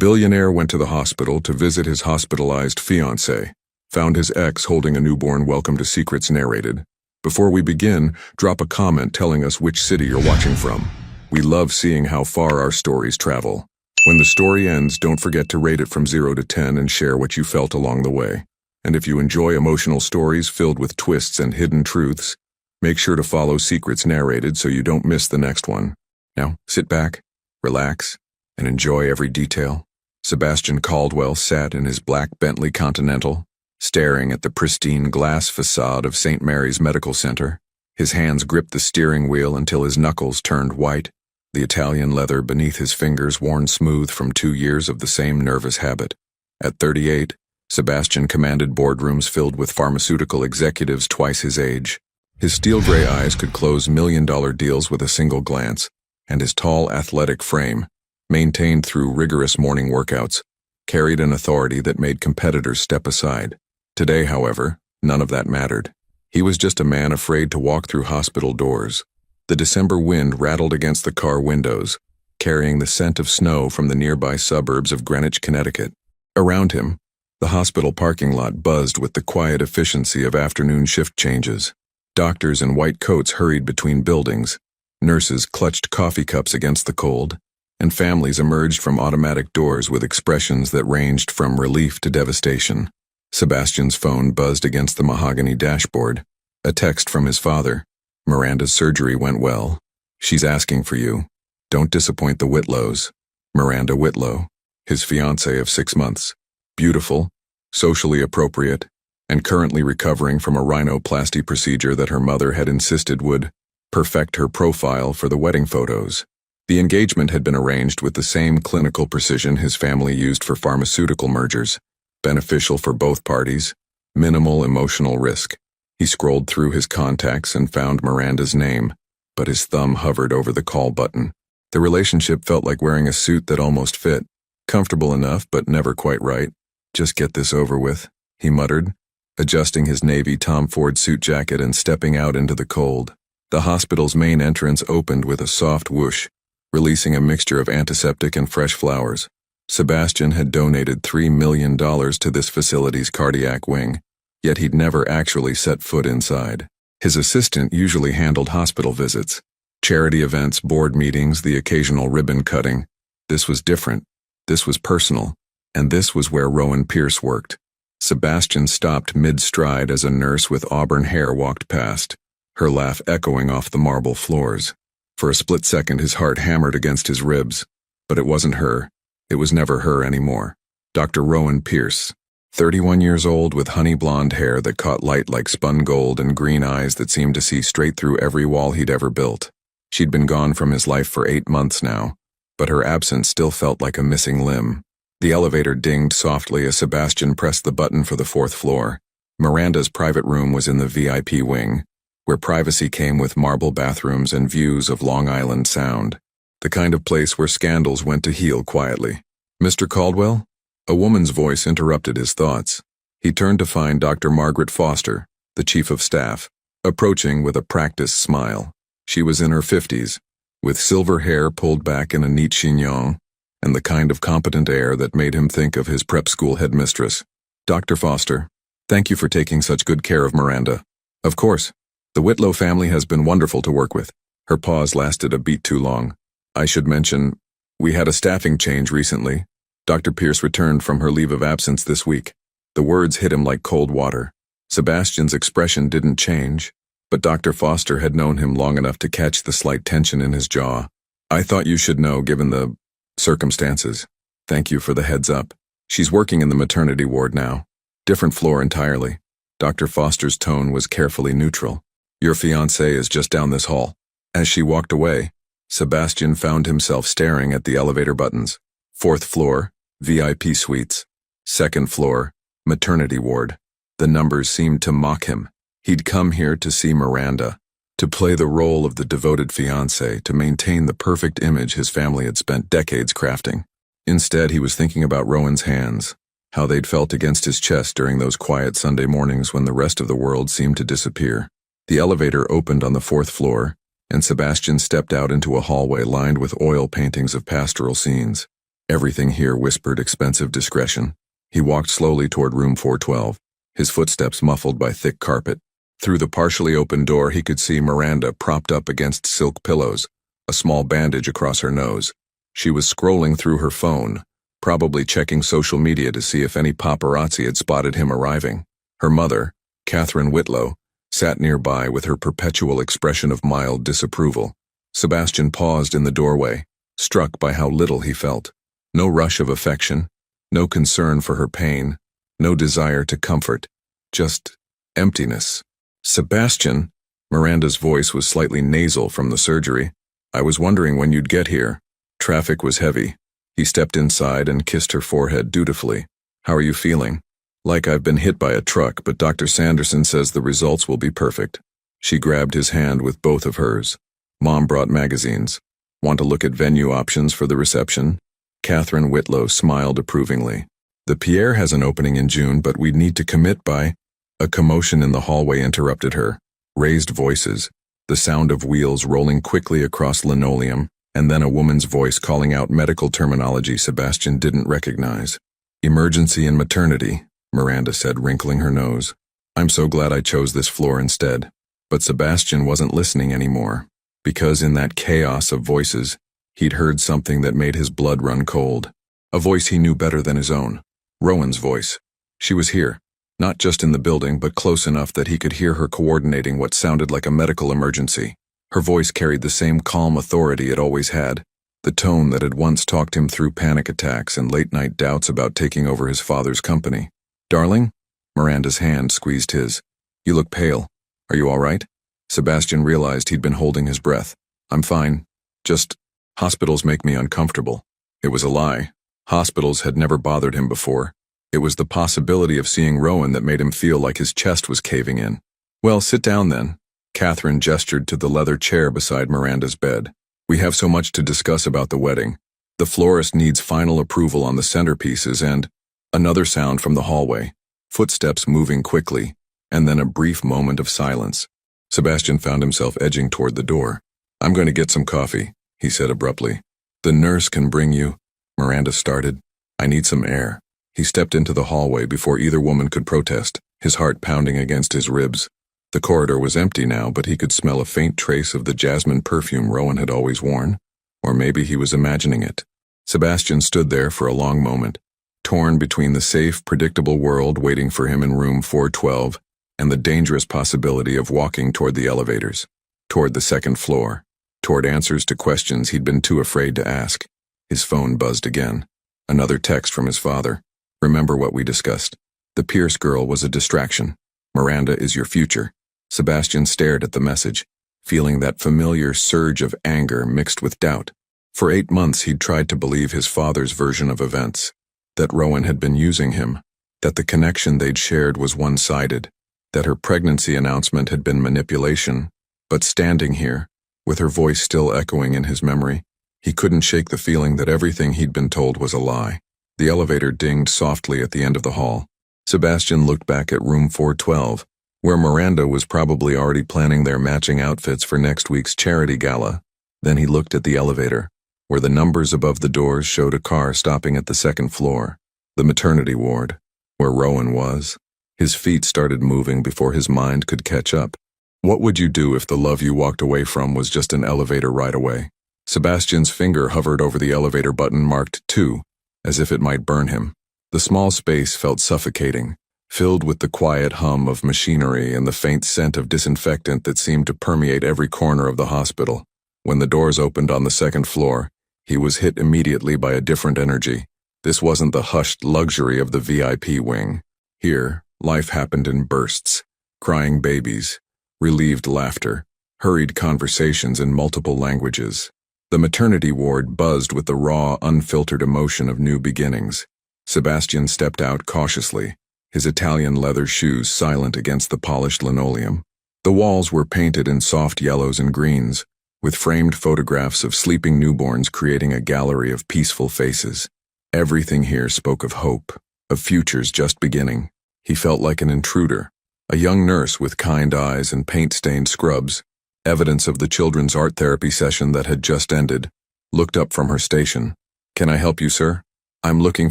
Billionaire went to the hospital to visit his hospitalized fiancée, found his ex holding a newborn. Welcome to Secrets Narrated. Before we begin, drop a comment telling us which city you're watching from. We love seeing how far our stories travel. When the story ends, don't forget to rate it from 0 to 10 and share what you felt along the way. And if you enjoy emotional stories filled with twists and hidden truths, make sure to follow Secrets Narrated so you don't miss the next one. Now, sit back, relax, and enjoy every detail. Sebastian Caldwell sat in his black Bentley Continental, staring at the pristine glass facade of St. Mary's Medical Center. His hands gripped the steering wheel until his knuckles turned white, the Italian leather beneath his fingers worn smooth from 2 years of the same nervous habit. At 38, Sebastian commanded boardrooms filled with pharmaceutical executives twice his age. His steel gray eyes could close million-dollar deals with a single glance, and his tall, athletic frame, maintained through rigorous morning workouts, carried an authority that made competitors step aside. Today, however, none of that mattered. He was just a man afraid to walk through hospital doors. The December wind rattled against the car windows, carrying the scent of snow from the nearby suburbs of Greenwich, Connecticut. Around him, the hospital parking lot buzzed with the quiet efficiency of afternoon shift changes. Doctors in white coats hurried between buildings, nurses clutched coffee cups against the cold, and families emerged from automatic doors with expressions that ranged from relief to devastation. Sebastian's phone buzzed against the mahogany dashboard. A text from his father. Miranda's surgery went well. She's asking for you. Don't disappoint the Whitlows. Miranda Whitlow, his fiancée of 6 months. Beautiful, socially appropriate, and currently recovering from a rhinoplasty procedure that her mother had insisted would perfect her profile for the wedding photos. The engagement had been arranged with the same clinical precision his family used for pharmaceutical mergers. Beneficial for both parties, minimal emotional risk. He scrolled through his contacts and found Miranda's name, but his thumb hovered over the call button. The relationship felt like wearing a suit that almost fit. Comfortable enough, but never quite right. Just get this over with, he muttered, adjusting his navy Tom Ford suit jacket and stepping out into the cold. The hospital's main entrance opened with a soft whoosh, releasing a mixture of antiseptic and fresh flowers. Sebastian had donated $3 million to this facility's cardiac wing, yet he'd never actually set foot inside. His assistant usually handled hospital visits, charity events, board meetings, the occasional ribbon cutting. This was different. This was personal. And this was where Rowan Pierce worked. Sebastian stopped mid-stride as a nurse with auburn hair walked past, her laugh echoing off the marble floors. For a split second his heart hammered against his ribs. But it wasn't her. It was never her anymore. Dr. Rowan Pierce, 31 years old with honey blonde hair that caught light like spun gold and green eyes that seemed to see straight through every wall he'd ever built. She'd been gone from his life for 8 months now, but her absence still felt like a missing limb. The elevator dinged softly as Sebastian pressed the button for the 4th floor. Miranda's private room was in the VIP wing, where privacy came with marble bathrooms and views of Long Island Sound. The kind of place where scandals went to heal quietly. Mr. Caldwell? A woman's voice interrupted his thoughts. He turned to find Dr. Margaret Foster, the chief of staff, approaching with a practiced smile. She was in her 50s, with silver hair pulled back in a neat chignon, and the kind of competent air that made him think of his prep school headmistress. Dr. Foster, thank you for taking such good care of Miranda. Of course. The Whitlow family has been wonderful to work with. Her pause lasted a beat too long. I should mention, we had a staffing change recently. Dr. Pierce returned from her leave of absence this week. The words hit him like cold water. Sebastian's expression didn't change, but Dr. Foster had known him long enough to catch the slight tension in his jaw. I thought you should know given the circumstances. Thank you for the heads up. She's working in the maternity ward now. Different floor entirely. Dr. Foster's tone was carefully neutral. Your fiancée is just down this hall. As she walked away, Sebastian found himself staring at the elevator buttons. 4th floor, VIP suites. 2nd floor, maternity ward. The numbers seemed to mock him. He'd come here to see Miranda, to play the role of the devoted fiancé, to maintain the perfect image his family had spent decades crafting. Instead, he was thinking about Rowan's hands, how they'd felt against his chest during those quiet Sunday mornings when the rest of the world seemed to disappear. The elevator opened on the 4th floor, and Sebastian stepped out into a hallway lined with oil paintings of pastoral scenes. Everything here whispered expensive discretion. He walked slowly toward room 412, his footsteps muffled by thick carpet. Through the partially open door he could see Miranda propped up against silk pillows, a small bandage across her nose. She was scrolling through her phone, probably checking social media to see if any paparazzi had spotted him arriving. Her mother, Catherine Whitlow, sat nearby with her perpetual expression of mild disapproval. Sebastian paused in the doorway, struck by how little he felt. No rush of affection, no concern for her pain, no desire to comfort, just emptiness. Sebastian, Miranda's voice was slightly nasal from the surgery. I was wondering when you'd get here. Traffic was heavy. He stepped inside and kissed her forehead dutifully. How are you feeling? Like I've been hit by a truck, but Dr. Sanderson says the results will be perfect. She grabbed his hand with both of hers. Mom brought magazines. Want to look at venue options for the reception? Catherine Whitlow smiled approvingly. The Pierre has an opening in June, but we'd need to commit by... A commotion in the hallway interrupted her. Raised voices, the sound of wheels rolling quickly across linoleum, and then a woman's voice calling out medical terminology Sebastian didn't recognize. Emergency and maternity, Miranda said, wrinkling her nose. I'm so glad I chose this floor instead. But Sebastian wasn't listening anymore, because in that chaos of voices, he'd heard something that made his blood run cold. A voice he knew better than his own. Rowan's voice. She was here. Not just in the building, but close enough that he could hear her coordinating what sounded like a medical emergency. Her voice carried the same calm authority it always had, the tone that had once talked him through panic attacks and late-night doubts about taking over his father's company. Darling? Miranda's hand squeezed his. You look pale. Are you all right? Sebastian realized he'd been holding his breath. I'm fine. Just, hospitals make me uncomfortable. It was a lie. Hospitals had never bothered him before. It was the possibility of seeing Rowan that made him feel like his chest was caving in. Well, sit down then. Catherine gestured to the leather chair beside Miranda's bed. We have so much to discuss about the wedding. The florist needs final approval on the centerpieces and... Another sound from the hallway. Footsteps moving quickly, and then a brief moment of silence. Sebastian found himself edging toward the door. I'm going to get some coffee, he said abruptly. The nurse can bring you... Miranda started. I need some air. He stepped into the hallway before either woman could protest, his heart pounding against his ribs. The corridor was empty now, but he could smell a faint trace of the jasmine perfume Rowan had always worn. Or maybe he was imagining it. Sebastian stood there for a long moment, torn between the safe, predictable world waiting for him in room 412 and the dangerous possibility of walking toward the elevators, toward the second floor, toward answers to questions he'd been too afraid to ask. His phone buzzed again. Another text from his father. Remember what we discussed. The Pierce girl was a distraction. Miranda is your future. Sebastian stared at the message, feeling that familiar surge of anger mixed with doubt. For 8 months he'd tried to believe his father's version of events, that Rowan had been using him, that the connection they'd shared was one-sided, that her pregnancy announcement had been manipulation. But standing here, with her voice still echoing in his memory, he couldn't shake the feeling that everything he'd been told was a lie. The elevator dinged softly at the end of the hall. Sebastian looked back at room 412, where Miranda was probably already planning their matching outfits for next week's charity gala. Then he looked at the elevator, where the numbers above the doors showed a car stopping at the second floor, the maternity ward, where Rowan was. His feet started moving before his mind could catch up. What would you do if the love you walked away from was just an elevator ride away? Sebastian's finger hovered over the elevator button marked 2, as if it might burn him. The small space felt suffocating, filled with the quiet hum of machinery and the faint scent of disinfectant that seemed to permeate every corner of the hospital. When the doors opened on the second floor, he was hit immediately by a different energy. This wasn't the hushed luxury of the VIP wing. Here, life happened in bursts. Crying babies, relieved laughter, hurried conversations in multiple languages. The maternity ward buzzed with the raw, unfiltered emotion of new beginnings. Sebastian stepped out cautiously, his Italian leather shoes silent against the polished linoleum. The walls were painted in soft yellows and greens, with framed photographs of sleeping newborns creating a gallery of peaceful faces. Everything here spoke of hope, of futures just beginning. He felt like an intruder, a young nurse with kind eyes and paint-stained scrubs, evidence of the children's art therapy session that had just ended, looked up from her station. Can I help you, sir? I'm looking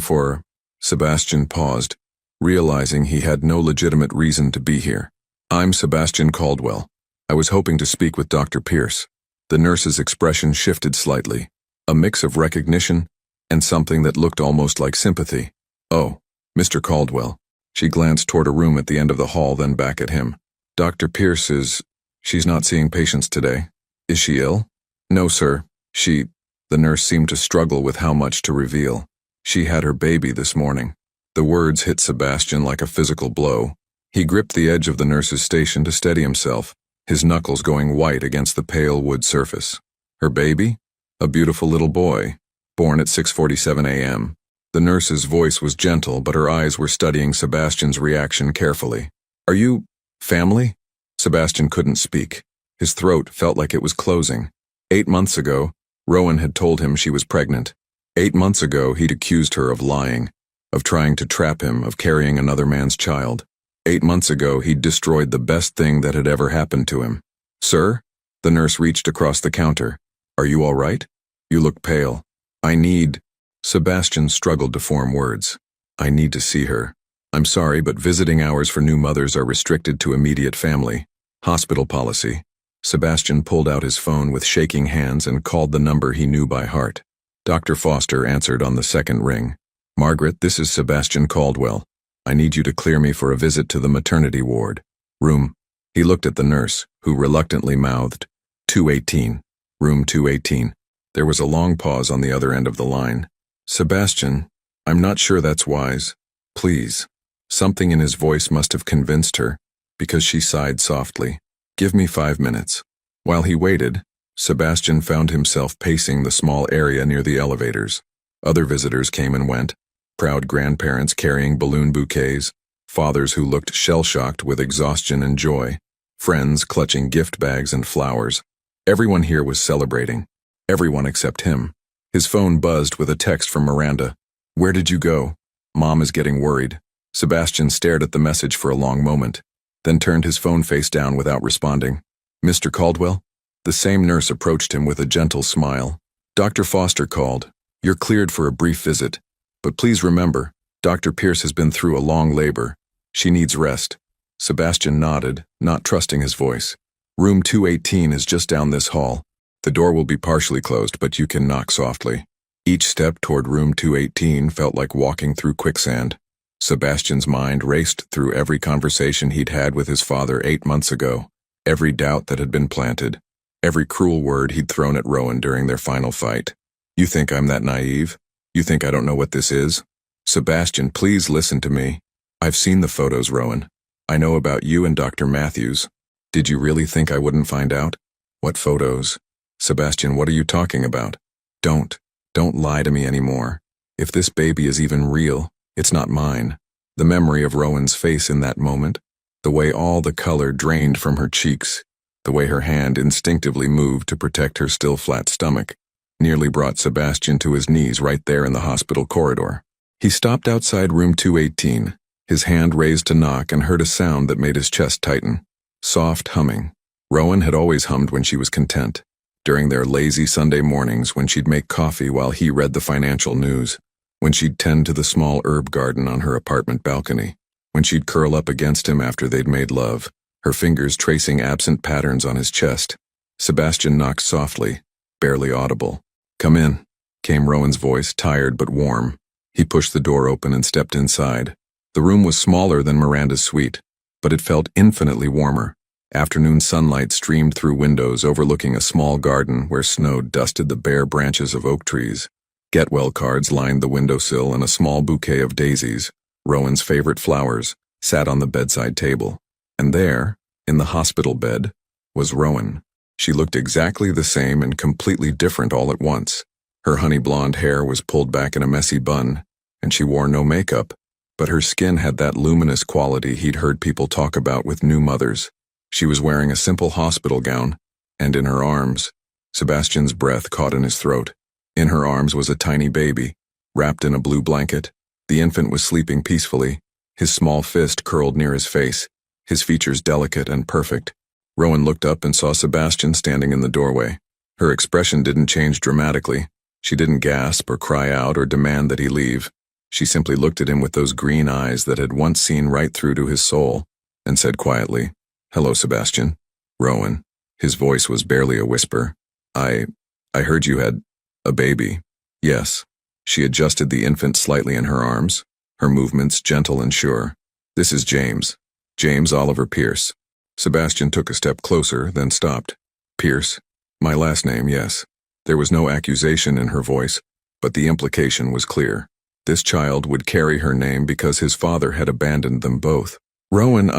for... Sebastian paused, realizing he had no legitimate reason to be here. I'm Sebastian Caldwell. I was hoping to speak with Dr. Pierce. The nurse's expression shifted slightly, a mix of recognition and something that looked almost like sympathy. Oh, Mr. Caldwell. She glanced toward a room at the end of the hall, then back at him. Dr. Pierce is... She's not seeing patients today. Is she ill? No, sir. The nurse seemed to struggle with how much to reveal. She had her baby this morning. The words hit Sebastian like a physical blow. He gripped the edge of the nurse's station to steady himself, his knuckles going white against the pale wood surface. Her baby? A beautiful little boy, born at 6:47 a.m. The nurse's voice was gentle, but her eyes were studying Sebastian's reaction carefully. Are you... family? Sebastian couldn't speak. His throat felt like it was closing. 8 months ago, Rowan had told him she was pregnant. 8 months ago, he'd accused her of lying, of trying to trap him, of carrying another man's child. 8 months ago, he'd destroyed the best thing that had ever happened to him. Sir? The nurse reached across the counter. Are you all right? You look pale. I need... Sebastian struggled to form words. I need to see her. I'm sorry, but visiting hours for new mothers are restricted to immediate family. Hospital policy. Sebastian pulled out his phone with shaking hands and called the number he knew by heart. Dr. Foster answered on the second ring. Margaret, this is Sebastian Caldwell. I need you to clear me for a visit to the maternity ward. Room. He looked at the nurse, who reluctantly mouthed, 218. Room 218. There was a long pause on the other end of the line. Sebastian, I'm not sure that's wise. Please. Something in his voice must have convinced her, because she sighed softly. Give me 5 minutes. While he waited, Sebastian found himself pacing the small area near the elevators. Other visitors came and went, proud grandparents carrying balloon bouquets, fathers who looked shell-shocked with exhaustion and joy, friends clutching gift bags and flowers. Everyone here was celebrating. Everyone except him. His phone buzzed with a text from Miranda. Where did you go? Mom is getting worried. Sebastian stared at the message for a long moment, then turned his phone face down without responding. Mr. Caldwell? The same nurse approached him with a gentle smile. Dr. Foster called. You're cleared for a brief visit. But please remember, Dr. Pierce has been through a long labor. She needs rest. Sebastian nodded, not trusting his voice. Room 218 is just down this hall. The door will be partially closed, but you can knock softly. Each step toward room 218 felt like walking through quicksand. Sebastian's mind raced through every conversation he'd had with his father 8 months ago, every doubt that had been planted, every cruel word he'd thrown at Rowan during their final fight. You think I'm that naive? You think I don't know what this is? Sebastian, please listen to me. I've seen the photos, Rowan. I know about you and Dr. Matthews. Did you really think I wouldn't find out? What photos? Sebastian, what are you talking about? Don't lie to me anymore. If this baby is even real, it's not mine. The memory of Rowan's face in that moment, the way all the color drained from her cheeks, the way her hand instinctively moved to protect her still flat stomach, nearly brought Sebastian to his knees right there in the hospital corridor. He stopped outside room 218, his hand raised to knock, and heard a sound that made his chest tighten. Soft humming. Rowan had always hummed when she was content. During their lazy Sunday mornings, when she'd make coffee while he read the financial news, when she'd tend to the small herb garden on her apartment balcony, when she'd curl up against him after they'd made love, her fingers tracing absent patterns on his chest. Sebastian knocked softly, barely audible. Come in, came Rowan's voice, tired but warm. He pushed the door open and stepped inside. The room was smaller than Miranda's suite, but it felt infinitely warmer. Afternoon sunlight streamed through windows overlooking a small garden where snow dusted the bare branches of oak trees. Get well cards lined the windowsill, and a small bouquet of daisies, Rowan's favorite flowers, sat on the bedside table. And there, in the hospital bed, was Rowan. She looked exactly the same and completely different all at once. Her honey blonde hair was pulled back in a messy bun, and she wore no makeup, but her skin had that luminous quality he'd heard people talk about with new mothers. She was wearing a simple hospital gown, and in her arms, Sebastian's breath caught in his throat. In her arms was a tiny baby, wrapped in a blue blanket. The infant was sleeping peacefully, his small fist curled near his face, his features delicate and perfect. Rowan looked up and saw Sebastian standing in the doorway. Her expression didn't change dramatically, She didn't gasp or cry out or demand that he leave. She simply looked at him with those green eyes that had once seen right through to his soul, and said quietly, "Hello, Sebastian." "Rowan." His voice was barely a whisper. I heard you had a baby." "Yes." She adjusted the infant slightly in her arms, her movements gentle and sure. "This is James. James Oliver Pierce." Sebastian took a step closer, then stopped. "Pierce? My last name, yes." There was no accusation in her voice, but the implication was clear. This child would carry her name because his father had abandoned them both. "Rowan,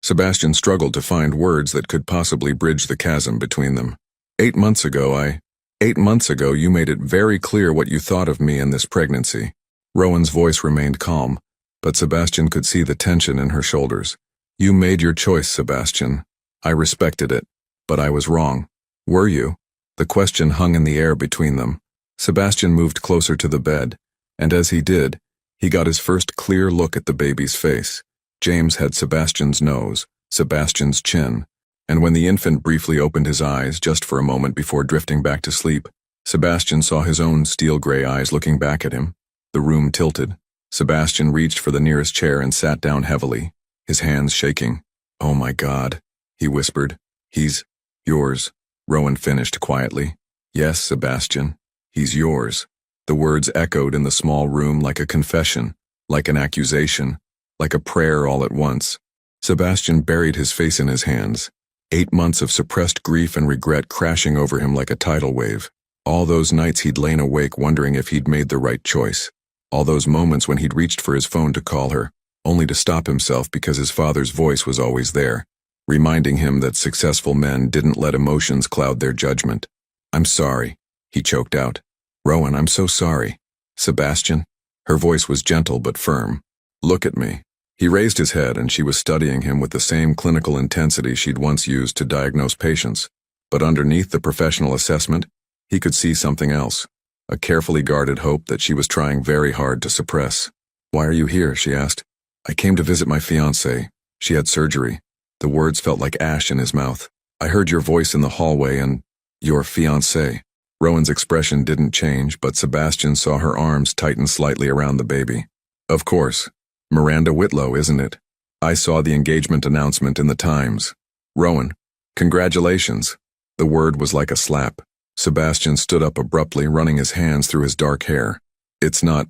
Sebastian struggled to find words that could possibly bridge the chasm between them. 8 months ago, 8 months ago you made it very clear what you thought of me and this pregnancy." Rowan's voice remained calm, but Sebastian could see the tension in her shoulders. "You made your choice, Sebastian. I respected it, but I was wrong." "Were you?" The question hung in the air between them. Sebastian moved closer to the bed, and as he did, he got his first clear look at the baby's face. James had Sebastian's nose, Sebastian's chin, and when the infant briefly opened his eyes just for a moment before drifting back to sleep, Sebastian saw his own steel-gray eyes looking back at him. The room tilted. Sebastian reached for the nearest chair and sat down heavily, his hands shaking. "Oh my God," he whispered. "He's yours," Rowan finished quietly. "Yes, Sebastian, he's yours." The words echoed in the small room like a confession, like an accusation, like a prayer all at once. Sebastian buried his face in his hands, 8 months of suppressed grief and regret crashing over him like a tidal wave. All those nights he'd lain awake wondering if he'd made the right choice. All those moments when he'd reached for his phone to call her, only to stop himself because his father's voice was always there, reminding him that successful men didn't let emotions cloud their judgment. "I'm sorry," he choked out. "Rowan, I'm so sorry." "Sebastian?" Her voice was gentle but firm. "Look at me." He raised his head and she was studying him with the same clinical intensity she'd once used to diagnose patients. But underneath the professional assessment, he could see something else, a carefully guarded hope that she was trying very hard to suppress. "Why are you here?" she asked. "I came to visit my fiancée. She had surgery." The words felt like ash in his mouth. "I heard your voice in the hallway and your fiancée." Rowan's expression didn't change, but Sebastian saw her arms tighten slightly around the baby. "Of course. Miranda Whitlow, isn't it? I saw the engagement announcement in the Times." "Rowan, congratulations." The word was like a slap. Sebastian stood up abruptly, running his hands through his dark hair. It's not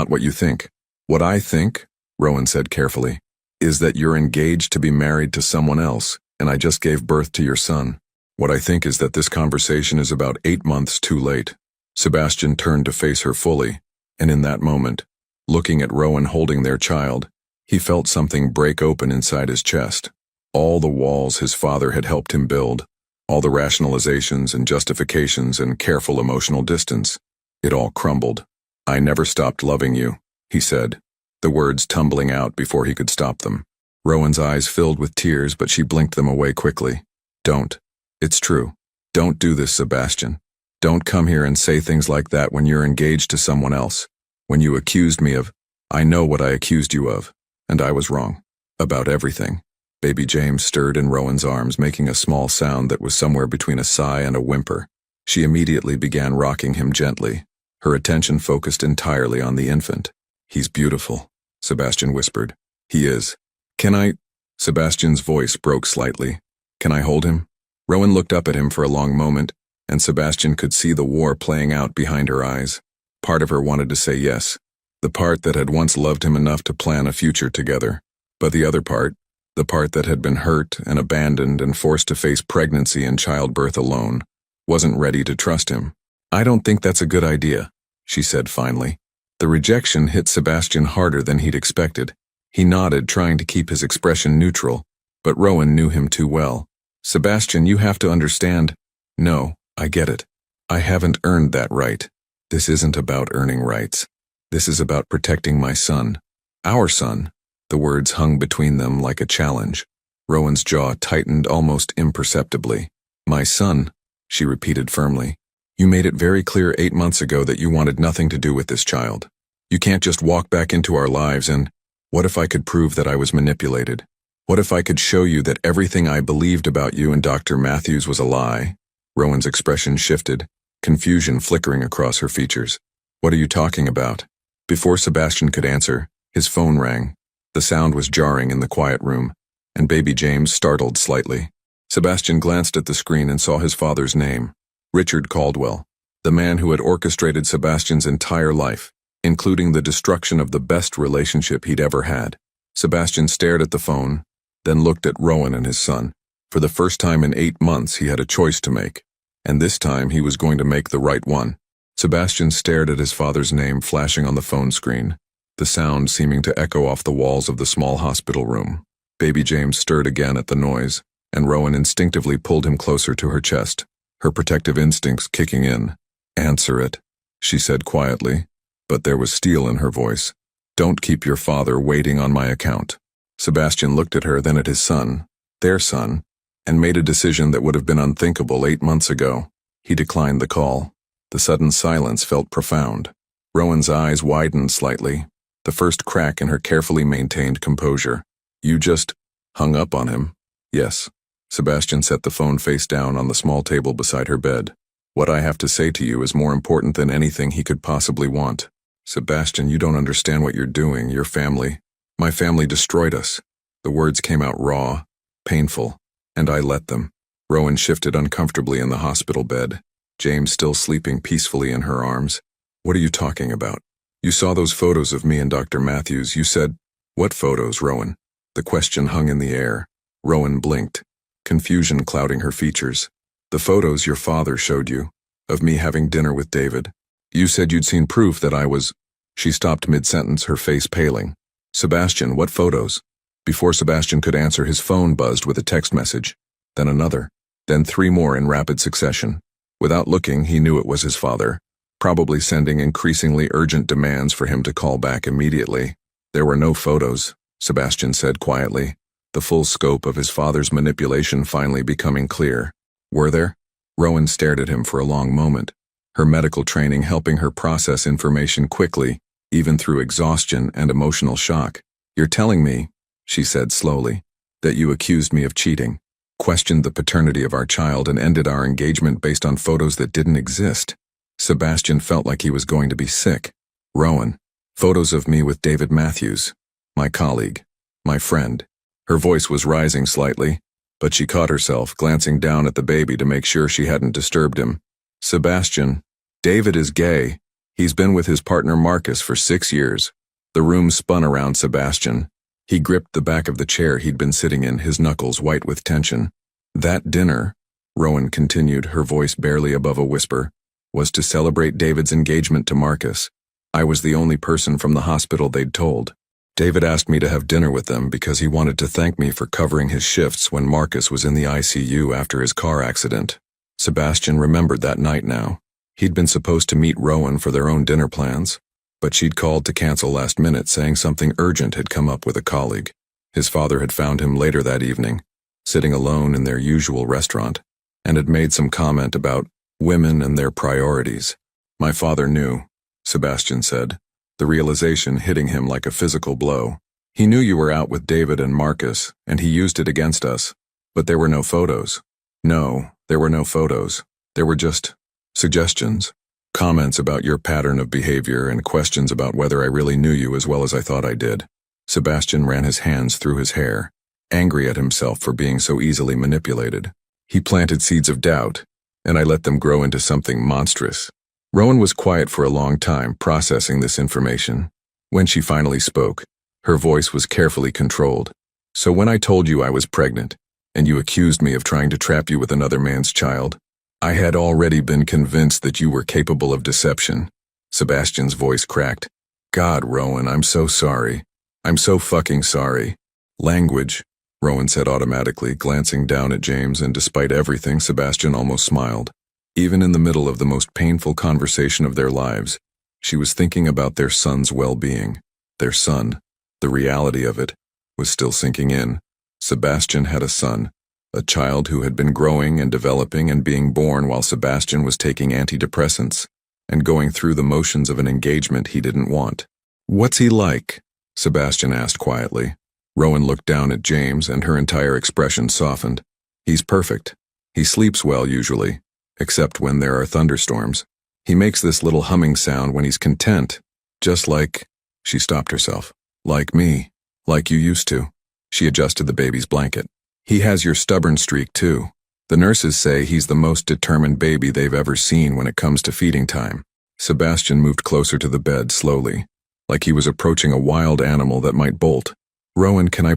what you think." "What I think," Rowan said carefully, "is that you're engaged to be married to someone else, and I just gave birth to your son. What I think is that this conversation is about 8 months too late." Sebastian turned to face her fully, and in that moment, looking at Rowan holding their child, he felt something break open inside his chest. All the walls his father had helped him build, all the rationalizations and justifications and careful emotional distance, it all crumbled. "I never stopped loving you," he said, the words tumbling out before he could stop them. Rowan's eyes filled with tears, but she blinked them away quickly. "Don't. It's true. Don't do this, Sebastian. Don't come here and say things like that when you're engaged to someone else. When you accused me of, I know what I accused you of, and I was wrong. About everything." Baby James stirred in Rowan's arms, making a small sound that was somewhere between a sigh and a whimper. She immediately began rocking him gently, her attention focused entirely on the infant. "He's beautiful," Sebastian whispered. "He is. Can I?" Sebastian's voice broke slightly. "Can I hold him?" Rowan looked up at him for a long moment, and Sebastian could see the war playing out behind her eyes. Part of her wanted to say yes, the part that had once loved him enough to plan a future together. But the other part, the part that had been hurt and abandoned and forced to face pregnancy and childbirth alone, wasn't ready to trust him. "I don't think that's a good idea," she said finally. The rejection hit Sebastian harder than he'd expected. He nodded, trying to keep his expression neutral, but Rowan knew him too well. "Sebastian, you have to understand." "No, I get it. I haven't earned that right. This isn't about earning rights. This is about protecting my son. Our son." The words hung between them like a challenge. Rowan's jaw tightened almost imperceptibly. "My son," she repeated firmly. "You made it very clear 8 months ago that you wanted nothing to do with this child. You can't just walk back into our lives and, what if I could prove that I was manipulated? What if I could show you that everything I believed about you and Dr. Matthews was a lie?" Rowan's expression shifted. confusion flickering across her features. What are you talking about? Before Sebastian could answer, his phone rang. The sound was jarring in the quiet room, and baby James startled slightly. Sebastian glanced at the screen and saw his father's name, Richard Caldwell, the man who had orchestrated Sebastian's entire life, including the destruction of the best relationship he'd ever had. Sebastian stared at the phone, then looked at Rowan and his son. For the first time in 8 months, he had a choice to make, and this time he was going to make the right one. Sebastian stared at his father's name flashing on the phone screen, the sound seeming to echo off the walls of the small hospital room. Baby James stirred again at the noise, and Rowan instinctively pulled him closer to her chest, her protective instincts kicking in. "Answer it," she said quietly, but there was steel in her voice. "Don't keep your father waiting on my account." Sebastian looked at her, then at his son, their son, and made a decision that would have been unthinkable 8 months ago. He declined the call. The sudden silence felt profound. Rowan's eyes widened slightly, the first crack in her carefully maintained composure. "You just hung up on him?" "Yes." Sebastian set the phone face down on the small table beside her bed. "What I have to say to you is more important than anything he could possibly want." "Sebastian, you don't understand what you're doing. Your family, my family destroyed us." The words came out raw, painful, and I let them. Rowan shifted uncomfortably in the hospital bed, James still sleeping peacefully in her arms. "What are you talking about? You saw those photos of me and Dr. Matthews. You said—" "What photos, Rowan?" The question hung in the air. Rowan blinked, confusion clouding her features. "The photos your father showed you, of me having dinner with David. You said you'd seen proof that I was—" She stopped mid-sentence, her face paling. "Sebastian, what photos?" Before Sebastian could answer, his phone buzzed with a text message, then another, then 3 more in rapid succession. Without looking, he knew it was his father, probably sending increasingly urgent demands for him to call back immediately. "There were no photos," Sebastian said quietly, the full scope of his father's manipulation finally becoming clear. "Were there?" Rowan stared at him for a long moment, her medical training helping her process information quickly, even through exhaustion and emotional shock. "You're telling me," she said slowly, "that you accused me of cheating, questioned the paternity of our child, and ended our engagement based on photos that didn't exist." Sebastian felt like he was going to be sick. "Rowan, photos of me with David Matthews, my colleague, my friend." Her voice was rising slightly, but she caught herself, glancing down at the baby to make sure she hadn't disturbed him. "Sebastian, David is gay. He's been with his partner Marcus for 6 years." The room spun around Sebastian. He gripped the back of the chair he'd been sitting in, his knuckles white with tension. "That dinner," Rowan continued, her voice barely above a whisper, "was to celebrate David's engagement to Marcus. I was the only person from the hospital they'd told. David asked me to have dinner with them because he wanted to thank me for covering his shifts when Marcus was in the ICU after his car accident." Sebastian remembered that night now. He'd been supposed to meet Rowan for their own dinner plans, but she'd called to cancel last minute, saying something urgent had come up with a colleague. His father had found him later that evening, sitting alone in their usual restaurant, and had made some comment about women and their priorities. "My father knew," Sebastian said, the realization hitting him like a physical blow. "He knew you were out with David and Marcus, and he used it against us. But there were no photos." "No, there were no photos. There were just suggestions. Comments about your pattern of behavior and questions about whether I really knew you as well as I thought I did." Sebastian ran his hands through his hair, angry at himself for being so easily manipulated. "He planted seeds of doubt, and I let them grow into something monstrous." Rowan was quiet for a long time, processing this information. When she finally spoke, her voice was carefully controlled. "So when I told you I was pregnant, and you accused me of trying to trap you with another man's child, I had already been convinced that you were capable of deception." Sebastian's voice cracked. "God, Rowan, I'm so sorry. I'm so fucking sorry." "Language," Rowan said automatically, glancing down at James, and despite everything, Sebastian almost smiled. Even in the middle of the most painful conversation of their lives, she was thinking about their son's well-being. Their son, the reality of it, was still sinking in. Sebastian had a son. A child who had been growing and developing and being born while Sebastian was taking antidepressants and going through the motions of an engagement he didn't want. "What's he like?" Sebastian asked quietly. Rowan looked down at James, and her entire expression softened. "He's perfect. He sleeps well usually, except when there are thunderstorms. He makes this little humming sound when he's content, just like—" She stopped herself. "Like me. Like you used to." She adjusted the baby's blanket. "He has your stubborn streak, too. The nurses say he's the most determined baby they've ever seen when it comes to feeding time." Sebastian moved closer to the bed slowly, like he was approaching a wild animal that might bolt. "Rowan, can I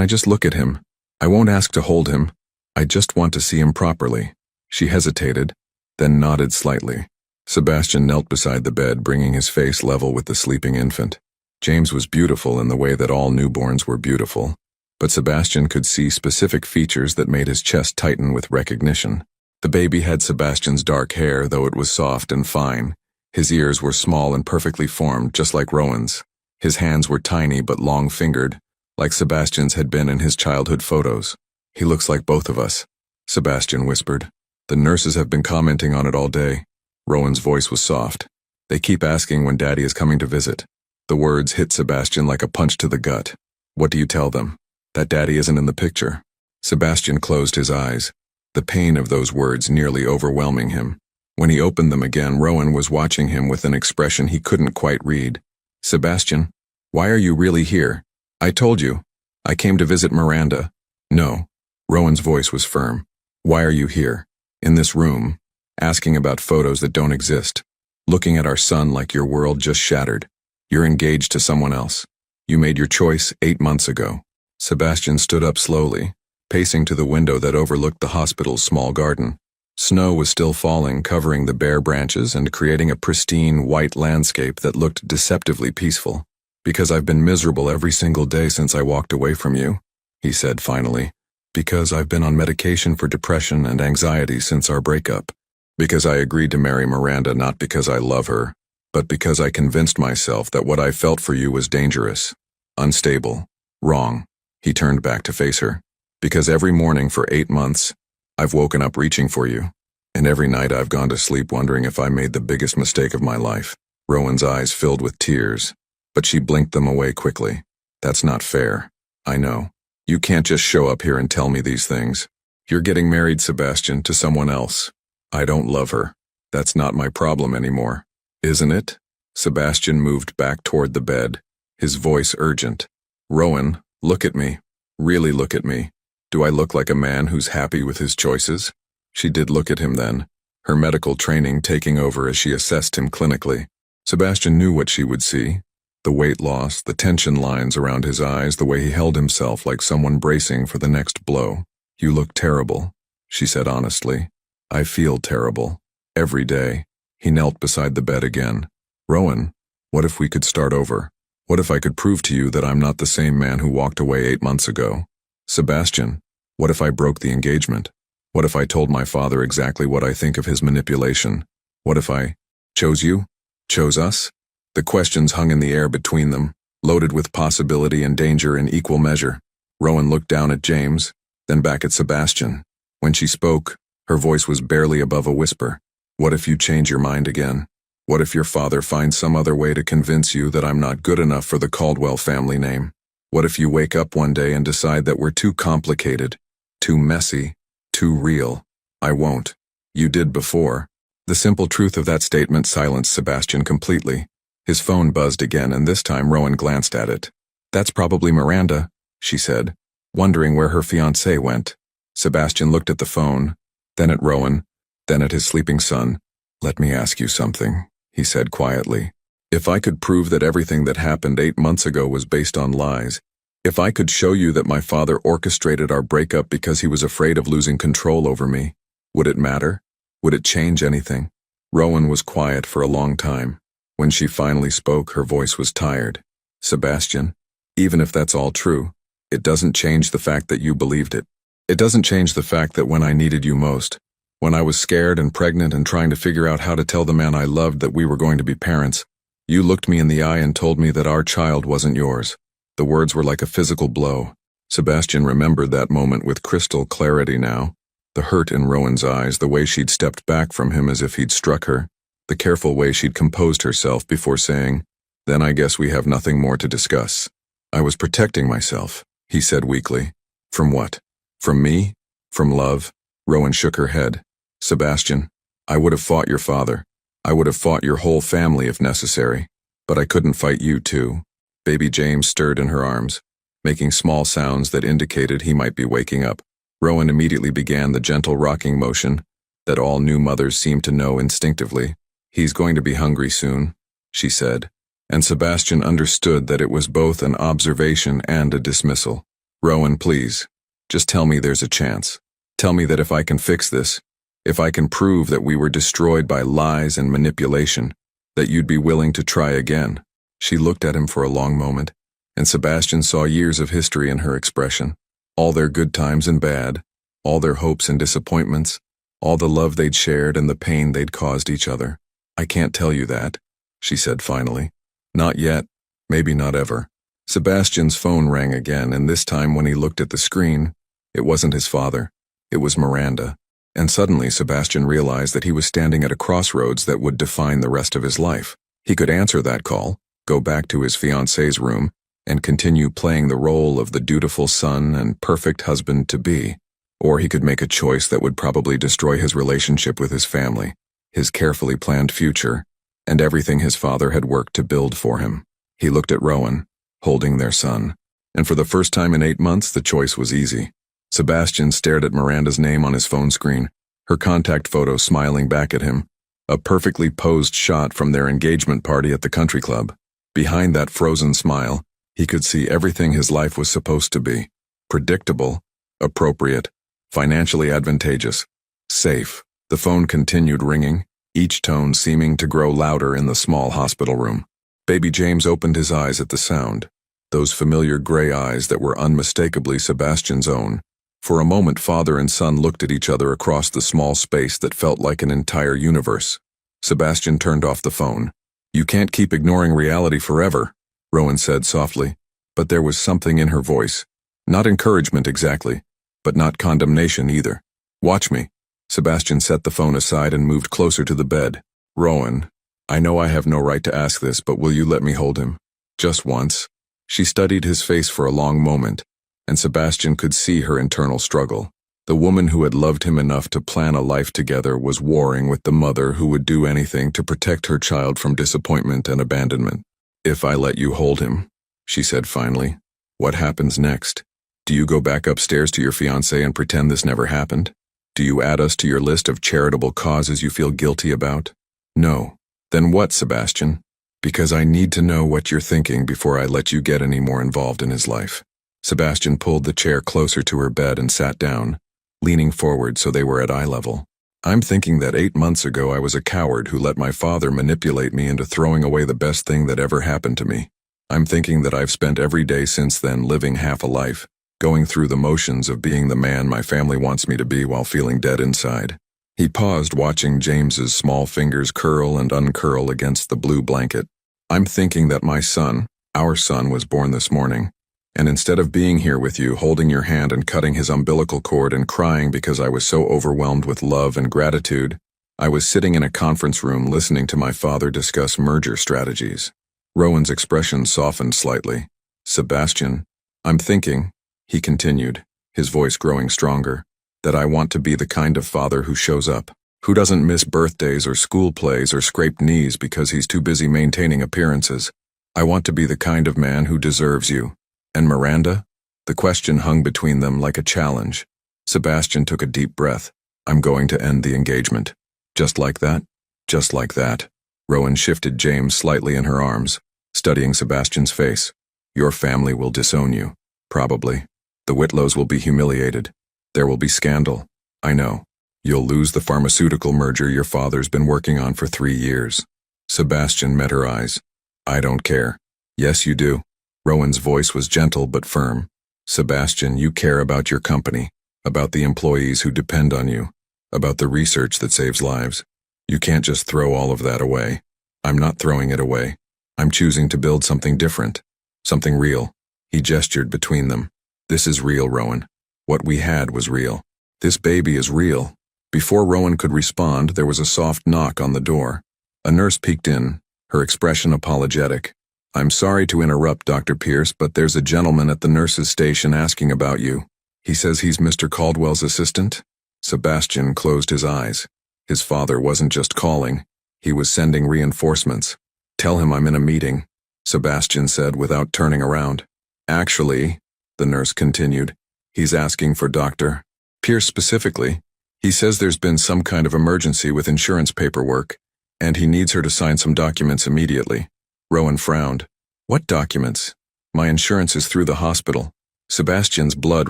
just look at him? I won't ask to hold him. I just want to see him properly." She hesitated, then nodded slightly. Sebastian knelt beside the bed, bringing his face level with the sleeping infant. James was beautiful in the way that all newborns were beautiful, but Sebastian could see specific features that made his chest tighten with recognition. The baby had Sebastian's dark hair, though it was soft and fine. His ears were small and perfectly formed, just like Rowan's. His hands were tiny but long-fingered, like Sebastian's had been in his childhood photos. "He looks like both of us," Sebastian whispered. "The nurses have been commenting on it all day." Rowan's voice was soft. "They keep asking when Daddy is coming to visit." The words hit Sebastian like a punch to the gut. "What do you tell them? That Daddy isn't in the picture?" Sebastian closed his eyes, the pain of those words nearly overwhelming him. When he opened them again, Rowan was watching him with an expression he couldn't quite read. "Sebastian, why are you really here? I told you. I came to visit Miranda." "No." Rowan's voice was firm. "Why are you here? In this room, asking about photos that don't exist, looking at our son like your world just shattered. You're engaged to someone else. You made your choice 8 months ago." Sebastian stood up slowly, pacing to the window that overlooked the hospital's small garden. Snow was still falling, covering the bare branches and creating a pristine, white landscape that looked deceptively peaceful. "Because I've been miserable every single day since I walked away from you," he said finally. "Because I've been on medication for depression and anxiety since our breakup. Because I agreed to marry Miranda not because I love her, but because I convinced myself that what I felt for you was dangerous, unstable, wrong." He turned back to face her. "Because every morning for 8 months, I've woken up reaching for you, and every night I've gone to sleep wondering if I made the biggest mistake of my life." Rowan's eyes filled with tears, but she blinked them away quickly. "That's not fair. I know. You can't just show up here and tell me these things. You're getting married, Sebastian, to someone else. I don't love her. That's not my problem anymore. Isn't it?" Sebastian moved back toward the bed, his voice urgent. "Rowan, look at me. Really look at me. Do I look like a man who's happy with his choices?" She did look at him then, her medical training taking over as she assessed him clinically. Sebastian knew what she would see. The weight loss, the tension lines around his eyes, the way he held himself like someone bracing for the next blow. "You look terrible," she said honestly. "I feel terrible. Every day." He knelt beside the bed again. "Rowan, what if we could start over? What if I could prove to you that I'm not the same man who walked away 8 months ago? Sebastian, what if I broke the engagement? What if I told my father exactly what I think of his manipulation? What if I chose you? Chose us?" The questions hung in the air between them, loaded with possibility and danger in equal measure. Rowan looked down at James, then back at Sebastian. When she spoke, her voice was barely above a whisper. "What if you change your mind again? What if your father finds some other way to convince you that I'm not good enough for the Caldwell family name? What if you wake up one day and decide that we're too complicated, too messy, too real? I won't. You did before." The simple truth of that statement silenced Sebastian completely. His phone buzzed again, and this time Rowan glanced at it. "That's probably Miranda," she said, wondering where her fiancé went. Sebastian looked at the phone, then at Rowan, then at his sleeping son. "Let me ask you something," he said quietly. "If I could prove that everything that happened 8 months ago was based on lies, if I could show you that my father orchestrated our breakup because he was afraid of losing control over me, would it matter? Would it change anything?" Rowan was quiet for a long time. When she finally spoke, her voice was tired. "Sebastian, even if that's all true, it doesn't change the fact that you believed it. It doesn't change the fact that when I needed you most, when I was scared and pregnant and trying to figure out how to tell the man I loved that we were going to be parents, you looked me in the eye and told me that our child wasn't yours." The words were like a physical blow. Sebastian remembered that moment with crystal clarity now. The hurt in Rowan's eyes, the way she'd stepped back from him as if he'd struck her, the careful way she'd composed herself before saying, "Then I guess we have nothing more to discuss." "I was protecting myself," he said weakly. "From what? From me? From love?" Rowan shook her head. Sebastian, I would have fought your father. I would have fought your whole family if necessary. But I couldn't fight you too. Baby James stirred in her arms, making small sounds that indicated he might be waking up. Rowan immediately began the gentle rocking motion that all new mothers seem to know instinctively. He's going to be hungry soon, she said, and Sebastian understood that it was both an observation and a dismissal. Rowan, please, just tell me there's a chance. Tell me that if I can fix this, if I can prove that we were destroyed by lies and manipulation, that you'd be willing to try again. She looked at him for a long moment, and Sebastian saw years of history in her expression, all their good times and bad, all their hopes and disappointments, all the love they'd shared and the pain they'd caused each other. I can't tell you that, she said finally. Not yet, maybe not ever. Sebastian's phone rang again, and this time when he looked at the screen, it wasn't his father, it was Miranda. And suddenly Sebastian realized that he was standing at a crossroads that would define the rest of his life. He could answer that call, go back to his fiancée's room, and continue playing the role of the dutiful son and perfect husband-to-be. Or he could make a choice that would probably destroy his relationship with his family, his carefully planned future, and everything his father had worked to build for him. He looked at Rowan, holding their son, and for the first time in 8 months the choice was easy. Sebastian stared at Miranda's name on his phone screen, her contact photo smiling back at him, a perfectly posed shot from their engagement party at the country club. Behind that frozen smile, he could see everything his life was supposed to be: predictable, appropriate, financially advantageous, safe. The phone continued ringing, each tone seeming to grow louder in the small hospital room. Baby James opened his eyes at the sound, those familiar gray eyes that were unmistakably Sebastian's own. For a moment, father and son looked at each other across the small space that felt like an entire universe. Sebastian turned off the phone. You can't keep ignoring reality forever, Rowan said softly, but there was something in her voice. Not encouragement exactly, but not condemnation either. Watch me. Sebastian set the phone aside and moved closer to the bed. Rowan, I know I have no right to ask this, but will you let me hold him? Just once. She studied his face for a long moment, and Sebastian could see her internal struggle. The woman who had loved him enough to plan a life together was warring with the mother who would do anything to protect her child from disappointment and abandonment. If I let you hold him, she said finally, what happens next? Do you go back upstairs to your fiancé and pretend this never happened? Do you add us to your list of charitable causes you feel guilty about? No. Then what, Sebastian? Because I need to know what you're thinking before I let you get any more involved in his life. Sebastian pulled the chair closer to her bed and sat down, leaning forward so they were at eye level. I'm thinking that 8 months ago I was a coward who let my father manipulate me into throwing away the best thing that ever happened to me. I'm thinking that I've spent every day since then living half a life, going through the motions of being the man my family wants me to be while feeling dead inside. He paused, watching James's small fingers curl and uncurl against the blue blanket. I'm thinking that my son, our son, was born this morning, and instead of being here with you, holding your hand and cutting his umbilical cord and crying because I was so overwhelmed with love and gratitude, I was sitting in a conference room listening to my father discuss merger strategies. Rowan's expression softened slightly. Sebastian, I'm thinking, he continued, his voice growing stronger, that I want to be the kind of father who shows up, who doesn't miss birthdays or school plays or scraped knees because he's too busy maintaining appearances. I want to be the kind of man who deserves you. And Miranda? The question hung between them like a challenge. Sebastian took a deep breath. I'm going to end the engagement. Just like that? Just like that. Rowan shifted James slightly in her arms, studying Sebastian's face. Your family will disown you. Probably. The Whitlows will be humiliated. There will be scandal. I know. You'll lose the pharmaceutical merger your father's been working on for 3 years. Sebastian met her eyes. I don't care. Yes, you do. Rowan's voice was gentle but firm. Sebastian, you care about your company, about the employees who depend on you, about the research that saves lives. You can't just throw all of that away. I'm not throwing it away. I'm choosing to build something different, something real. He gestured between them. This is real, Rowan. What we had was real. This baby is real. Before Rowan could respond, there was a soft knock on the door. A nurse peeked in, her expression apologetic. I'm sorry to interrupt, Dr. Pierce, but there's a gentleman at the nurse's station asking about you. He says he's Mr. Caldwell's assistant. Sebastian closed his eyes. His father wasn't just calling, he was sending reinforcements. "Tell him I'm in a meeting," Sebastian said without turning around. "Actually," the nurse continued, "he's asking for Dr. Pierce specifically. He says there's been some kind of emergency with insurance paperwork, and he needs her to sign some documents immediately." Rowan frowned. "What documents? My insurance is through the hospital." Sebastian's blood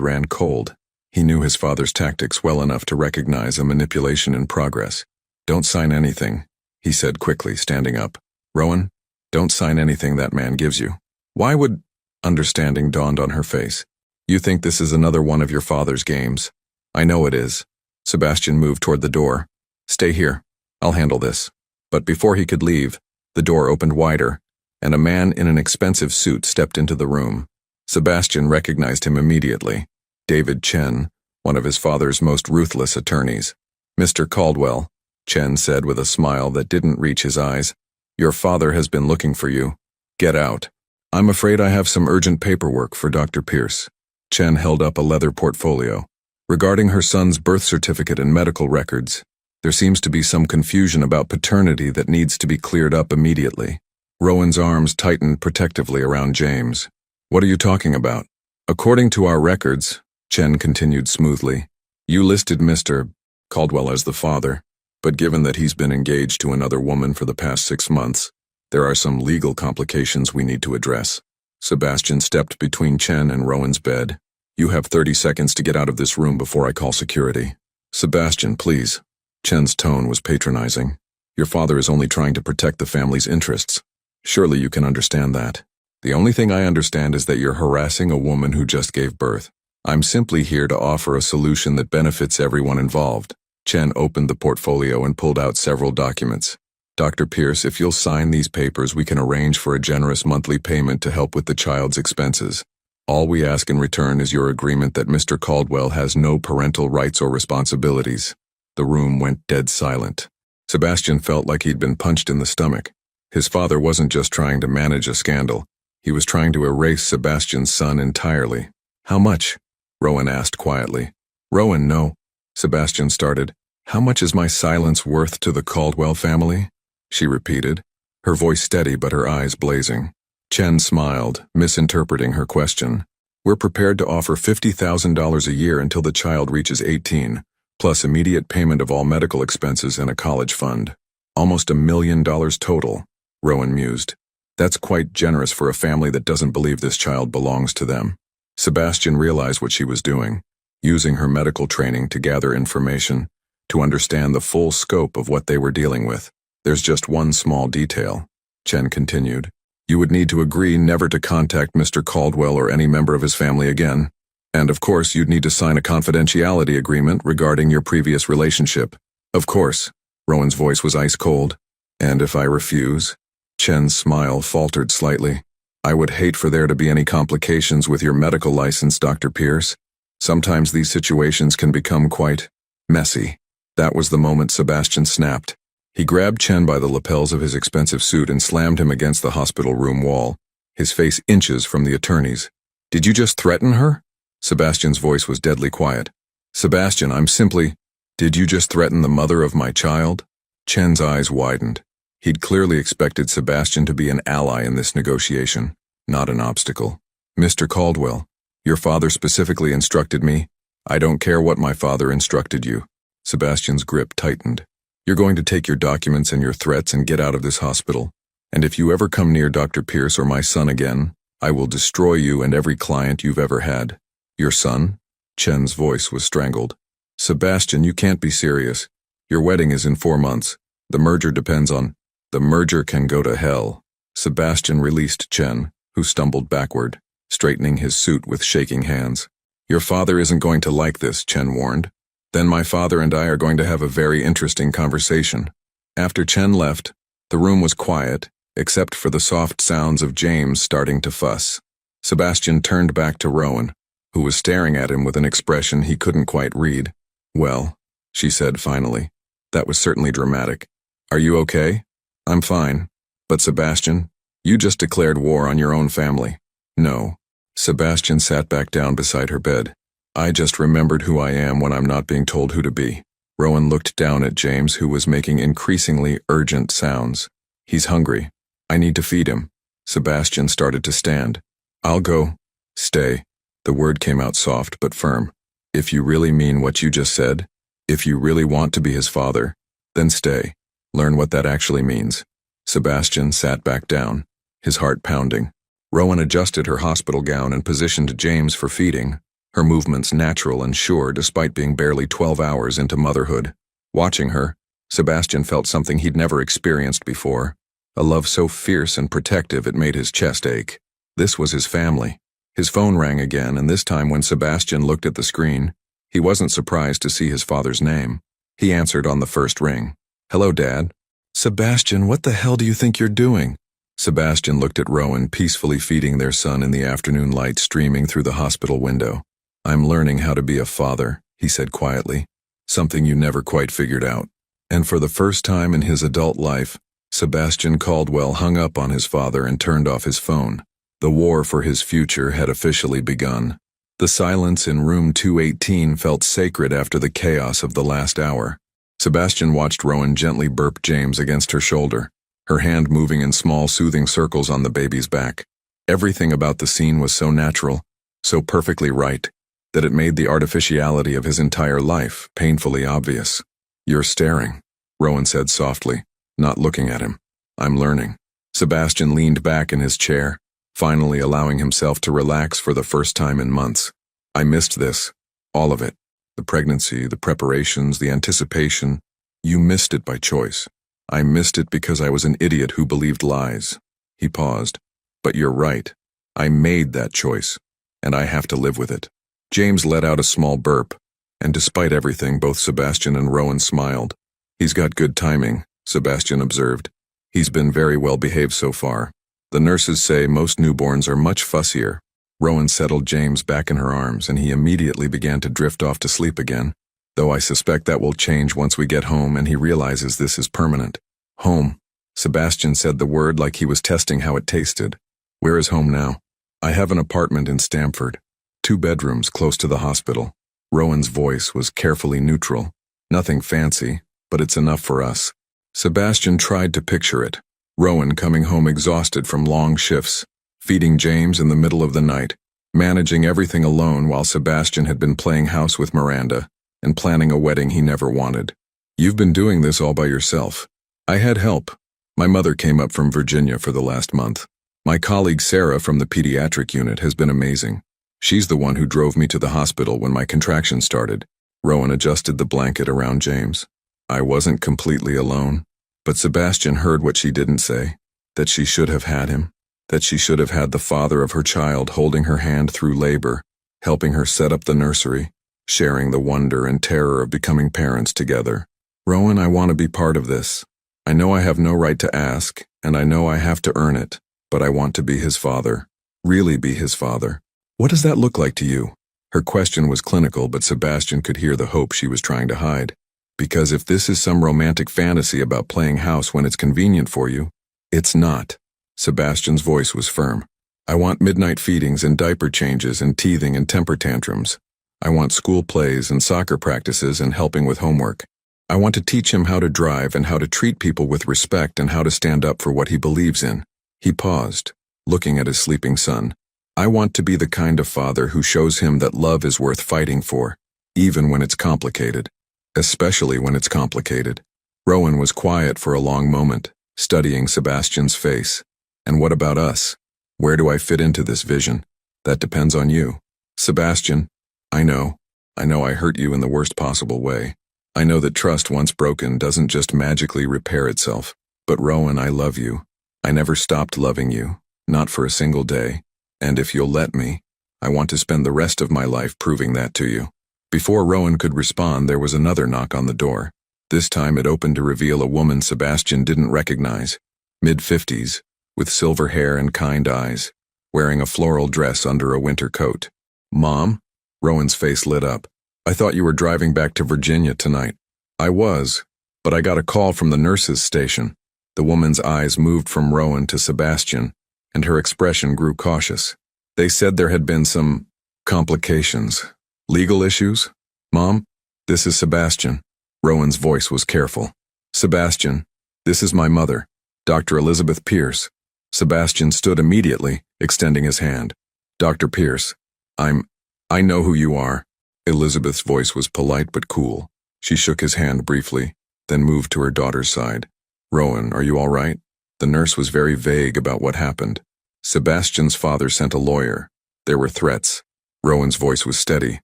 ran cold. He knew his father's tactics well enough to recognize a manipulation in progress. "Don't sign anything," he said quickly, standing up. "Rowan, don't sign anything that man gives you." "Why would—" Understanding dawned on her face. "You think this is another one of your father's games?" "I know it is." Sebastian moved toward the door. "Stay here. I'll handle this." But before he could leave, the door opened wider, and a man in an expensive suit stepped into the room. Sebastian recognized him immediately. David Chen, one of his father's most ruthless attorneys. "Mr. Caldwell," Chen said with a smile that didn't reach his eyes, "your father has been looking for you. Get out." "I'm afraid I have some urgent paperwork for Dr. Pierce." Chen held up a leather portfolio. "Regarding her son's birth certificate and medical records, there seems to be some confusion about paternity that needs to be cleared up immediately." Rowan's arms tightened protectively around James. "What are you talking about?" "According to our records," Chen continued smoothly, "you listed Mr. Caldwell as the father, but given that he's been engaged to another woman for the past 6 months, there are some legal complications we need to address." Sebastian stepped between Chen and Rowan's bed. "You have 30 seconds to get out of this room before I call security." "Sebastian, please." Chen's tone was patronizing. "Your father is only trying to protect the family's interests. Surely you can understand that. The only thing I understand is that you're harassing a woman who just gave birth. I'm simply here to offer a solution that benefits everyone involved." Chen opened the portfolio and pulled out several documents. "Dr. Pierce, if you'll sign these papers, we can arrange for a generous monthly payment to help with the child's expenses. All we ask in return is your agreement that Mr. Caldwell has no parental rights or responsibilities." The room went dead silent. Sebastian felt like he'd been punched in the stomach. His father wasn't just trying to manage a scandal. He was trying to erase Sebastian's son entirely. "How much?" Rowan asked quietly. "Rowan, no." Sebastian started. "How much is my silence worth to the Caldwell family?" she repeated, her voice steady but her eyes blazing. Chen smiled, misinterpreting her question. "We're prepared to offer $50,000 a year until the child reaches 18, plus immediate payment of all medical expenses and a college fund. Almost $1 million total," Rowan mused. "That's quite generous for a family that doesn't believe this child belongs to them." Sebastian realized what she was doing, using her medical training to gather information, to understand the full scope of what they were dealing with. "There's just one small detail," Chen continued. "You would need to agree never to contact Mr. Caldwell or any member of his family again. And of course, you'd need to sign a confidentiality agreement regarding your previous relationship." "Of course." Rowan's voice was ice cold. "And if I refuse?" Chen's smile faltered slightly. "I would hate for there to be any complications with your medical license, Dr. Pierce. Sometimes these situations can become quite messy." That was the moment Sebastian snapped. He grabbed Chen by the lapels of his expensive suit and slammed him against the hospital room wall, his face inches from the attorney's. "Did you just threaten her?" Sebastian's voice was deadly quiet. "Sebastian, I'm simply—" "Did you just threaten the mother of my child?" Chen's eyes widened. He'd clearly expected Sebastian to be an ally in this negotiation, not an obstacle. "Mr. Caldwell, your father specifically instructed me—" "I don't care what my father instructed you." Sebastian's grip tightened. "You're going to take your documents and your threats and get out of this hospital. And if you ever come near Dr. Pierce or my son again, I will destroy you and every client you've ever had." "Your son?" Chen's voice was strangled. "Sebastian, you can't be serious. Your wedding is in 4 months. The merger depends on—" "The merger can go to hell." Sebastian released Chen, who stumbled backward, straightening his suit with shaking hands. "Your father isn't going to like this," Chen warned. "Then my father and I are going to have a very interesting conversation." After Chen left, the room was quiet, except for the soft sounds of James starting to fuss. Sebastian turned back to Rowan, who was staring at him with an expression he couldn't quite read. "Well," she said finally, "that was certainly dramatic. Are you okay?" "I'm fine. But Sebastian, you just declared war on your own family." "No." Sebastian sat back down beside her bed. I just remembered who I am when I'm not being told who to be. Rowan looked down at James, who was making increasingly urgent sounds. He's hungry. I need to feed him. Sebastian started to stand. I'll go. Stay. The word came out soft but firm. If you really mean what you just said, if you really want to be his father, then stay. Learn what that actually means. Sebastian sat back down, his heart pounding. Rowan adjusted her hospital gown and positioned James for feeding, her movements natural and sure despite being barely 12 hours into motherhood. Watching her, Sebastian felt something he'd never experienced before, a love so fierce and protective it made his chest ache. This was his family. His phone rang again, and this time when Sebastian looked at the screen, he wasn't surprised to see his father's name. He answered on the first ring. Hello, Dad. Sebastian, what the hell do you think you're doing? Sebastian looked at Rowan peacefully feeding their son in the afternoon light streaming through the hospital window. I'm learning how to be a father, he said quietly, something you never quite figured out. And for the first time in his adult life, Sebastian Caldwell hung up on his father and turned off his phone. The war for his future had officially begun. The silence in room 218 felt sacred after the chaos of the last hour. Sebastian watched Rowan gently burp James against her shoulder, her hand moving in small soothing circles on the baby's back. Everything about the scene was so natural, so perfectly right, that it made the artificiality of his entire life painfully obvious. You're staring, Rowan said softly, not looking at him. I'm learning. Sebastian leaned back in his chair, finally allowing himself to relax for the first time in months. I missed this. All of it. The pregnancy, the preparations, the anticipation. You missed it by choice. I missed it because I was an idiot who believed lies. He paused. But you're right. I made that choice, and I have to live with it. James let out a small burp, and despite everything, both Sebastian and Rowan smiled. He's got good timing, Sebastian observed. He's been very well behaved so far. The nurses say most newborns are much fussier. Rowan settled James back in her arms, and he immediately began to drift off to sleep again, though I suspect that will change once we get home and he realizes this is permanent. Home. Sebastian said the word like he was testing how it tasted. Where is home now? I have an apartment in Stamford. 2 bedrooms close to the hospital. Rowan's voice was carefully neutral. Nothing fancy, but it's enough for us. Sebastian tried to picture it. Rowan coming home exhausted from long shifts, feeding James in the middle of the night, managing everything alone while Sebastian had been playing house with Miranda and planning a wedding he never wanted. You've been doing this all by yourself. I had help. My mother came up from Virginia for the last month. My colleague Sarah from the pediatric unit has been amazing. She's the one who drove me to the hospital when my contractions started. Rowan adjusted the blanket around James. I wasn't completely alone. But Sebastian heard what she didn't say, that she should have had him, that she should have had the father of her child holding her hand through labor, helping her set up the nursery, sharing the wonder and terror of becoming parents together. Rowan, I want to be part of this. I know I have no right to ask, and I know I have to earn it, but I want to be his father, really be his father. What does that look like to you? Her question was clinical, but Sebastian could hear the hope she was trying to hide. Because if this is some romantic fantasy about playing house when it's convenient for you, it's not. Sebastian's voice was firm. I want midnight feedings and diaper changes and teething and temper tantrums. I want school plays and soccer practices and helping with homework. I want to teach him how to drive and how to treat people with respect and how to stand up for what he believes in. He paused, looking at his sleeping son. I want to be the kind of father who shows him that love is worth fighting for, even when it's complicated. Especially when it's complicated. Rowan was quiet for a long moment, studying Sebastian's face. And what about us? Where do I fit into this vision? That depends on you. Sebastian, I know I hurt you in the worst possible way. I know that trust once broken doesn't just magically repair itself. But Rowan, I love you. I never stopped loving you, not for a single day. And if you'll let me, I want to spend the rest of my life proving that to you. Before Rowan could respond, there was another knock on the door. This time it opened to reveal a woman Sebastian didn't recognize, mid-50s, with silver hair and kind eyes, wearing a floral dress under a winter coat. Mom? Rowan's face lit up. I thought you were driving back to Virginia tonight. I was, but I got a call from the nurses' station. The woman's eyes moved from Rowan to Sebastian, and her expression grew cautious. They said there had been some complications. Legal issues? Mom, this is Sebastian. Rowan's voice was careful. Sebastian, this is my mother, Dr. Elizabeth Pierce. Sebastian stood immediately, extending his hand. Dr. Pierce, I know who you are. Elizabeth's voice was polite but cool. She shook his hand briefly, then moved to her daughter's side. Rowan, are you all right? The nurse was very vague about what happened. Sebastian's father sent a lawyer. There were threats. Rowan's voice was steady,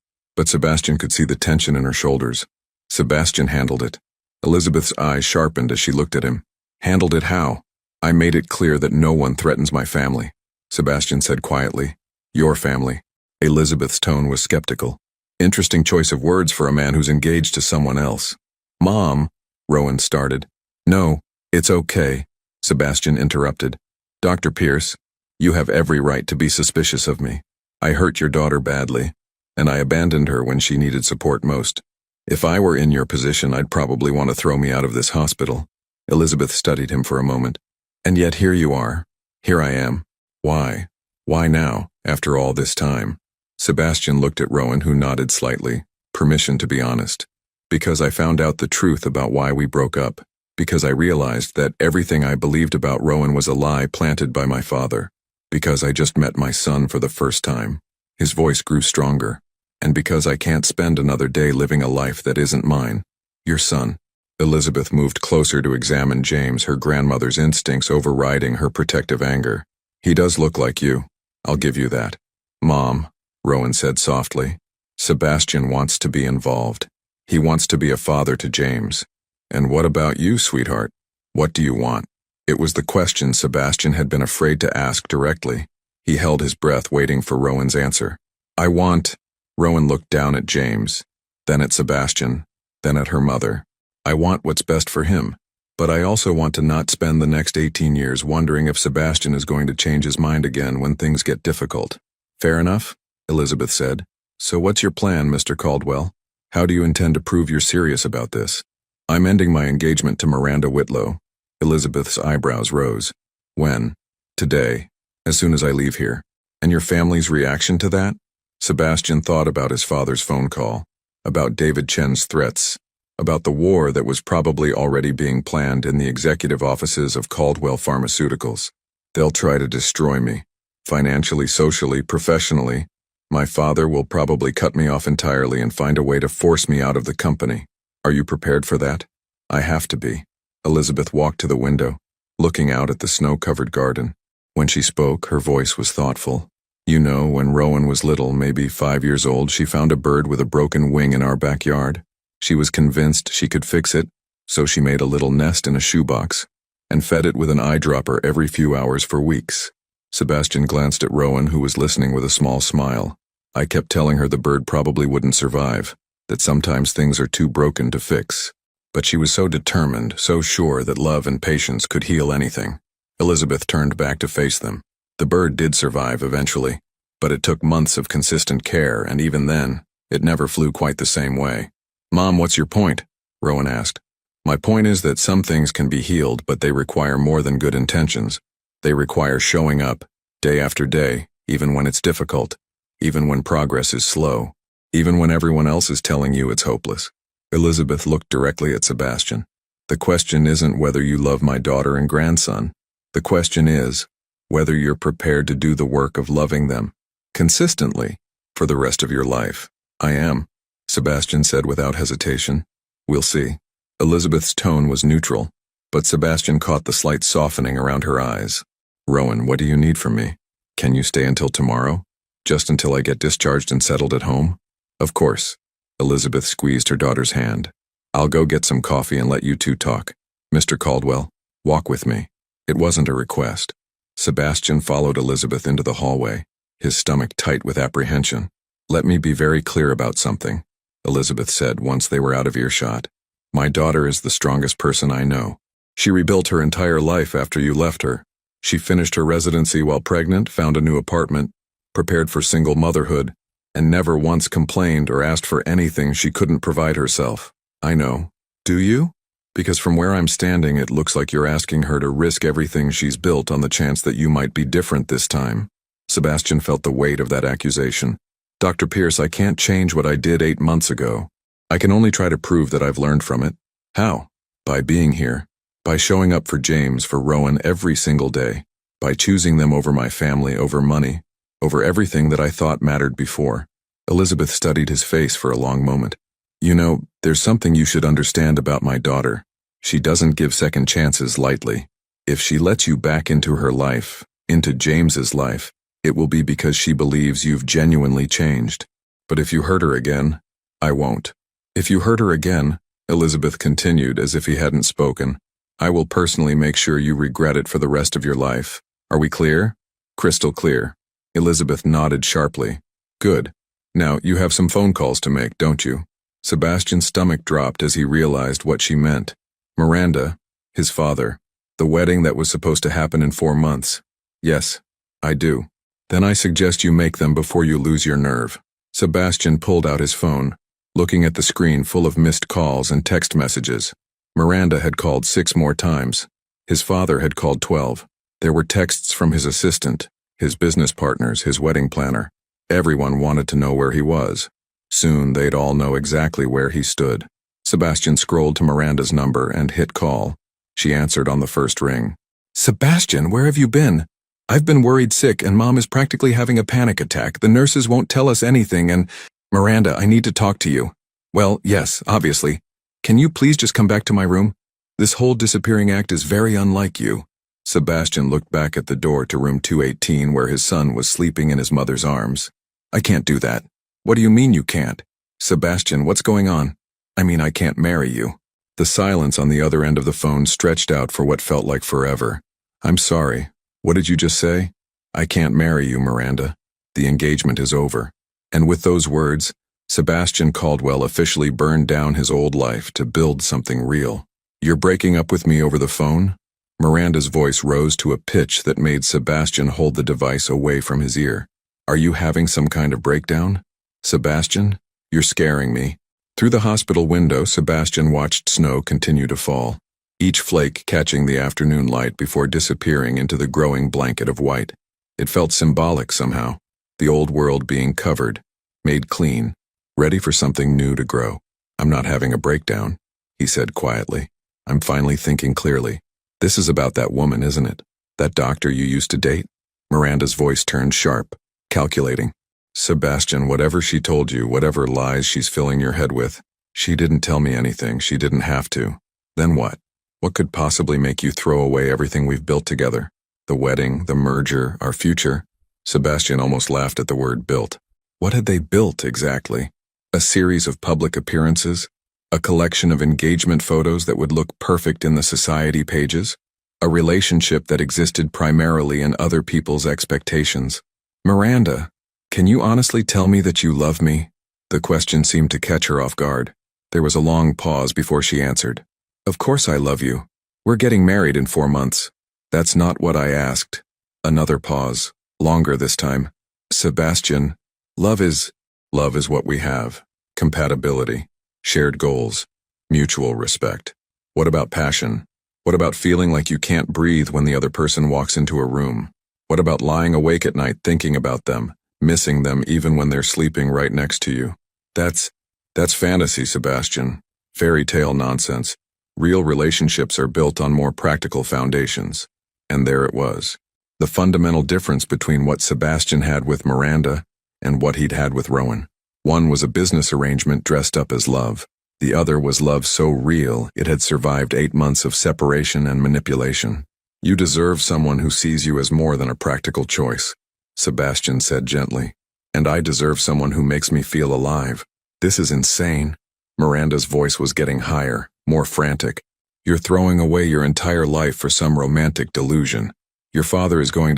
but Sebastian could see the tension in her shoulders. Sebastian handled it. Elizabeth's eyes sharpened as she looked at him. Handled it how? I made it clear that no one threatens my family, Sebastian said quietly. Your family. Elizabeth's tone was skeptical. Interesting choice of words for a man who's engaged to someone else. Mom, Rowan started. No, it's okay, Sebastian interrupted. Dr. Pierce, you have every right to be suspicious of me. I hurt your daughter badly, and I abandoned her when she needed support most. If I were in your position, I'd probably want to throw me out of this hospital. Elizabeth studied him for a moment. And yet here you are. Here I am. Why? Why now, after all this time? Sebastian looked at Rowan, who nodded slightly. Permission to be honest. Because I found out the truth about why we broke up. Because I realized that everything I believed about Rowan was a lie planted by my father. Because I just met my son for the first time. His voice grew stronger. And because I can't spend another day living a life that isn't mine. Your son. Elizabeth moved closer to examine James, her grandmother's instincts overriding her protective anger. He does look like you. I'll give you that. Mom, Rowan said softly. Sebastian wants to be involved. He wants to be a father to James. And what about you, sweetheart? What do you want? It was the question Sebastian had been afraid to ask directly. He held his breath, waiting for Rowan's answer. I want... Rowan looked down at James, then at Sebastian, then at her mother. I want what's best for him, but I also want to not spend the next 18 years wondering if Sebastian is going to change his mind again when things get difficult. Fair enough, Elizabeth said. So what's your plan, Mr. Caldwell? How do you intend to prove you're serious about this? I'm ending my engagement to Miranda Whitlow. Elizabeth's eyebrows rose. When? Today, as soon as I leave here. And your family's reaction to that? Sebastian thought about his father's phone call, about David Chen's threats, about the war that was probably already being planned in the executive offices of Caldwell Pharmaceuticals. They'll try to destroy me. Financially, socially, professionally. My father will probably cut me off entirely and find a way to force me out of the company. Are you prepared for that? I have to be. Elizabeth walked to the window, looking out at the snow-covered garden. When she spoke, her voice was thoughtful. You know, when Rowan was little, maybe 5 years old, she found a bird with a broken wing in our backyard. She was convinced she could fix it, so she made a little nest in a shoebox and fed it with an eyedropper every few hours for weeks. Sebastian glanced at Rowan, who was listening with a small smile. I kept telling her the bird probably wouldn't survive, that sometimes things are too broken to fix. But she was so determined, so sure that love and patience could heal anything. Elizabeth turned back to face them. The bird did survive eventually, but it took months of consistent care, and even then, it never flew quite the same way. Mom, what's your point? Rowan asked. My point is that some things can be healed, but they require more than good intentions. They require showing up, day after day, even when it's difficult, even when progress is slow, even when everyone else is telling you it's hopeless. Elizabeth looked directly at Sebastian. The question isn't whether you love my daughter and grandson. The question is whether you're prepared to do the work of loving them consistently for the rest of your life. I am, Sebastian said without hesitation. We'll see. Elizabeth's tone was neutral, but Sebastian caught the slight softening around her eyes. Rowan, what do you need from me? Can you stay until tomorrow? Just until I get discharged and settled at home? Of course. Elizabeth squeezed her daughter's hand. I'll go get some coffee and let you two talk. Mr. Caldwell, walk with me. It wasn't a request. Sebastian followed Elizabeth into the hallway, his stomach tight with apprehension. Let me be very clear about something, Elizabeth said once they were out of earshot. My daughter is the strongest person I know. She rebuilt her entire life after you left her. She finished her residency while pregnant, found a new apartment, prepared for single motherhood, and never once complained or asked for anything she couldn't provide herself. I know. Do you? Because from where I'm standing, it looks like you're asking her to risk everything she's built on the chance that you might be different this time. Sebastian felt the weight of that accusation. Dr. Pierce, I can't change what I did 8 months ago. I can only try to prove that I've learned from it. How? By being here. By showing up for James, for Rowan every single day. By choosing them over my family, over money, over everything that I thought mattered before. Elizabeth studied his face for a long moment. You know, there's something you should understand about my daughter. She doesn't give second chances lightly. If she lets you back into her life, into James's life, it will be because she believes you've genuinely changed. But if you hurt her again, I won't. If you hurt her again, Elizabeth continued as if he hadn't spoken, I will personally make sure you regret it for the rest of your life. Are we clear? Crystal clear. Elizabeth nodded sharply. Good. Now, you have some phone calls to make, don't you? Sebastian's stomach dropped as he realized what she meant. Miranda, his father, the wedding that was supposed to happen in 4 months. Yes, I do. Then I suggest you make them before you lose your nerve. Sebastian pulled out his phone, looking at the screen full of missed calls and text messages. Miranda had called 6 more times. His father had called 12. There were texts from his assistant, his business partners, his wedding planner. Everyone wanted to know where he was. Soon they'd all know exactly where he stood. Sebastian scrolled to Miranda's number and hit call. She answered on the first ring. Sebastian, where have you been? I've been worried sick and Mom is practically having a panic attack. The nurses won't tell us anything and… Miranda, I need to talk to you. Well, yes, obviously. Can you please just come back to my room? This whole disappearing act is very unlike you. Sebastian looked back at the door to room 218 where his son was sleeping in his mother's arms. I can't do that. What do you mean you can't? Sebastian, what's going on? I mean, I can't marry you. The silence on the other end of the phone stretched out for what felt like forever. I'm sorry. What did you just say? I can't marry you, Miranda. The engagement is over. And with those words, Sebastian Caldwell officially burned down his old life to build something real. You're breaking up with me over the phone? Miranda's voice rose to a pitch that made Sebastian hold the device away from his ear. Are you having some kind of breakdown? Sebastian, you're scaring me. Through the hospital window, Sebastian watched snow continue to fall, each flake catching the afternoon light before disappearing into the growing blanket of white. It felt symbolic somehow, the old world being covered, made clean, ready for something new to grow. I'm not having a breakdown, he said quietly. I'm finally thinking clearly. This is about that woman, isn't it? That doctor you used to date? Miranda's voice turned sharp, calculating. Sebastian, whatever she told you, whatever lies she's filling your head with, she didn't tell me anything. She didn't have to. Then what? What could possibly make you throw away everything we've built together? The wedding, the merger, our future? Sebastian almost laughed at the word built. What had they built exactly? A series of public appearances? A collection of engagement photos that would look perfect in the society pages? A relationship that existed primarily in other people's expectations? Miranda, can you honestly tell me that you love me? The question seemed to catch her off guard. There was a long pause before she answered. Of course I love you. We're getting married in 4 months. That's not what I asked. Another pause, longer this time. Sebastian, love is what we have. Compatibility, shared goals, mutual respect. What about passion? What about feeling like you can't breathe when the other person walks into a room? What about lying awake at night thinking about them, missing them even when they're sleeping right next to you? That's fantasy, Sebastian. Fairy tale nonsense. Real relationships are built on more practical foundations. And there it was. The fundamental difference between what Sebastian had with Miranda and what he'd had with Rowan. One was a business arrangement dressed up as love. The other was love so real it had survived 8 months of separation and manipulation. You deserve someone who sees you as more than a practical choice, Sebastian said gently. And I deserve someone who makes me feel alive. This is insane. Miranda's voice was getting higher, more frantic. You're throwing away your entire life for some romantic delusion. My father is going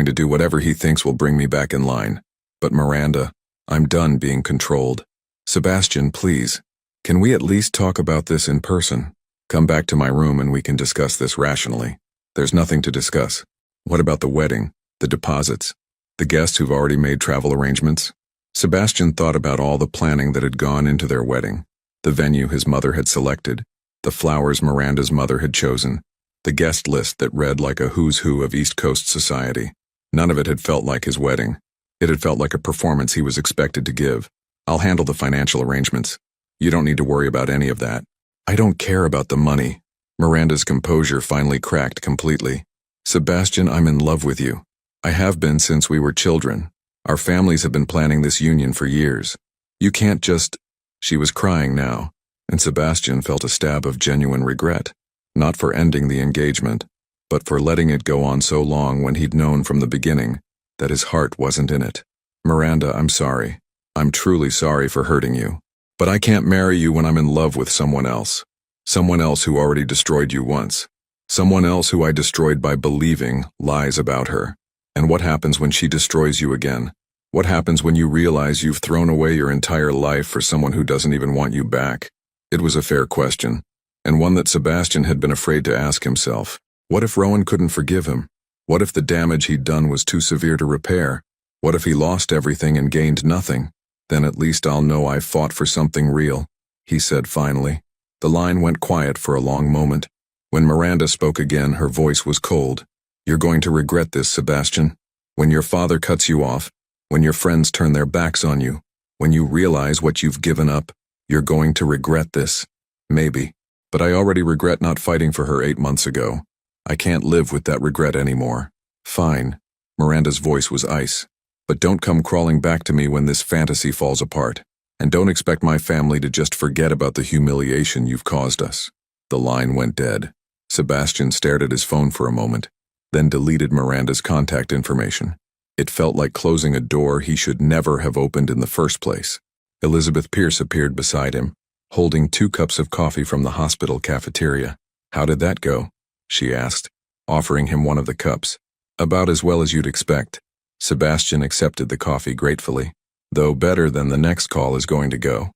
to do whatever he thinks will bring me back in line. But Miranda, I'm done being controlled. Sebastian, please, can we at least talk about this in person? Come back to my room and we can discuss this rationally. There's nothing to discuss. What about the wedding, the deposits, the guests who've already made travel arrangements? Sebastian thought about all the planning that had gone into their wedding, the venue his mother had selected, the flowers Miranda's mother had chosen, the guest list that read like a who's who of East Coast society. None of it had felt like his wedding. It had felt like a performance he was expected to give. "I'll handle the financial arrangements. You don't need to worry about any of that." "I don't care about the money." Miranda's composure finally cracked completely. "Sebastian, I'm in love with you. I have been since we were children. Our families have been planning this union for years. You can't just—" She was crying now, and Sebastian felt a stab of genuine regret, not for ending the engagement, but for letting it go on so long when he'd known from the beginning that his heart wasn't in it. "Miranda, I'm sorry. I'm truly sorry for hurting you. But I can't marry you when I'm in love with someone else. Someone else who already destroyed you once. Someone else who I destroyed by believing lies about her. And what happens when she destroys you again? What happens when you realize you've thrown away your entire life for someone who doesn't even want you back?" It was a fair question, and one that Sebastian had been afraid to ask himself. What if Rowan couldn't forgive him? What if the damage he'd done was too severe to repair? What if he lost everything and gained nothing? "Then at least I'll know I fought for something real," he said finally. The line went quiet for a long moment. When Miranda spoke again, her voice was cold. "You're going to regret this, Sebastian. When your father cuts you off, when your friends turn their backs on you, when you realize what you've given up, you're going to regret this. Maybe. But I already regret not fighting for her 8 months ago. I can't live with that regret anymore." "Fine." Miranda's voice was ice. "But don't come crawling back to me when this fantasy falls apart. And don't expect my family to just forget about the humiliation you've caused us." The line went dead. Sebastian stared at his phone for a moment, then deleted Miranda's contact information. It felt like closing a door he should never have opened in the first place. Elizabeth Pierce appeared beside him, holding 2 cups of coffee from the hospital cafeteria. "How did that go?" she asked, offering him one of the cups. "About as well as you'd expect." Sebastian accepted the coffee gratefully, though better than the next call is going to go.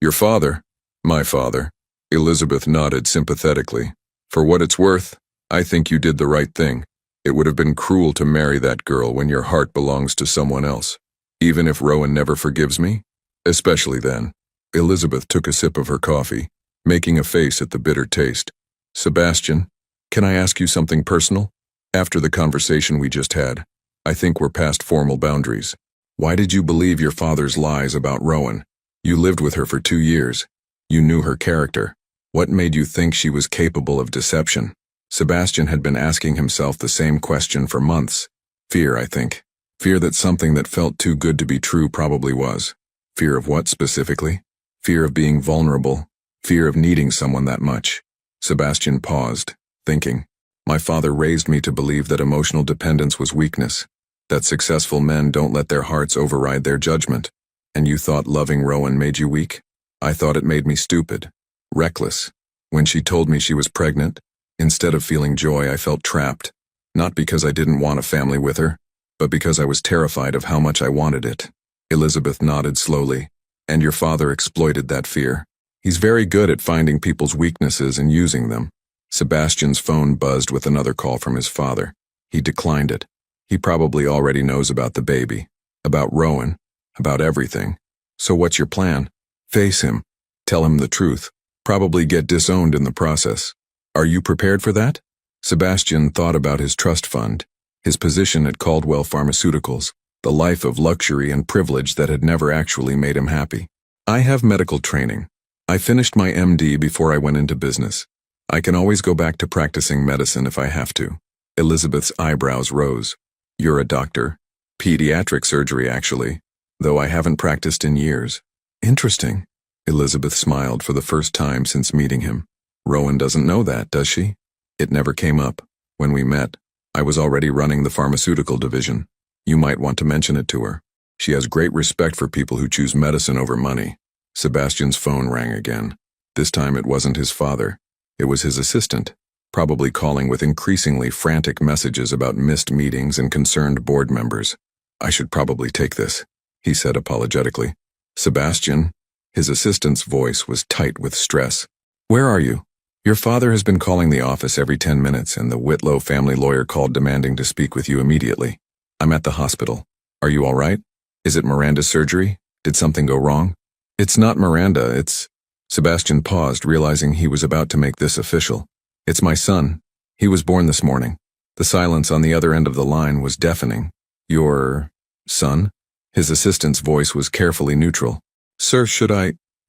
"Your father?" "My father." Elizabeth nodded sympathetically. "For what it's worth, I think you did the right thing. It would have been cruel to marry that girl when your heart belongs to someone else. Even if Rowan never forgives me? Especially then." Elizabeth took a sip of her coffee, making a face at the bitter taste. "Sebastian, can I ask you something personal? After the conversation we just had, I think we're past formal boundaries. Why did you believe your father's lies about Rowan? You lived with her for 2 years. You knew her character. What made you think she was capable of deception?" Sebastian had been asking himself the same question for months. Fear, I think. Fear that something that felt too good to be true probably was. Fear of what specifically? Fear of being vulnerable. Fear of needing someone that much. Sebastian paused, thinking. My father raised me to believe that emotional dependence was weakness, that successful men don't let their hearts override their judgment. And you thought loving Rowan made you weak? I thought it made me stupid, reckless. When she told me she was pregnant, instead of feeling joy, I felt trapped. Not because I didn't want a family with her, but because I was terrified of how much I wanted it. Elizabeth nodded slowly. And your father exploited that fear. He's very good at finding people's weaknesses and using them. Sebastian's phone buzzed with another call from his father. He declined it. He probably already knows about the baby, about Rowan, about everything. So what's your plan? Face him. Tell him the truth. Probably get disowned in the process. Are you prepared for that? Sebastian thought about his trust fund, his position at Caldwell Pharmaceuticals, the life of luxury and privilege that had never actually made him happy. I have medical training. I finished my MD before I went into business. I can always go back to practicing medicine if I have to. Elizabeth's eyebrows rose. You're a doctor? Pediatric surgery, actually, though I haven't practiced in years. Interesting. Elizabeth smiled for the first time since meeting him. Rowan doesn't know that, does she? It never came up. When we met, I was already running the pharmaceutical division. You might want to mention it to her. She has great respect for people who choose medicine over money. Sebastian's phone rang again. This time it wasn't his father. It was his assistant, probably calling with increasingly frantic messages about missed meetings and concerned board members. I should probably take this, he said apologetically. Sebastian? His assistant's voice was tight with stress. Where are you? Your father has been calling the office every 10 minutes, and the Whitlow family lawyer called demanding to speak with you immediately. I'm at the hospital. Are you all right? Is it Miranda's surgery? Did something go wrong? It's not Miranda, it's... Sebastian paused, realizing he was about to make this official. It's my son. He was born this morning. The silence on the other end of the line was deafening. Your son? His assistant's voice was carefully neutral. Sir,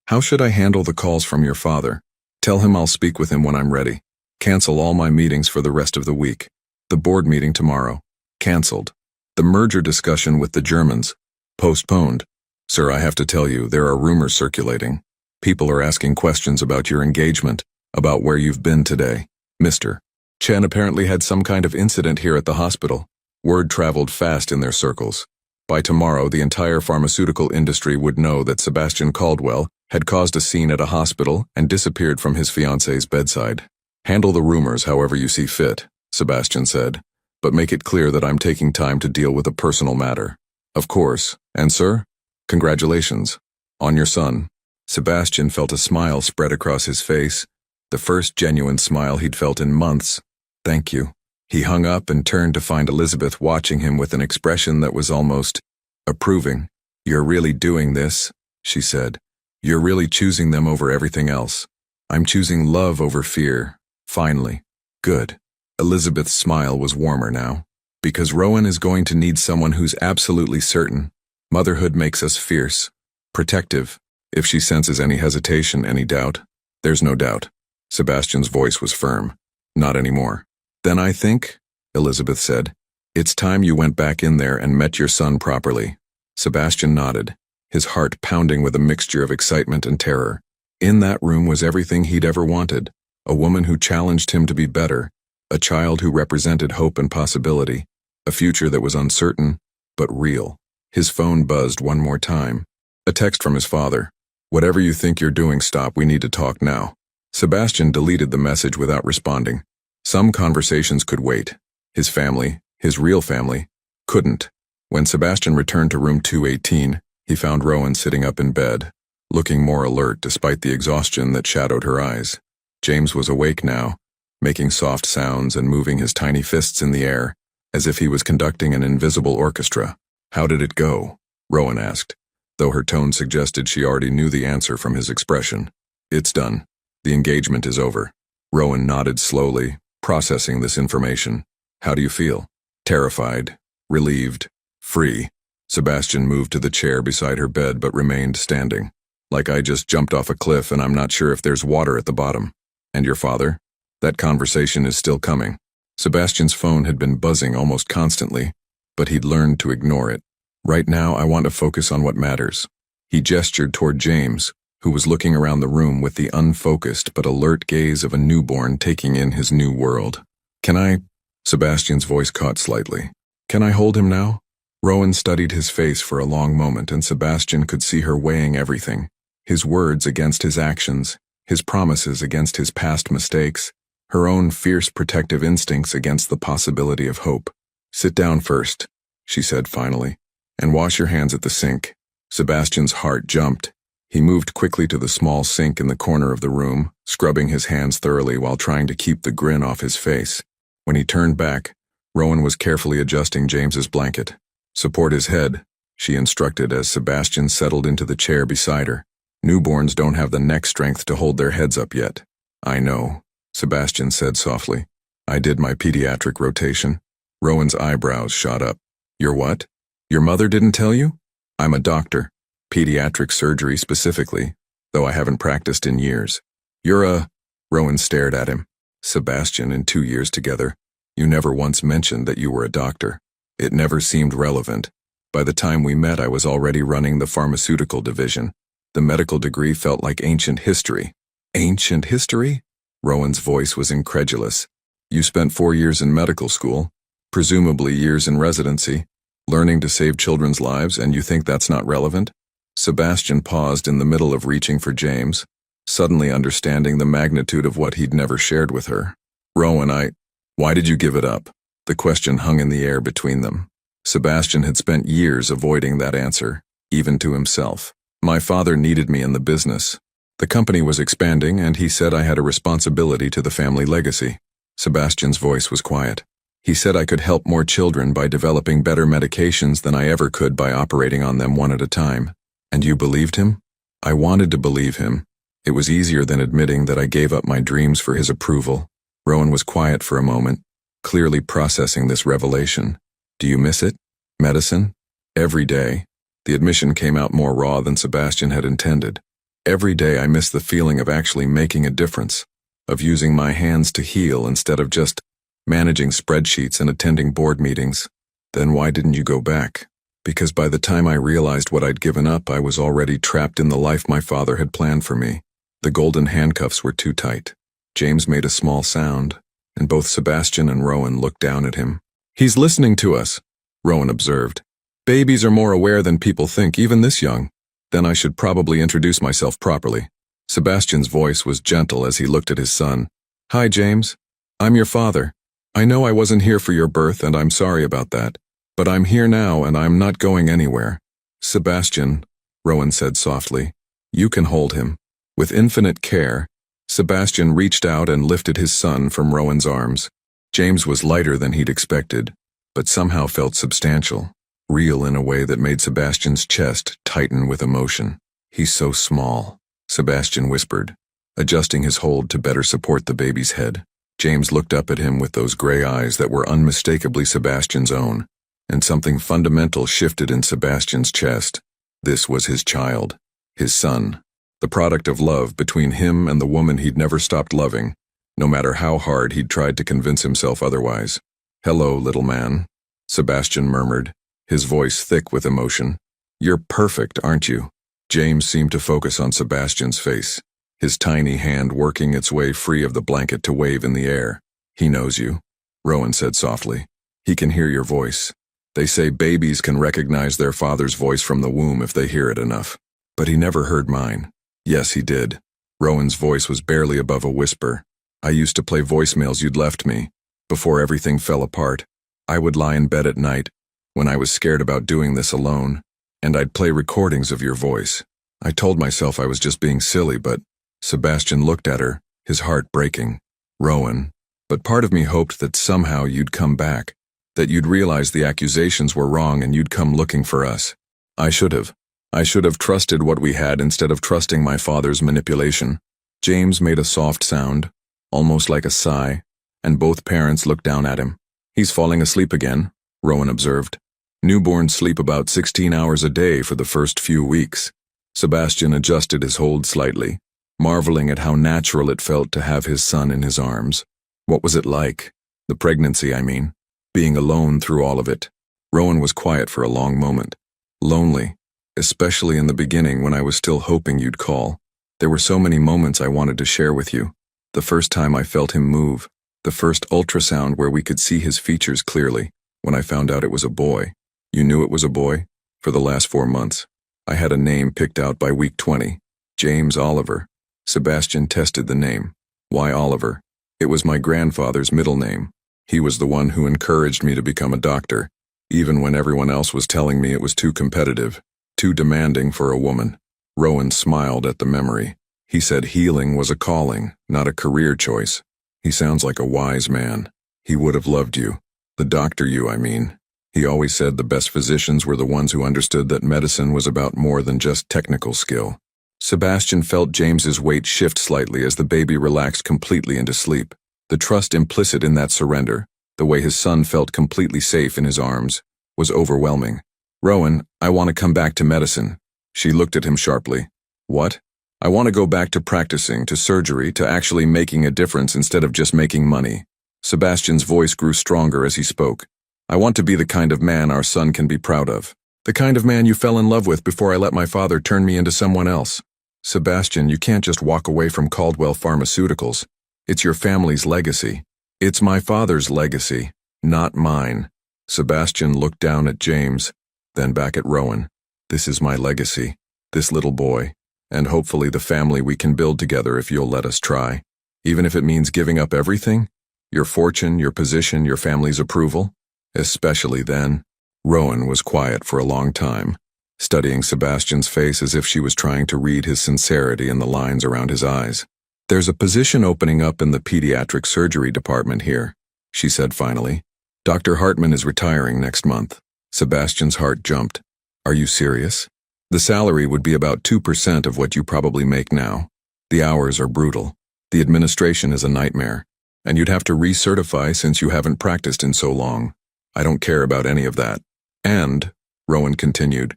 how should I handle the calls from your father? Tell him I'll speak with him when I'm ready. Cancel all my meetings for the rest of the week. The board meeting tomorrow. Cancelled. The merger discussion with the Germans. Postponed. Sir, I have to tell you, there are rumors circulating. People are asking questions about your engagement, about where you've been today. Mr. Chen apparently had some kind of incident here at the hospital. Word traveled fast in their circles. By tomorrow, the entire pharmaceutical industry would know that Sebastian Caldwell had caused a scene at a hospital and disappeared from his fiancée's bedside. Handle the rumors however you see fit, Sebastian said, but make it clear that I'm taking time to deal with a personal matter. Of course. And sir? Congratulations. On your son. Sebastian felt a smile spread across his face, the first genuine smile he'd felt in months. Thank you. He hung up and turned to find Elizabeth watching him with an expression that was almost approving. You're really doing this, she said. You're really choosing them over everything else. I'm choosing love over fear. Finally. Good. Elizabeth's smile was warmer now. Because Rowan is going to need someone who's absolutely certain. Motherhood makes us fierce, protective. If she senses any hesitation, any doubt, there's no doubt. Sebastian's voice was firm. Not anymore. Then I think, Elizabeth said, it's time you went back in there and met your son properly. Sebastian nodded, his heart pounding with a mixture of excitement and terror. In that room was everything he'd ever wanted, a woman who challenged him to be better, a child who represented hope and possibility, a future that was uncertain, but real. His phone buzzed one more time. A text from his father. Whatever you think you're doing, stop, we need to talk now. Sebastian deleted the message without responding. Some conversations could wait. His family, his real family, couldn't. When Sebastian returned to room 218, he found Rowan sitting up in bed, looking more alert despite the exhaustion that shadowed her eyes. James was awake now, making soft sounds and moving his tiny fists in the air, as if he was conducting an invisible orchestra. How did it go? Rowan asked, though her tone suggested she already knew the answer from his expression. It's done. The engagement is over. Rowan nodded slowly, processing this information. How do you feel? Terrified, relieved, free. Sebastian moved to the chair beside her bed but remained standing. Like I just jumped off a cliff and I'm not sure if there's water at the bottom. And your father? That conversation is still coming. Sebastian's phone had been buzzing almost constantly, but he'd learned to ignore it. Right now I want to focus on what matters. He gestured toward James, who was looking around the room with the unfocused but alert gaze of a newborn taking in his new world. Can I? Sebastian's voice caught slightly. Can I hold him now? Rowan studied his face for a long moment and Sebastian could see her weighing everything. His words against his actions, his promises against his past mistakes, her own fierce protective instincts against the possibility of hope. Sit down first, she said finally, and wash your hands at the sink. Sebastian's heart jumped. He moved quickly to the small sink in the corner of the room, scrubbing his hands thoroughly while trying to keep the grin off his face. When he turned back, Rowan was carefully adjusting James's blanket. Support his head, she instructed as Sebastian settled into the chair beside her. Newborns don't have the neck strength to hold their heads up yet. I know, Sebastian said softly. I did my pediatric rotation. Rowan's eyebrows shot up. You're what? Your mother didn't tell you? I'm a doctor. Pediatric surgery specifically, though I haven't practiced in years. You're a... Rowan stared at him. Sebastian, in 2 years together, you never once mentioned that you were a doctor. It never seemed relevant. By the time we met, I was already running the pharmaceutical division. The medical degree felt like ancient history. Ancient history? Rowan's voice was incredulous. You spent 4 years in medical school, presumably years in residency, learning to save children's lives, and you think that's not relevant? Sebastian paused in the middle of reaching for James, suddenly understanding the magnitude of what he'd never shared with her. Rowan, why did you give it up? The question hung in the air between them. Sebastian had spent years avoiding that answer, even to himself. My father needed me in the business. The company was expanding, and he said I had a responsibility to the family legacy. Sebastian's voice was quiet. He said I could help more children by developing better medications than I ever could by operating on them one at a time. And you believed him? I wanted to believe him. It was easier than admitting that I gave up my dreams for his approval. Rowan was quiet for a moment, clearly processing this revelation. Do you miss it? Medicine? Every day? The admission came out more raw than Sebastian had intended. Every day I miss the feeling of actually making a difference, of using my hands to heal instead of just managing spreadsheets and attending board meetings. Then why didn't you go back? Because by the time I realized what I'd given up, I was already trapped in the life my father had planned for me. The golden handcuffs were too tight. James made a small sound, and both Sebastian and Rowan looked down at him. "He's listening to us," Rowan observed. "Babies are more aware than people think, even this young." "Then I should probably introduce myself properly." Sebastian's voice was gentle as he looked at his son. "Hi, James. I'm your father. I know I wasn't here for your birth, and I'm sorry about that. But I'm here now, and I'm not going anywhere." "Sebastian," Rowan said softly, "you can hold him." With infinite care, Sebastian reached out and lifted his son from Rowan's arms. James was lighter than he'd expected, but somehow felt substantial, real in a way that made Sebastian's chest tighten with emotion. "He's so small," Sebastian whispered, adjusting his hold to better support the baby's head. James looked up at him with those gray eyes that were unmistakably Sebastian's own, and something fundamental shifted in Sebastian's chest. This was his child, his son, the product of love between him and the woman he'd never stopped loving, no matter how hard he'd tried to convince himself otherwise. "Hello, little man," Sebastian murmured, his voice thick with emotion. "You're perfect, aren't you?" James seemed to focus on Sebastian's face, his tiny hand working its way free of the blanket to wave in the air. "He knows you," Rowan said softly. "He can hear your voice. They say babies can recognize their father's voice from the womb if they hear it enough. But he never heard mine." "Yes, he did." Rowan's voice was barely above a whisper. "I used to play voicemails you'd left me, before everything fell apart. I would lie in bed at night, when I was scared about doing this alone, and I'd play recordings of your voice. I told myself I was just being silly, but..." Sebastian looked at her, his heart breaking. "Rowan, but part of me hoped that somehow you'd come back, that you'd realize the accusations were wrong and you'd come looking for us. I should have trusted what we had instead of trusting my father's manipulation." James made a soft sound, almost like a sigh, and both parents looked down at him. "He's falling asleep again," Rowan observed. "Newborns sleep about 16 hours a day for the first few weeks." Sebastian adjusted his hold slightly, marveling at how natural it felt to have his son in his arms. What was it like? The pregnancy, I mean. Being alone through all of it. Rowan was quiet for a long moment. "Lonely. Especially in the beginning when I was still hoping you'd call. There were so many moments I wanted to share with you. The first time I felt him move, the first ultrasound where we could see his features clearly, when I found out it was a boy." "You knew it was a boy?" "For the last 4 months. I had a name picked out by week 20. James Oliver." Sebastian tested the name. "Why Oliver?" "It was my grandfather's middle name. He was the one who encouraged me to become a doctor, even when everyone else was telling me it was too competitive, too demanding for a woman." Rowan smiled at the memory. He said healing was a calling, not a career choice. "He sounds like a wise man. He would have loved you. The doctor I mean. He always said the best physicians were the ones who understood that medicine was about more than just technical skill." Sebastian felt James's weight shift slightly as the baby relaxed completely into sleep. The trust implicit in that surrender, the way his son felt completely safe in his arms, was overwhelming. "Rowan, I want to come back to medicine." She looked at him sharply. "What?" "I want to go back to practicing, to surgery, to actually making a difference instead of just making money." Sebastian's voice grew stronger as he spoke. "I want to be the kind of man our son can be proud of. The kind of man you fell in love with before I let my father turn me into someone else." "Sebastian, you can't just walk away from Caldwell Pharmaceuticals. It's your family's legacy." "It's my father's legacy, not mine." Sebastian looked down at James, then back at Rowan. "This is my legacy, this little boy, and hopefully the family we can build together if you'll let us try. Even if it means giving up everything? Your fortune, your position, your family's approval? Especially then." Rowan was quiet for a long time, studying Sebastian's face as if she was trying to read his sincerity in the lines around his eyes. "There's a position opening up in the pediatric surgery department here," she said finally. "Dr. Hartman is retiring next month." Sebastian's heart jumped. "Are you serious?" "The salary would be about 2% of what you probably make now. The hours are brutal. The administration is a nightmare. And you'd have to recertify since you haven't practiced in so long. I don't care about any of that. And," Rowan continued,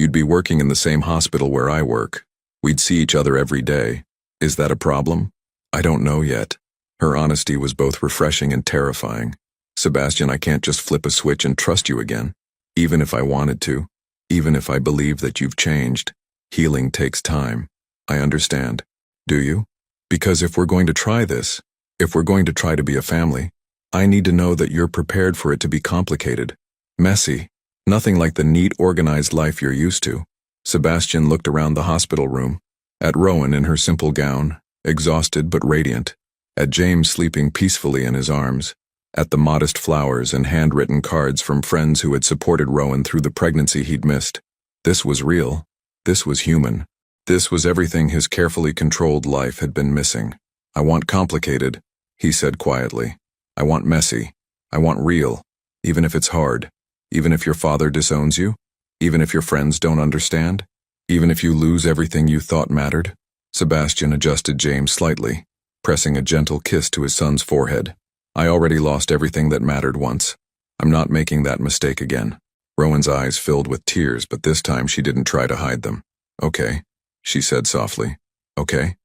You'd be working in the same hospital where I work. We'd see each other every day. Is that a problem? I don't know yet. Her honesty was both refreshing and terrifying. Sebastian, I can't just flip a switch and trust you again. Even if I wanted to. Even if I believe that you've changed. Healing takes time. I understand. Do you? Because if we're going to try this, if we're going to try to be a family, I need to know that you're prepared for it to be complicated. Messy. Nothing like the neat, organized life you're used to. Sebastian looked around the hospital room. At Rowan in her simple gown, exhausted but radiant. At James sleeping peacefully in his arms. At the modest flowers and handwritten cards from friends who had supported Rowan through the pregnancy he'd missed. This was real. This was human. This was everything his carefully controlled life had been missing. I want complicated, he said quietly. I want messy. I want real. Even if it's hard. Even if your father disowns you. Even if your friends don't understand. Even if you lose everything you thought mattered. Sebastian adjusted James slightly, pressing a gentle kiss to his son's forehead. I already lost everything that mattered once. I'm not making that mistake again. Rowan's eyes filled with tears, but this time she didn't try to hide them. Okay, she said softly. Okay,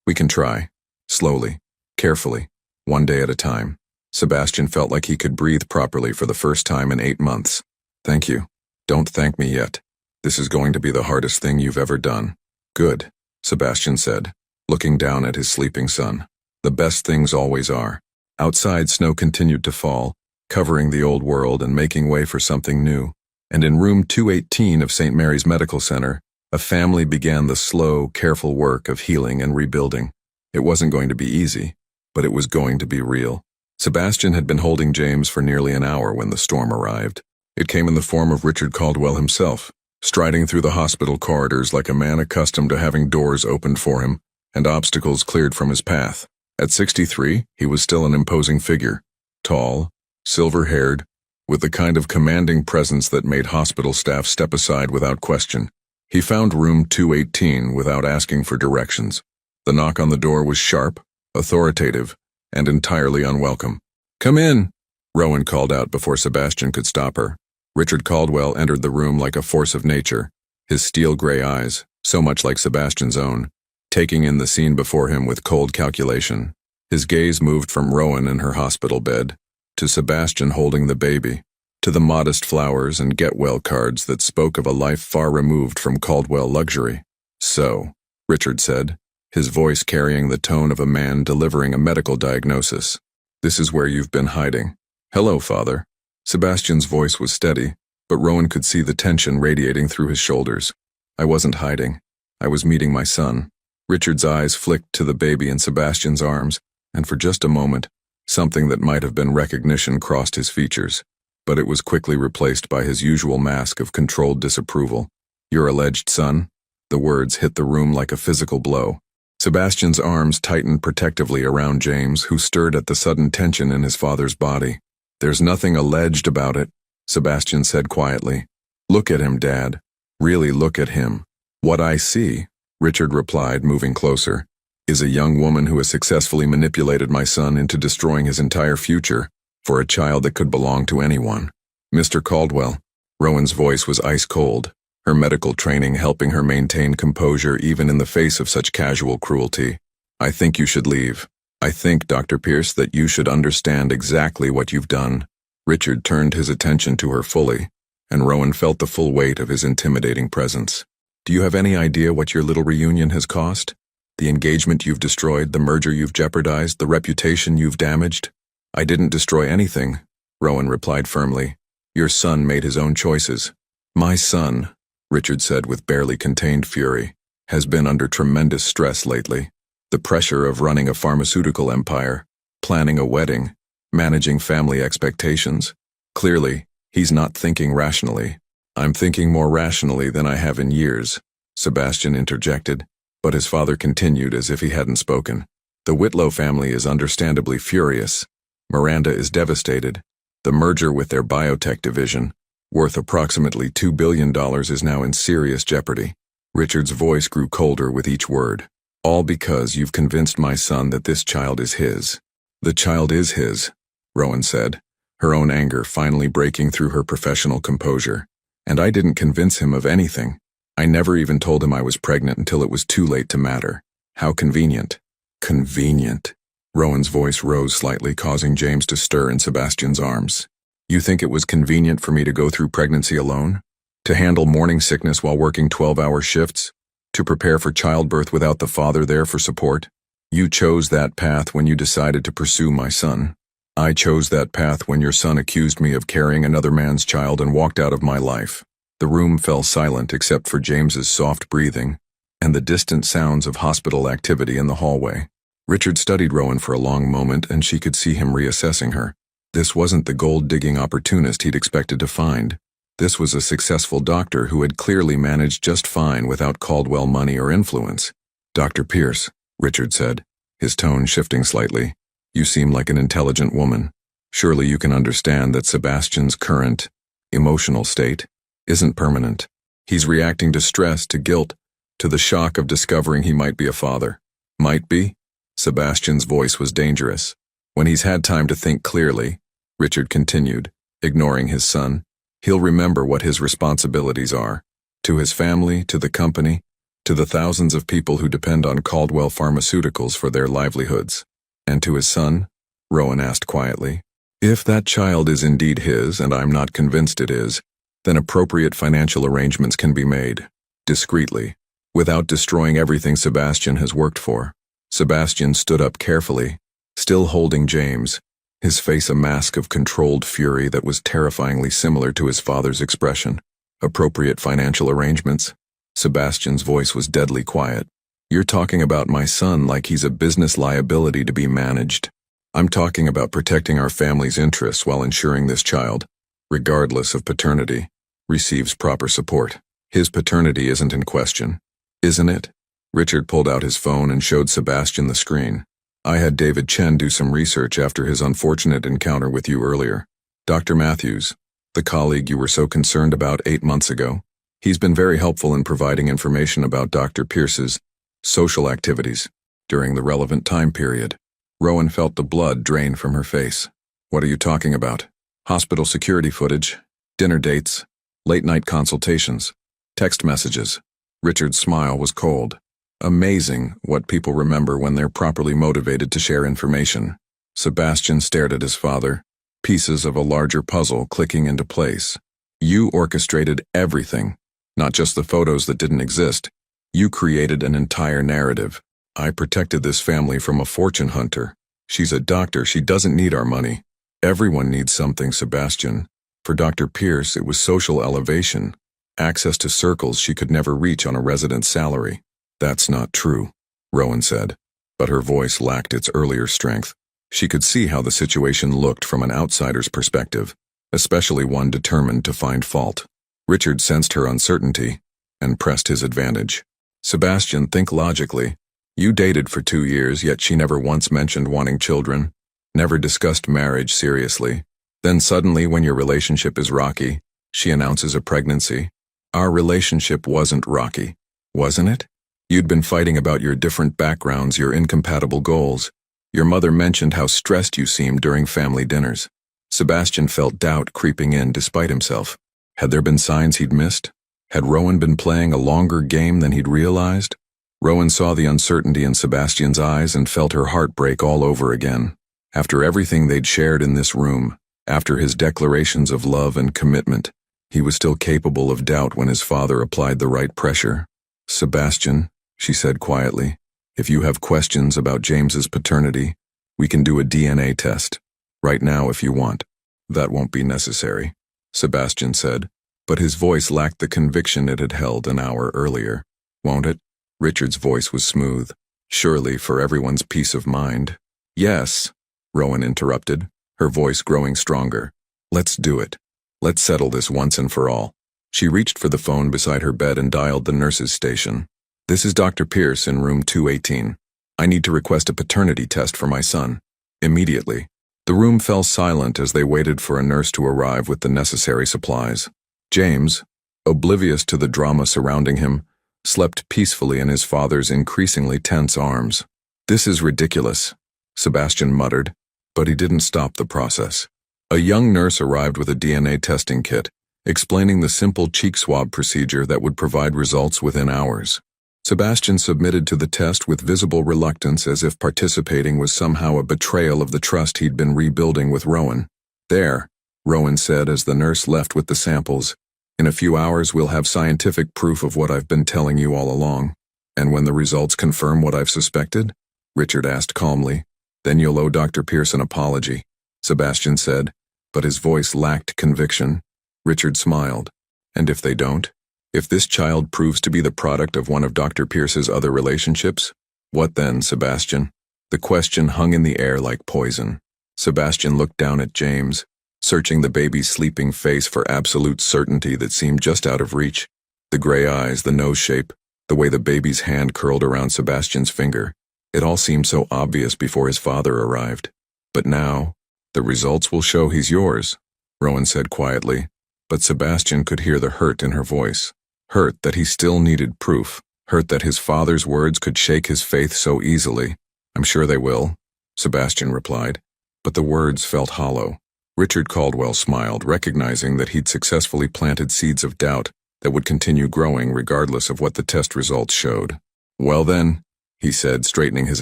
we can try. Slowly, carefully, one day at a time. Sebastian felt like he could breathe properly for the first time in 8 months. Thank you. Don't thank me yet. This is going to be the hardest thing you've ever done. Good, Sebastian said, looking down at his sleeping son. The best things always are. Outside, snow continued to fall, covering the old world and making way for something new. And in room 218 of St. Mary's Medical Center, a family began the slow, careful work of healing and rebuilding. It wasn't going to be easy, but it was going to be real. Sebastian had been holding James for nearly an hour when the storm arrived. It came in the form of Richard Caldwell himself, striding through the hospital corridors like a man accustomed to having doors opened for him and obstacles cleared from his path. At 63, he was still an imposing figure, tall, silver-haired, with the kind of commanding presence that made hospital staff step aside without question. He found room 218 without asking for directions. The knock on the door was sharp, authoritative, and entirely unwelcome. "Come in," Rowan called out before Sebastian could stop her. Richard Caldwell entered the room like a force of nature, his steel-gray eyes, so much like Sebastian's own, taking in the scene before him with cold calculation. His gaze moved from Rowan in her hospital bed, to Sebastian holding the baby, to the modest flowers and get-well cards that spoke of a life far removed from Caldwell luxury. "So," Richard said, his voice carrying the tone of a man delivering a medical diagnosis. "This is where you've been hiding." "Hello, Father." Sebastian's voice was steady, but Rowan could see the tension radiating through his shoulders. "I wasn't hiding. I was meeting my son." Richard's eyes flicked to the baby in Sebastian's arms, and for just a moment, something that might have been recognition crossed his features, but it was quickly replaced by his usual mask of controlled disapproval. "Your alleged son?" The words hit the room like a physical blow. Sebastian's arms tightened protectively around James, who stirred at the sudden tension in his father's body. "There's nothing alleged about it," Sebastian said quietly. "Look at him, Dad. Really look at him." "What I see," Richard replied, moving closer, "is a young woman who has successfully manipulated my son into destroying his entire future for a child that could belong to anyone." "Mr. Caldwell." Rowan's voice was ice cold, her medical training helping her maintain composure even in the face of such casual cruelty. "I think you should leave. I think, Dr. Pierce, that you should understand exactly what you've done." Richard turned his attention to her fully, and Rowan felt the full weight of his intimidating presence. "Do you have any idea what your little reunion has cost? The engagement you've destroyed, the merger you've jeopardized, the reputation you've damaged?" "I didn't destroy anything," Rowan replied firmly. "Your son made his own choices." "My son," Richard said with barely contained fury, "has been under tremendous stress lately. The pressure of running a pharmaceutical empire, planning a wedding, managing family expectations. Clearly, he's not thinking rationally." "I'm thinking more rationally than I have in years," Sebastian interjected, but his father continued as if he hadn't spoken. "The Whitlow family is understandably furious. Miranda is devastated. The merger with their biotech division, worth approximately $2 billion, is now in serious jeopardy." Richard's voice grew colder with each word. "All because you've convinced my son that this child is his." "The child is his," Rowan said, her own anger finally breaking through her professional composure. And I didn't convince him of anything. I never even told him I was pregnant until it was too late to matter. How convenient. Convenient. Rowan's voice rose slightly, causing James to stir in Sebastian's arms. You think it was convenient for me to go through pregnancy alone? To handle morning sickness while working 12-hour shifts? To prepare for childbirth without the father there for support? You chose that path when you decided to pursue my son. I chose that path when your son accused me of carrying another man's child and walked out of my life. The room fell silent except for James's soft breathing and the distant sounds of hospital activity in the hallway. Richard studied Rowan for a long moment, and she could see him reassessing her. This wasn't the gold-digging opportunist he'd expected to find. This was a successful doctor who had clearly managed just fine without Caldwell money or influence. Dr. Pierce, Richard said, his tone shifting slightly. You seem like an intelligent woman. Surely you can understand that Sebastian's current, emotional state isn't permanent. He's reacting to stress, to guilt, to the shock of discovering he might be a father. Might be? Sebastian's voice was dangerous. When he's had time to think clearly, Richard continued, ignoring his son, he'll remember what his responsibilities are. To his family, to the company, to the thousands of people who depend on Caldwell Pharmaceuticals for their livelihoods. And to his son? Rowan asked quietly. If that child is indeed his, and I'm not convinced it is, then appropriate financial arrangements can be made, discreetly, without destroying everything Sebastian has worked for. Sebastian stood up carefully, still holding James, his face a mask of controlled fury that was terrifyingly similar to his father's expression. Appropriate financial arrangements? Sebastian's voice was deadly quiet. You're talking about my son like he's a business liability to be managed. I'm talking about protecting our family's interests while ensuring this child, regardless of paternity, receives proper support. His paternity isn't in question, isn't it? Richard pulled out his phone and showed Sebastian the screen. I had David Chen do some research after his unfortunate encounter with you earlier. Dr. Matthews, the colleague you were so concerned about 8 months ago. He's been very helpful in providing information about Dr. Pierce's social activities during the relevant time period. Rowan felt the blood drain from her face. What are you talking about? Hospital security footage, dinner dates, late-night consultations, text messages. Richard's smile was cold. Amazing what people remember when they're properly motivated to share information. Sebastian stared at his father, pieces of a larger puzzle clicking into place. You orchestrated everything, not just the photos that didn't exist. You created an entire narrative. I protected this family from a fortune hunter. She's a doctor, she doesn't need our money. Everyone needs something, Sebastian. For Dr. Pierce, it was social elevation, access to circles she could never reach on a resident's salary. That's not true, Rowan said, but her voice lacked its earlier strength. She could see how the situation looked from an outsider's perspective, especially one determined to find fault. Richard sensed her uncertainty and pressed his advantage. Sebastian, think logically. You dated for 2 years, yet she never once mentioned wanting children, never discussed marriage seriously. Then suddenly, when your relationship is rocky, she announces a pregnancy. Our relationship wasn't rocky, wasn't it? You'd been fighting about your different backgrounds, your incompatible goals. Your mother mentioned how stressed you seemed during family dinners. Sebastian felt doubt creeping in despite himself. Had there been signs he'd missed? Had Rowan been playing a longer game than he'd realized? Rowan saw the uncertainty in Sebastian's eyes and felt her heart break all over again. After everything they'd shared in this room, after his declarations of love and commitment, he was still capable of doubt when his father applied the right pressure. Sebastian, she said quietly, if you have questions about James's paternity, we can do a DNA test. Right now if you want. That won't be necessary, Sebastian said, but his voice lacked the conviction it had held an hour earlier. Won't it? Richard's voice was smooth. Surely for everyone's peace of mind. Yes, Rowan interrupted, her voice growing stronger. Let's do it. Let's settle this once and for all. She reached for the phone beside her bed and dialed the nurse's station. This is Dr. Pierce in room 218. I need to request a paternity test for my son. Immediately. The room fell silent as they waited for a nurse to arrive with the necessary supplies. James, oblivious to the drama surrounding him, slept peacefully in his father's increasingly tense arms. This is ridiculous, Sebastian muttered, but he didn't stop the process. A young nurse arrived with a DNA testing kit, explaining the simple cheek swab procedure that would provide results within hours. Sebastian submitted to the test with visible reluctance, as if participating was somehow a betrayal of the trust he'd been rebuilding with Rowan. "There," Rowan said as the nurse left with the samples. "In a few hours we'll have scientific proof of what I've been telling you all along." "And when the results confirm what I've suspected?" Richard asked calmly. "Then you'll owe Dr. Pierce an apology," Sebastian said, but his voice lacked conviction. Richard smiled. "And if they don't? If this child proves to be the product of one of Dr. Pierce's other relationships? What then, Sebastian?" The question hung in the air like poison. Sebastian looked down at James, searching the baby's sleeping face for absolute certainty that seemed just out of reach. The gray eyes, the nose shape, the way the baby's hand curled around Sebastian's finger. It all seemed so obvious before his father arrived. "But now, the results will show he's yours," Rowan said quietly, but Sebastian could hear the hurt in her voice. Hurt that he still needed proof, hurt that his father's words could shake his faith so easily. "I'm sure they will," Sebastian replied, but the words felt hollow. Richard Caldwell smiled, recognizing that he'd successfully planted seeds of doubt that would continue growing regardless of what the test results showed. "Well then," he said, straightening his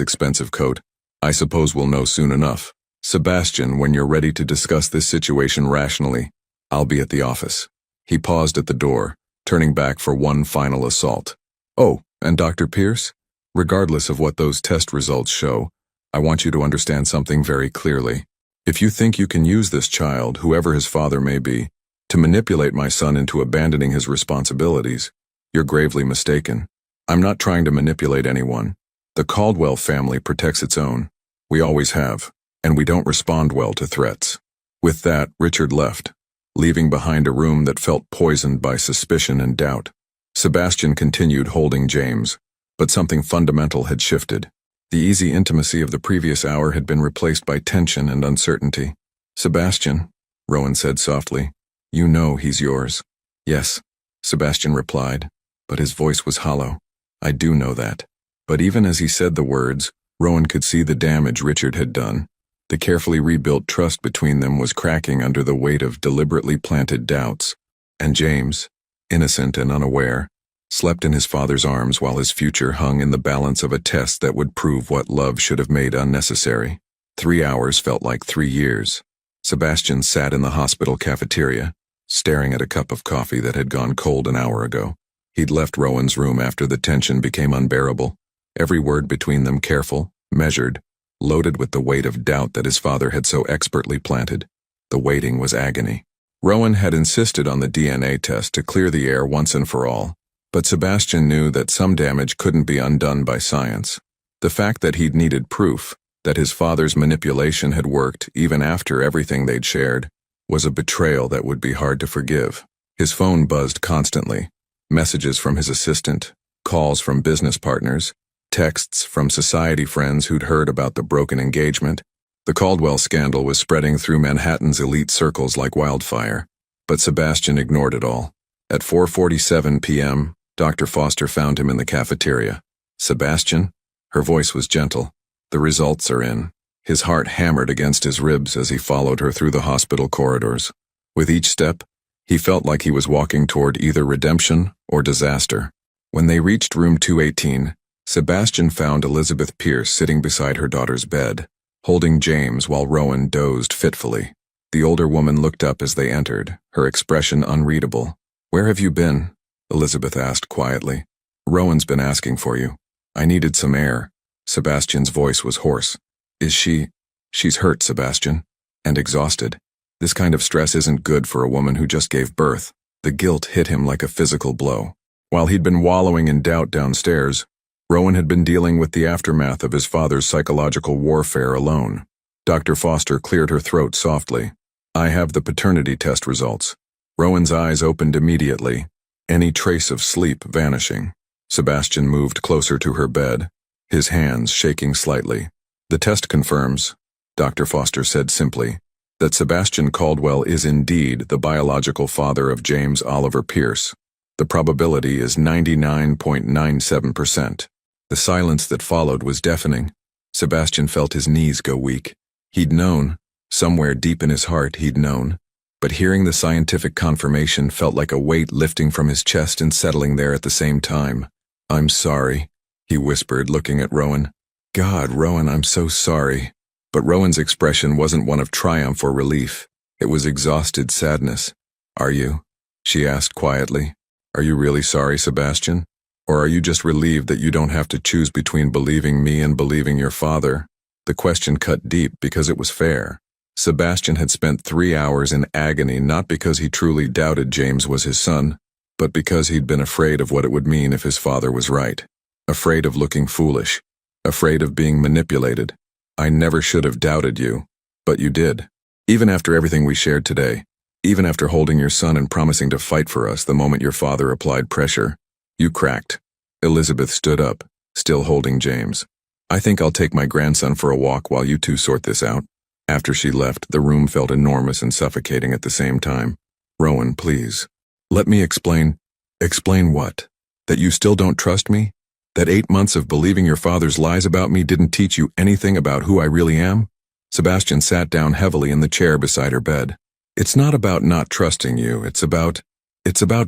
expensive coat, "I suppose we'll know soon enough. Sebastian, when you're ready to discuss this situation rationally, I'll be at the office." He paused at the door, turning back for one final assault. "Oh, and Dr. Pierce? Regardless of what those test results show, I want you to understand something very clearly. If you think you can use this child, whoever his father may be, to manipulate my son into abandoning his responsibilities, you're gravely mistaken. I'm not trying to manipulate anyone. The Caldwell family protects its own. We always have, and we don't respond well to threats." With that, Richard left, leaving behind a room that felt poisoned by suspicion and doubt. Sebastian continued holding James, but something fundamental had shifted. The easy intimacy of the previous hour had been replaced by tension and uncertainty. "Sebastian," Rowan said softly, "you know he's yours." "Yes," Sebastian replied, but his voice was hollow. "I do know that." But even as he said the words, Rowan could see the damage Richard had done. The carefully rebuilt trust between them was cracking under the weight of deliberately planted doubts. And James, innocent and unaware, slept in his father's arms while his future hung in the balance of a test that would prove what love should have made unnecessary. 3 hours felt like 3 years. Sebastian sat in the hospital cafeteria, staring at a cup of coffee that had gone cold an hour ago. He'd left Rowan's room after the tension became unbearable, every word between them careful, measured, loaded with the weight of doubt that his father had so expertly planted. The waiting was agony. Rowan had insisted on the DNA test to clear the air once and for all, but Sebastian knew that some damage couldn't be undone by science. The fact that he'd needed proof, that his father's manipulation had worked even after everything they'd shared, was a betrayal that would be hard to forgive. His phone buzzed constantly. Messages from his assistant, calls from business partners, texts from society friends who'd heard about the broken engagement. The Caldwell scandal was spreading through Manhattan's elite circles like wildfire, but Sebastian ignored it all. At 4:47 p.m., Dr. Foster found him in the cafeteria. "Sebastian?" Her voice was gentle. "The results are in." His heart hammered against his ribs as he followed her through the hospital corridors. With each step, he felt like he was walking toward either redemption or disaster. When they reached room 218, Sebastian found Elizabeth Pierce sitting beside her daughter's bed, holding James while Rowan dozed fitfully. The older woman looked up as they entered, her expression unreadable. "Where have you been?" Elizabeth asked quietly. "Rowan's been asking for you. I needed some air." Sebastian's voice was hoarse. "Is she—" "She's hurt, Sebastian. And exhausted. This kind of stress isn't good for a woman who just gave birth." The guilt hit him like a physical blow. While he'd been wallowing in doubt downstairs, Rowan had been dealing with the aftermath of his father's psychological warfare alone. Dr. Foster cleared her throat softly. "I have the paternity test results." Rowan's eyes opened immediately, any trace of sleep vanishing. Sebastian moved closer to her bed, his hands shaking slightly. "The test confirms," Dr. Foster said simply, "that Sebastian Caldwell is indeed the biological father of James Oliver Pierce. The probability is 99.97%. The silence that followed was deafening. Sebastian felt his knees go weak. He'd known, somewhere deep in his heart he'd known, but hearing the scientific confirmation felt like a weight lifting from his chest and settling there at the same time. "I'm sorry," he whispered, looking at Rowan. "God, Rowan, I'm so sorry." But Rowan's expression wasn't one of triumph or relief. It was exhausted sadness. "Are you?" she asked quietly. "Are you really sorry, Sebastian? Or are you just relieved that you don't have to choose between believing me and believing your father?" The question cut deep because it was fair. Sebastian had spent 3 hours in agony not because he truly doubted James was his son, but because he'd been afraid of what it would mean if his father was right. Afraid of looking foolish. Afraid of being manipulated. "I never should have doubted you, but you did. Even after everything we shared today, even after holding your son and promising to fight for us the moment your father applied pressure, you cracked." Elizabeth stood up, still holding James. "I think I'll take my grandson for a walk while you two sort this out." After she left, the room felt enormous and suffocating at the same time. "Rowan, please. Let me explain." "Explain what? That you still don't trust me? That 8 months of believing your father's lies about me didn't teach you anything about who I really am?" Sebastian sat down heavily in the chair beside her bed. "It's not about not trusting you, it's about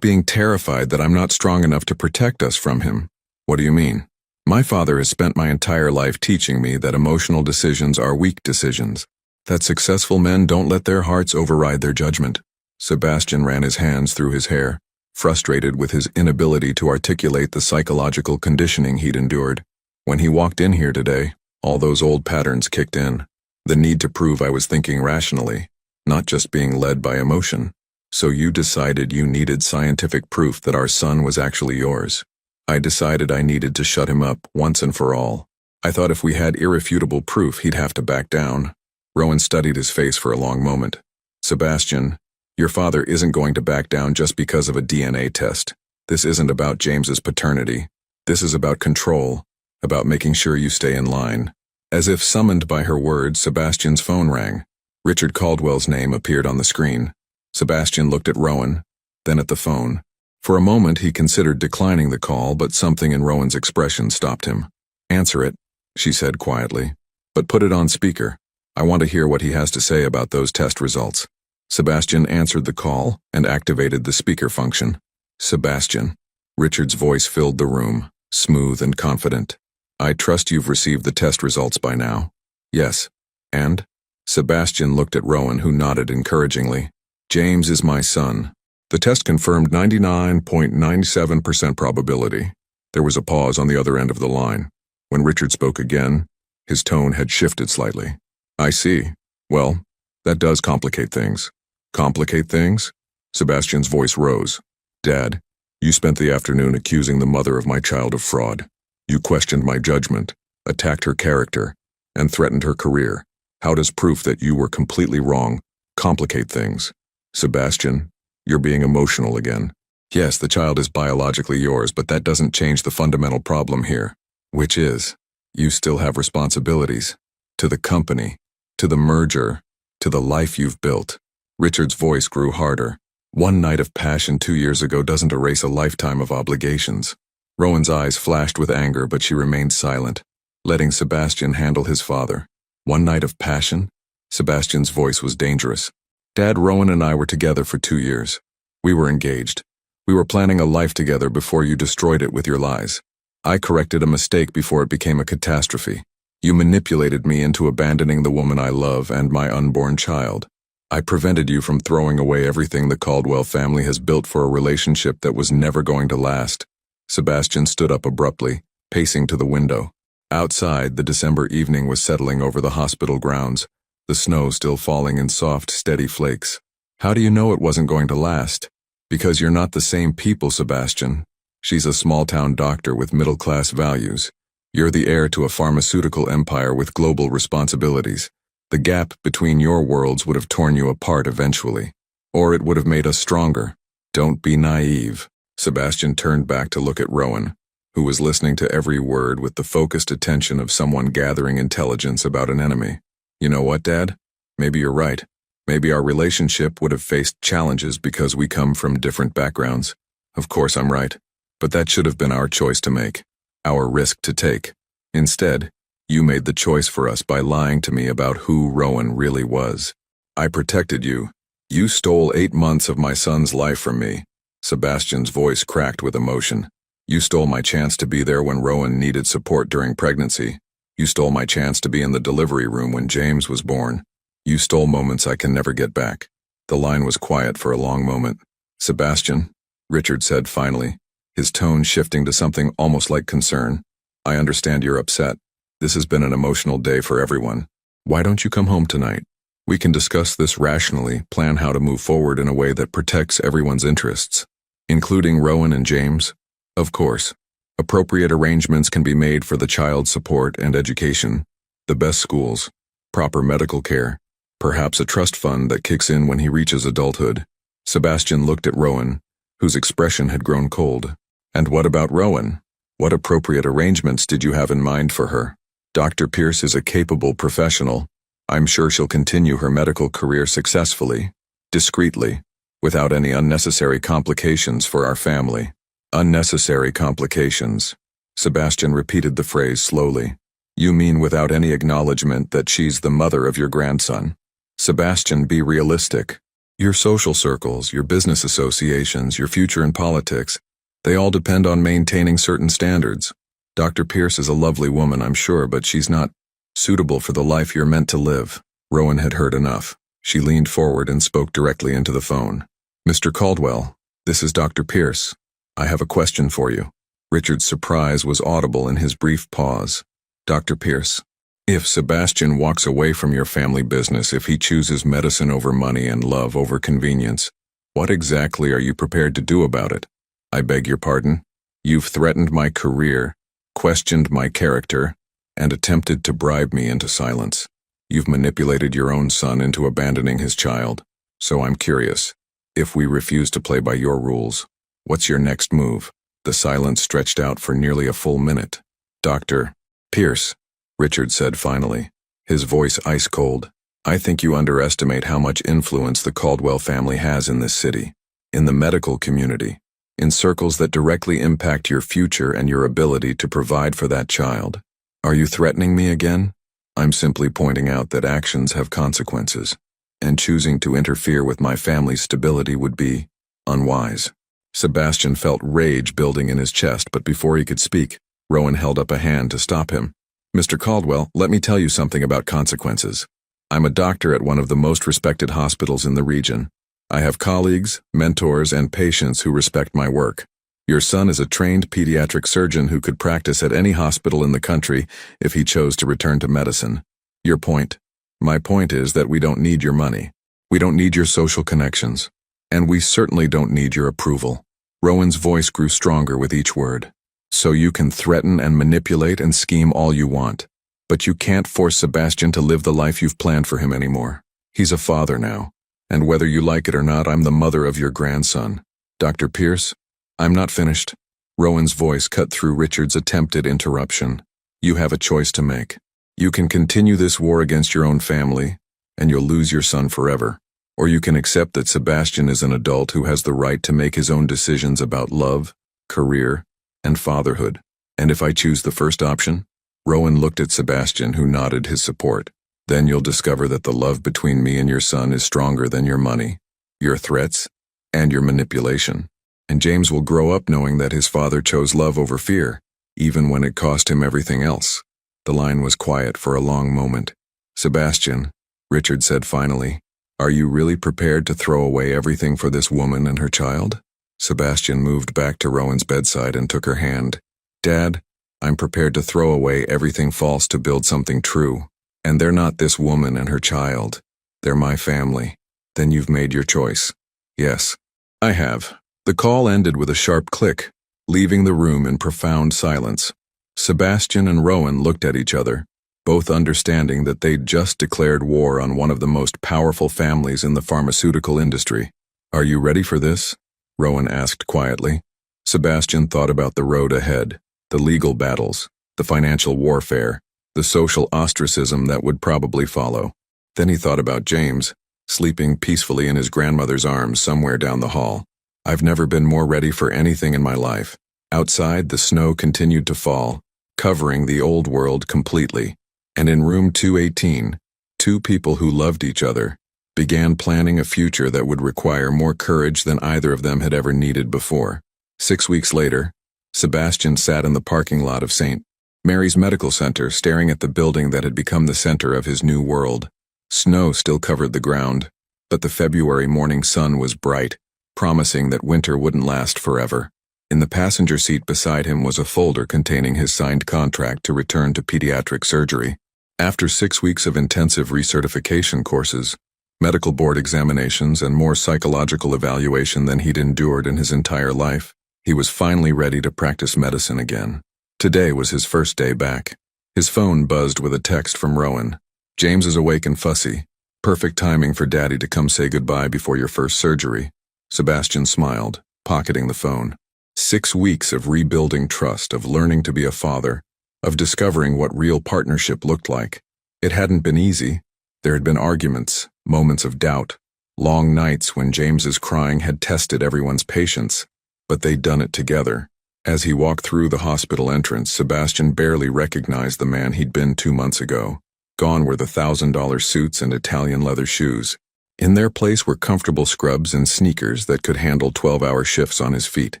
being terrified that I'm not strong enough to protect us from him." "What do you mean?" "My father has spent my entire life teaching me that emotional decisions are weak decisions, that successful men don't let their hearts override their judgment." Sebastian ran his hands through his hair, frustrated with his inability to articulate the psychological conditioning he'd endured. When he walked in here today, all those old patterns kicked in. The need to prove I was thinking rationally, not just being led by emotion. "So you decided you needed scientific proof that our son was actually yours." "I decided I needed to shut him up once and for all. I thought if we had irrefutable proof he'd have to back down." Rowan studied his face for a long moment. "Sebastian, your father isn't going to back down just because of a DNA test. This isn't about James's paternity. This is about control, about making sure you stay in line." As if summoned by her words, Sebastian's phone rang. Richard Caldwell's name appeared on the screen. Sebastian looked at Rowan, then at the phone. For a moment he considered declining the call, but something in Rowan's expression stopped him. "Answer it," she said quietly. "But put it on speaker. I want to hear what he has to say about those test results." Sebastian answered the call and activated the speaker function. "Sebastian." Richard's voice filled the room, smooth and confident. "I trust you've received the test results by now." "Yes." "And?" Sebastian looked at Rowan, who nodded encouragingly. "James is my son. The test confirmed 99.97% probability." There was a pause on the other end of the line. When Richard spoke again, his tone had shifted slightly. "I see. Well, that does complicate things." "Complicate things?" Sebastian's voice rose. "Dad, you spent the afternoon accusing the mother of my child of fraud. You questioned my judgment, attacked her character, and threatened her career. How does proof that you were completely wrong complicate things?" "Sebastian, you're being emotional again. Yes, the child is biologically yours, but that doesn't change the fundamental problem here, which is, you still have responsibilities. To the company, to the merger, to the life you've built." Richard's voice grew harder. "One night of passion 2 years ago doesn't erase a lifetime of obligations." Rowan's eyes flashed with anger, but she remained silent, letting Sebastian handle his father. "One night of passion?" Sebastian's voice was dangerous. "Dad, Rowan and I were together for 2 years. We were engaged. We were planning a life together before you destroyed it with your lies. I corrected a mistake before it became a catastrophe. You manipulated me into abandoning the woman I love and my unborn child. I prevented you from throwing away everything the Caldwell family has built for a relationship that was never going to last." Sebastian stood up abruptly, pacing to the window. Outside, the December evening was settling over the hospital grounds, the snow still falling in soft, steady flakes. "How do you know it wasn't going to last?" "Because you're not the same people, Sebastian. She's a small-town doctor with middle-class values. You're the heir to a pharmaceutical empire with global responsibilities. The gap between your worlds would have torn you apart eventually. Or it would have made us stronger. Don't be naive." Sebastian turned back to look at Rowan, who was listening to every word with the focused attention of someone gathering intelligence about an enemy. "You know what, Dad? Maybe you're right. Maybe our relationship would have faced challenges because we come from different backgrounds. Of course I'm right. But that should have been our choice to make, our risk to take. Instead, you made the choice for us by lying to me about who Rowan really was. I protected you, You stole 8 months of my son's life from me. Sebastian's voice cracked with emotion. You stole my chance to be there when Rowan needed support during pregnancy. You stole my chance to be in the delivery room when James was born. You stole moments I can never get back. The line was quiet for a long moment. Sebastian, Richard said finally, his tone shifting to something almost like concern. I understand you're upset. This has been an emotional day for everyone. Why don't you come home tonight? We can discuss this rationally, plan how to move forward in a way that protects everyone's interests, including Rowan and James. Of course, appropriate arrangements can be made for the child's support and education, the best schools, proper medical care, perhaps a trust fund that kicks in when he reaches adulthood. Sebastian looked at Rowan, whose expression had grown cold. And what about Rowan? What appropriate arrangements did you have in mind for her? Dr. Pierce is a capable professional. I'm sure she'll continue her medical career successfully, discreetly, without any unnecessary complications for our family. Unnecessary complications. Sebastian repeated the phrase slowly. You mean without any acknowledgement that she's the mother of your grandson? Sebastian, be realistic. Your social circles, your business associations, your future in politics, they all depend on maintaining certain standards. Dr. Pierce is a lovely woman, I'm sure, but she's not suitable for the life you're meant to live. Rowan had heard enough. She leaned forward and spoke directly into the phone. Mr. Caldwell, this is Dr. Pierce. I have a question for you. Richard's surprise was audible in his brief pause. Dr. Pierce, if Sebastian walks away from your family business, if he chooses medicine over money and love over convenience, what exactly are you prepared to do about it? I beg your pardon? You've threatened my career, questioned my character, and attempted to bribe me into silence. You've manipulated your own son into abandoning his child. So I'm curious, if we refuse to play by your rules, what's your next move? The silence stretched out for nearly a full minute. Dr. Pierce, Richard said finally, his voice ice cold. I think you underestimate how much influence the Caldwell family has in this city, in the medical community, in circles that directly impact your future and your ability to provide for that child. Are you threatening me again? I'm simply pointing out that actions have consequences, and choosing to interfere with my family's stability would be unwise. Sebastian felt rage building in his chest, but before he could speak, Rowan held up a hand to stop him. Mr. Caldwell, let me tell you something about consequences. I'm a doctor at one of the most respected hospitals in the region. I have colleagues, mentors, and patients who respect my work. Your son is a trained pediatric surgeon who could practice at any hospital in the country if he chose to return to medicine. Your point? My point is that we don't need your money. We don't need your social connections. And we certainly don't need your approval. Rowan's voice grew stronger with each word. So you can threaten and manipulate and scheme all you want, but you can't force Sebastian to live the life you've planned for him anymore. He's a father now. And whether you like it or not, I'm the mother of your grandson. Dr. Pierce, I'm not finished. Rowan's voice cut through Richard's attempted interruption. You have a choice to make. You can continue this war against your own family, and you'll lose your son forever. Or you can accept that Sebastian is an adult who has the right to make his own decisions about love, career, and fatherhood. And if I choose the first option? Rowan looked at Sebastian, who nodded his support. Then you'll discover that the love between me and your son is stronger than your money, your threats, and your manipulation. And James will grow up knowing that his father chose love over fear, even when it cost him everything else. The line was quiet for a long moment. Sebastian, Richard said finally, are you really prepared to throw away everything for this woman and her child? Sebastian moved back to Rowan's bedside and took her hand. Dad, I'm prepared to throw away everything false to build something true. And they're not this woman and her child. They're my family. Then you've made your choice. Yes, I have. The call ended with a sharp click, leaving the room in profound silence. Sebastian and Rowan looked at each other, both understanding that they'd just declared war on one of the most powerful families in the pharmaceutical industry. Are you ready for this? Rowan asked quietly. Sebastian thought about the road ahead, the legal battles, the financial warfare, the social ostracism that would probably follow. Then he thought about James, sleeping peacefully in his grandmother's arms somewhere down the hall. I've never been more ready for anything in my life. Outside, the snow continued to fall, covering the old world completely. And in room 218, two people who loved each other, began planning a future that would require more courage than either of them had ever needed before. 6 weeks later, Sebastian sat in the parking lot of St. Mary's Medical Center, staring at the building that had become the center of his new world. Snow still covered the ground, but the February morning sun was bright, promising that winter wouldn't last forever. In the passenger seat beside him was a folder containing his signed contract to return to pediatric surgery. After 6 weeks of intensive recertification courses, medical board examinations, and more psychological evaluation than he'd endured in his entire life, he was finally ready to practice medicine again. Today was his first day back. His phone buzzed with a text from Rowan. "James is awake and fussy. Perfect timing for Daddy to come say goodbye before your first surgery." Sebastian smiled, pocketing the phone. 6 weeks of rebuilding trust, of learning to be a father, of discovering what real partnership looked like. It hadn't been easy. There had been arguments, moments of doubt, long nights when James's crying had tested everyone's patience, but they'd done it together. As he walked through the hospital entrance, Sebastian barely recognized the man he'd been 2 months ago. Gone were the $1,000 suits and Italian leather shoes. In their place were comfortable scrubs and sneakers that could handle 12-hour shifts on his feet.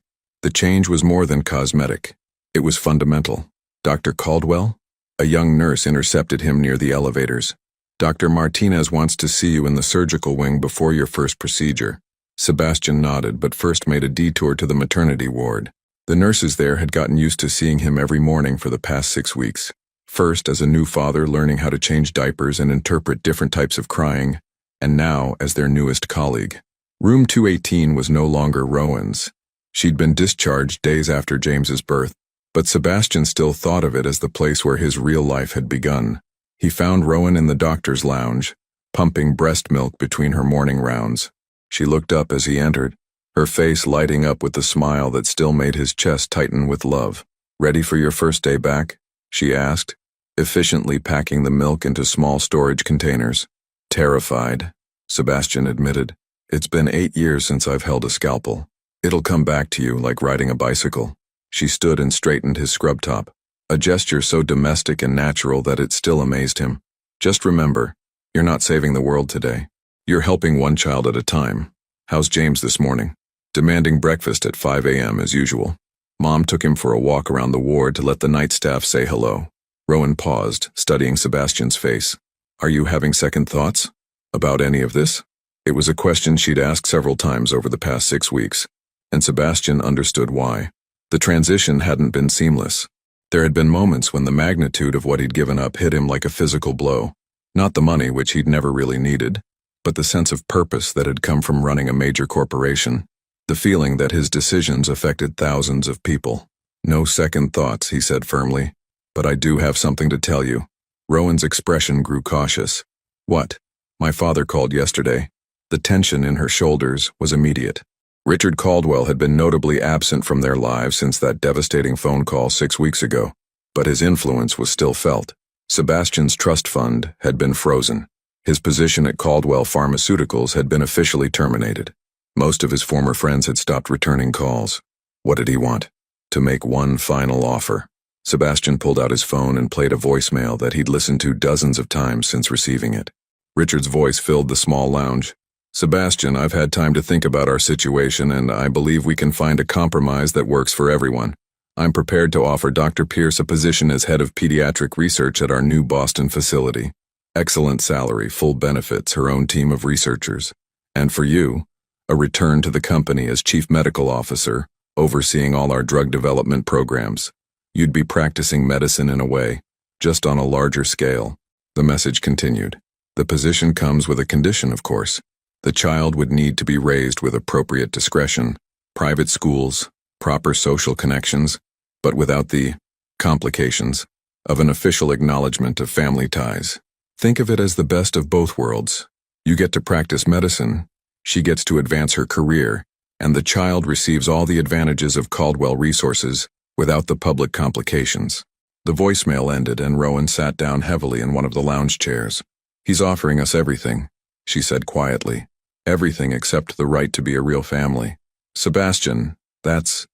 The change was more than cosmetic. It was fundamental. "Dr. Caldwell?" A young nurse intercepted him near the elevators. "Dr. Martinez wants to see you in the surgical wing before your first procedure." Sebastian nodded, but first made a detour to the maternity ward. The nurses there had gotten used to seeing him every morning for the past 6 weeks. First as a new father learning how to change diapers and interpret different types of crying, and now as their newest colleague. Room 218 was no longer Rowan's. She'd been discharged days after James's birth, but Sebastian still thought of it as the place where his real life had begun. He found Rowan in the doctor's lounge, pumping breast milk between her morning rounds. She looked up as he entered, her face lighting up with the smile that still made his chest tighten with love. "Ready for your first day back?" she asked, efficiently packing the milk into small storage containers. "Terrified," Sebastian admitted. "It's been 8 years since I've held a scalpel. It'll come back to you like riding a bicycle." She stood and straightened his scrub top, a gesture so domestic and natural that it still amazed him. "Just remember, you're not saving the world today. You're helping one child at a time. How's James this morning?" "Demanding breakfast at 5 a.m. as usual. Mom took him for a walk around the ward to let the night staff say hello." Rowan paused, studying Sebastian's face. "Are you having second thoughts? About any of this?" It was a question she'd asked several times over the past 6 weeks, and Sebastian understood why. The transition hadn't been seamless. There had been moments when the magnitude of what he'd given up hit him like a physical blow. Not the money, which he'd never really needed, but the sense of purpose that had come from running a major corporation. The feeling that his decisions affected thousands of people. "No second thoughts," he said firmly. "But I do have something to tell you." Rowan's expression grew cautious. "What?" "My father called yesterday." The tension in her shoulders was immediate. Richard Caldwell had been notably absent from their lives since that devastating phone call 6 weeks ago, but his influence was still felt. Sebastian's trust fund had been frozen. His position at Caldwell Pharmaceuticals had been officially terminated. Most of his former friends had stopped returning calls. What did he want? To make one final offer. Sebastian pulled out his phone and played a voicemail that he'd listened to dozens of times since receiving it. Richard's voice filled the small lounge. "Sebastian, I've had time to think about our situation, and I believe we can find a compromise that works for everyone. I'm prepared to offer Dr. Pierce a position as head of pediatric research at our new Boston facility. Excellent salary, full benefits, her own team of researchers. And for you, a return to the company as chief medical officer, overseeing all our drug development programs. You'd be practicing medicine in a way, just on a larger scale." The message continued. "The position comes with a condition, of course. The child would need to be raised with appropriate discretion, private schools, proper social connections, but without the complications of an official acknowledgement of family ties. Think of it as the best of both worlds. You get to practice medicine, she gets to advance her career, and the child receives all the advantages of Caldwell resources without the public complications." The voicemail ended and Rowan sat down heavily in one of the lounge chairs. "He's offering us everything," she said quietly. "Everything except the right to be a real family. Sebastian, that's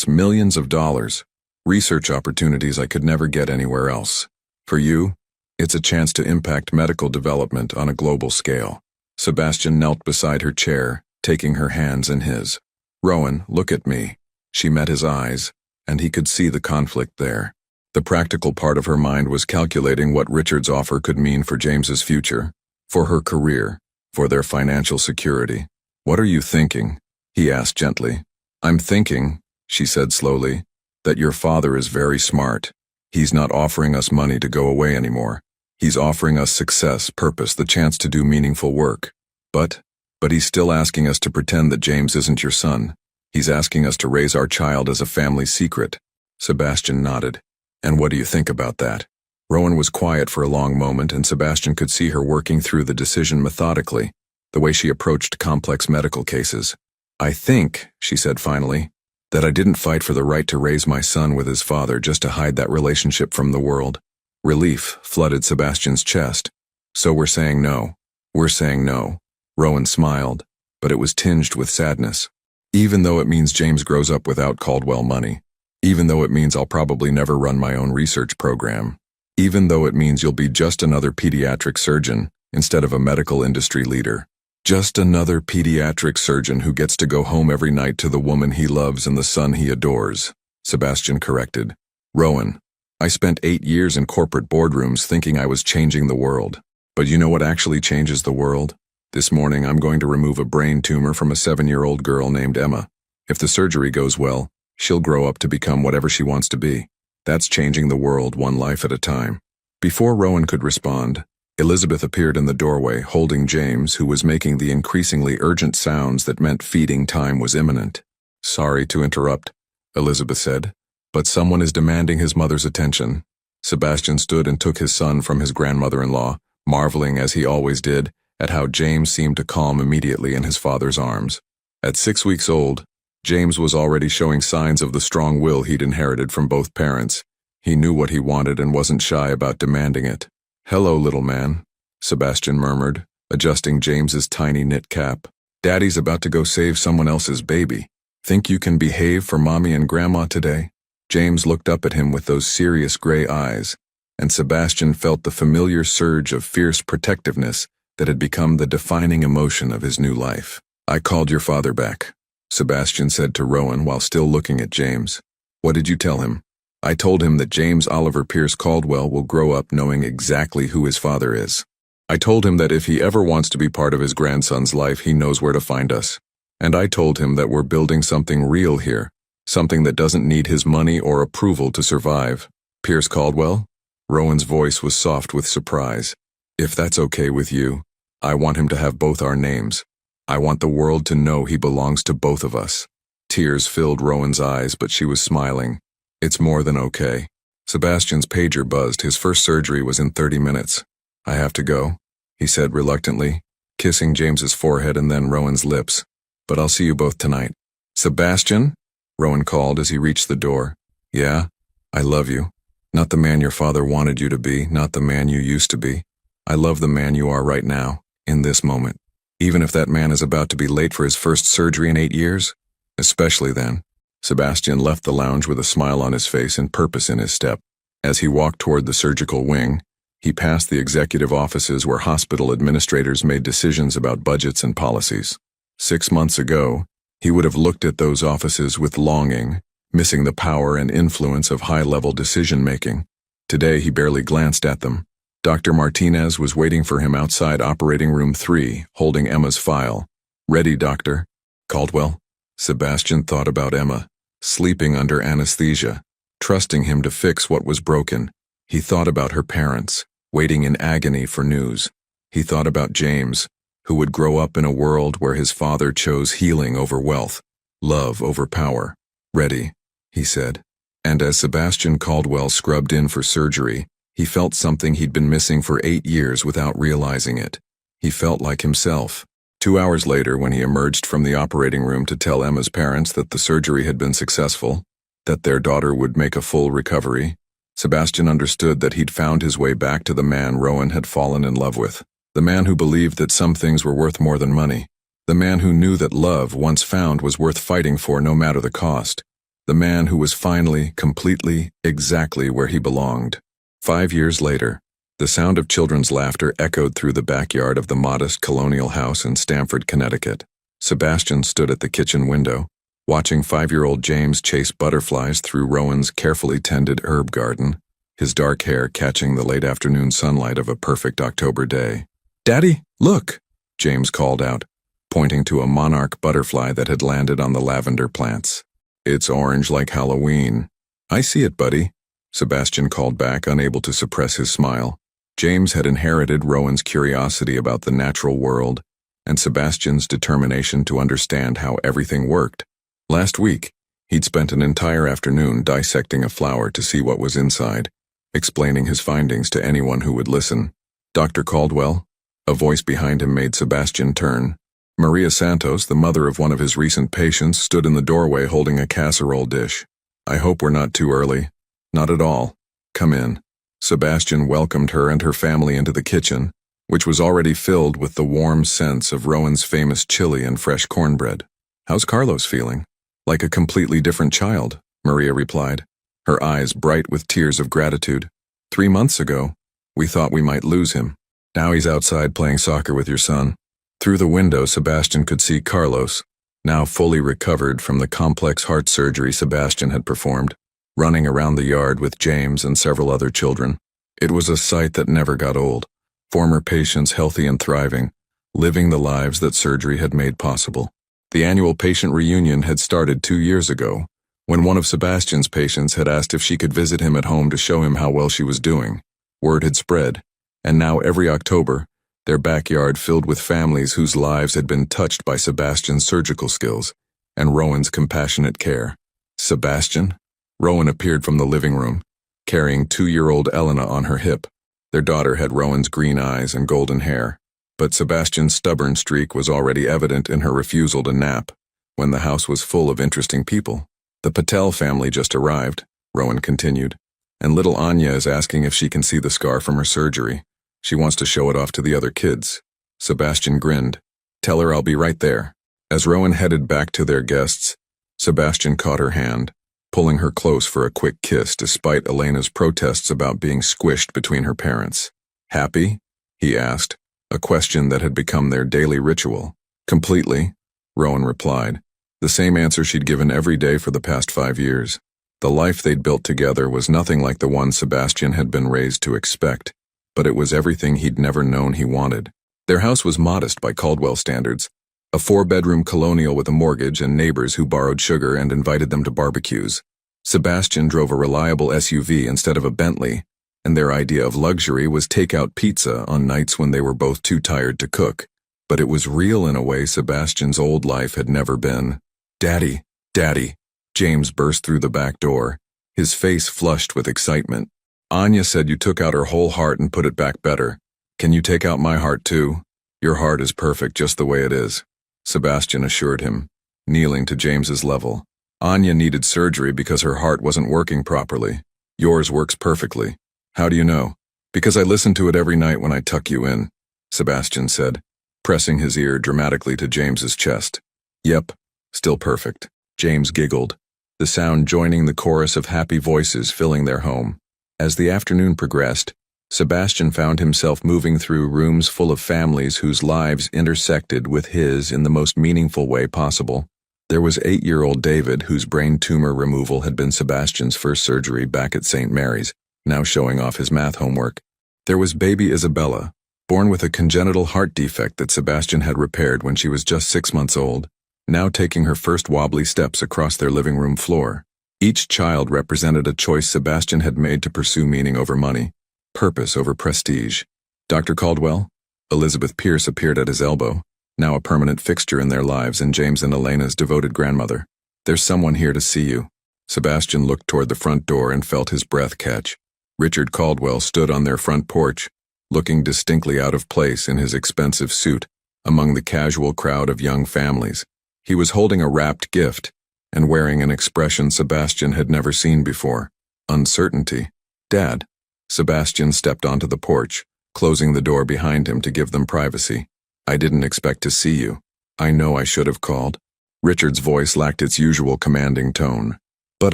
millions of dollars. Research opportunities I could never get anywhere else. For you, it's a chance to impact medical development on a global scale." Sebastian knelt beside her chair, taking her hands in his. "Rowan, look at me." She met his eyes, and he could see the conflict there. The practical part of her mind was calculating what Richard's offer could mean for James's future, for her career, for their financial security. "What are you thinking?" he asked gently. "I'm thinking," she said slowly, "that your father is very smart. He's not offering us money to go away anymore. He's offering us success, purpose, the chance to do meaningful work. But he's still asking us to pretend that James isn't your son. He's asking us to raise our child as a family secret." Sebastian nodded. "And what do you think about that?" Rowan was quiet for a long moment, and Sebastian could see her working through the decision methodically, the way she approached complex medical cases. "I think," she said finally, "that I didn't fight for the right to raise my son with his father just to hide that relationship from the world." Relief flooded Sebastian's chest. "So we're saying no." "We're saying no." Rowan smiled, but it was tinged with sadness. "Even though it means James grows up without Caldwell money. Even though it means I'll probably never run my own research program. Even though it means you'll be just another pediatric surgeon instead of a medical industry leader. Just another pediatric surgeon who gets to go home every night to the woman he loves and the son he adores," Sebastian corrected. "Rowan, I spent 8 years in corporate boardrooms thinking I was changing the world. But you know what actually changes the world? This morning I'm going to remove a brain tumor from a 7-year-old girl named Emma. If the surgery goes well, she'll grow up to become whatever she wants to be. That's changing the world one life at a time." Before Rowan could respond, Elizabeth appeared in the doorway holding James, who was making the increasingly urgent sounds that meant feeding time was imminent. "Sorry to interrupt," Elizabeth said, "but someone is demanding his mother's attention." Sebastian stood and took his son from his grandmother-in-law, marveling, as he always did, at how James seemed to calm immediately in his father's arms. At 6 weeks old, James was already showing signs of the strong will he'd inherited from both parents. He knew what he wanted and wasn't shy about demanding it. "Hello, little man," Sebastian murmured, adjusting James's tiny knit cap. "Daddy's about to go save someone else's baby. Think you can behave for Mommy and Grandma today?" James looked up at him with those serious gray eyes, and Sebastian felt the familiar surge of fierce protectiveness that had become the defining emotion of his new life. "I called your father back," Sebastian said to Rowan while still looking at James. "What did you tell him?" "I told him that James Oliver Pierce Caldwell will grow up knowing exactly who his father is. I told him that if he ever wants to be part of his grandson's life, he knows where to find us. And I told him that we're building something real here, something that doesn't need his money or approval to survive." "Pierce Caldwell?" Rowan's voice was soft with surprise. "If that's okay with you, I want him to have both our names. I want the world to know he belongs to both of us." Tears filled Rowan's eyes, but she was smiling. "It's more than okay." Sebastian's pager buzzed. His first surgery was in 30 minutes. "I have to go," he said reluctantly, kissing James's forehead and then Rowan's lips. "But I'll see you both tonight." "Sebastian?" Rowan called as he reached the door. "Yeah, I love you. Not the man your father wanted you to be, not the man you used to be. I love the man you are right now, in this moment. Even if that man is about to be late for his first surgery in 8 years? Especially then." Sebastian left the lounge with a smile on his face and purpose in his step. As he walked toward the surgical wing, he passed the executive offices where hospital administrators made decisions about budgets and policies. 6 months ago, he would have looked at those offices with longing, missing the power and influence of high-level decision-making. Today he barely glanced at them. Dr. Martinez was waiting for him outside operating room 3, holding Emma's file. "Ready, doctor?" "Caldwell?" Sebastian thought about Emma, sleeping under anesthesia, trusting him to fix what was broken. He thought about her parents, waiting in agony for news. He thought about James, who would grow up in a world where his father chose healing over wealth, love over power. "Ready," he said. And as Sebastian Caldwell scrubbed in for surgery, he felt something he'd been missing for 8 years without realizing it. He felt like himself. 2 hours later, when he emerged from the operating room to tell Emma's parents that the surgery had been successful, that their daughter would make a full recovery, Sebastian understood that he'd found his way back to the man Rowan had fallen in love with. The man who believed that some things were worth more than money. The man who knew that love, once found, was worth fighting for no matter the cost. The man who was finally, completely, exactly where he belonged. 5 years later, The sound of children's laughter echoed through the backyard of the modest colonial house in Stamford, Connecticut. Sebastian stood at the kitchen window, watching 5-year-old James chase butterflies through Rowan's carefully tended herb garden, his dark hair catching the late afternoon sunlight of a perfect October day. "Daddy, look!" James called out, pointing to a monarch butterfly that had landed on the lavender plants. "It's orange like Halloween." "I see it, buddy," Sebastian called back, unable to suppress his smile. James had inherited Rowan's curiosity about the natural world and Sebastian's determination to understand how everything worked. Last week, he'd spent an entire afternoon dissecting a flower to see what was inside, explaining his findings to anyone who would listen. "Dr. Caldwell?" A voice behind him made Sebastian turn. Maria Santos, the mother of one of his recent patients, stood in the doorway holding a casserole dish. "I hope we're not too early." "Not at all. Come in." Sebastian welcomed her and her family into the kitchen, which was already filled with the warm scents of Rowan's famous chili and fresh cornbread. "How's Carlos feeling?" "Like a completely different child," Maria replied, her eyes bright with tears of gratitude. 3 months ago, we thought we might lose him. Now he's outside playing soccer with your son." Through the window, Sebastian could see Carlos, now fully recovered from the complex heart surgery Sebastian had performed, running around the yard with James and several other children. It was a sight that never got old. Former patients healthy and thriving, living the lives that surgery had made possible. The annual patient reunion had started 2 years ago, when one of Sebastian's patients had asked if she could visit him at home to show him how well she was doing. Word had spread, and now every October, their backyard filled with families whose lives had been touched by Sebastian's surgical skills and Rowan's compassionate care. "Sebastian?" Rowan appeared from the living room, carrying 2-year-old Elena on her hip. Their daughter had Rowan's green eyes and golden hair, but Sebastian's stubborn streak was already evident in her refusal to nap when the house was full of interesting people. "The Patel family just arrived," Rowan continued, "and little Anya is asking if she can see the scar from her surgery. She wants to show it off to the other kids." Sebastian grinned. "Tell her I'll be right there." As Rowan headed back to their guests, Sebastian caught her hand, pulling her close for a quick kiss despite Elena's protests about being squished between her parents. "Happy?" he asked, a question that had become their daily ritual. "Completely," Rowan replied, the same answer she'd given every day for the past 5 years. The life they'd built together was nothing like the one Sebastian had been raised to expect, but it was everything he'd never known he wanted. Their house was modest by Caldwell standards, a 4-bedroom colonial with a mortgage and neighbors who borrowed sugar and invited them to barbecues. Sebastian drove a reliable SUV instead of a Bentley, and their idea of luxury was takeout pizza on nights when they were both too tired to cook. But it was real in a way Sebastian's old life had never been. "Daddy, Daddy," James burst through the back door, his face flushed with excitement. "Anya said you took out her whole heart and put it back better. Can you take out my heart too? Your heart is perfect just the way it is," Sebastian assured him, kneeling to James's level. "Anya needed surgery because her heart wasn't working properly. Yours works perfectly." "How do you know?" "Because I listen to it every night when I tuck you in," Sebastian said, pressing his ear dramatically to James's chest. "Yep, still perfect." James giggled, the sound joining the chorus of happy voices filling their home. As the afternoon progressed, Sebastian found himself moving through rooms full of families whose lives intersected with his in the most meaningful way possible. There was 8-year-old David, whose brain tumor removal had been Sebastian's first surgery back at St. Mary's, now showing off his math homework. There was baby Isabella, born with a congenital heart defect that Sebastian had repaired when she was just 6 months old, now taking her first wobbly steps across their living room floor. Each child represented a choice Sebastian had made to pursue meaning over money, purpose over prestige. "Dr. Caldwell?" Elizabeth Pierce appeared at his elbow, now a permanent fixture in their lives and James and Elena's devoted grandmother. "There's someone here to see you." Sebastian looked toward the front door and felt his breath catch. Richard Caldwell stood on their front porch, looking distinctly out of place in his expensive suit among the casual crowd of young families. He was holding a wrapped gift and wearing an expression Sebastian had never seen before: uncertainty. "Dad." Sebastian stepped onto the porch, closing the door behind him to give them privacy. "I didn't expect to see you. I know I should have called." Richard's voice lacked its usual commanding tone. "But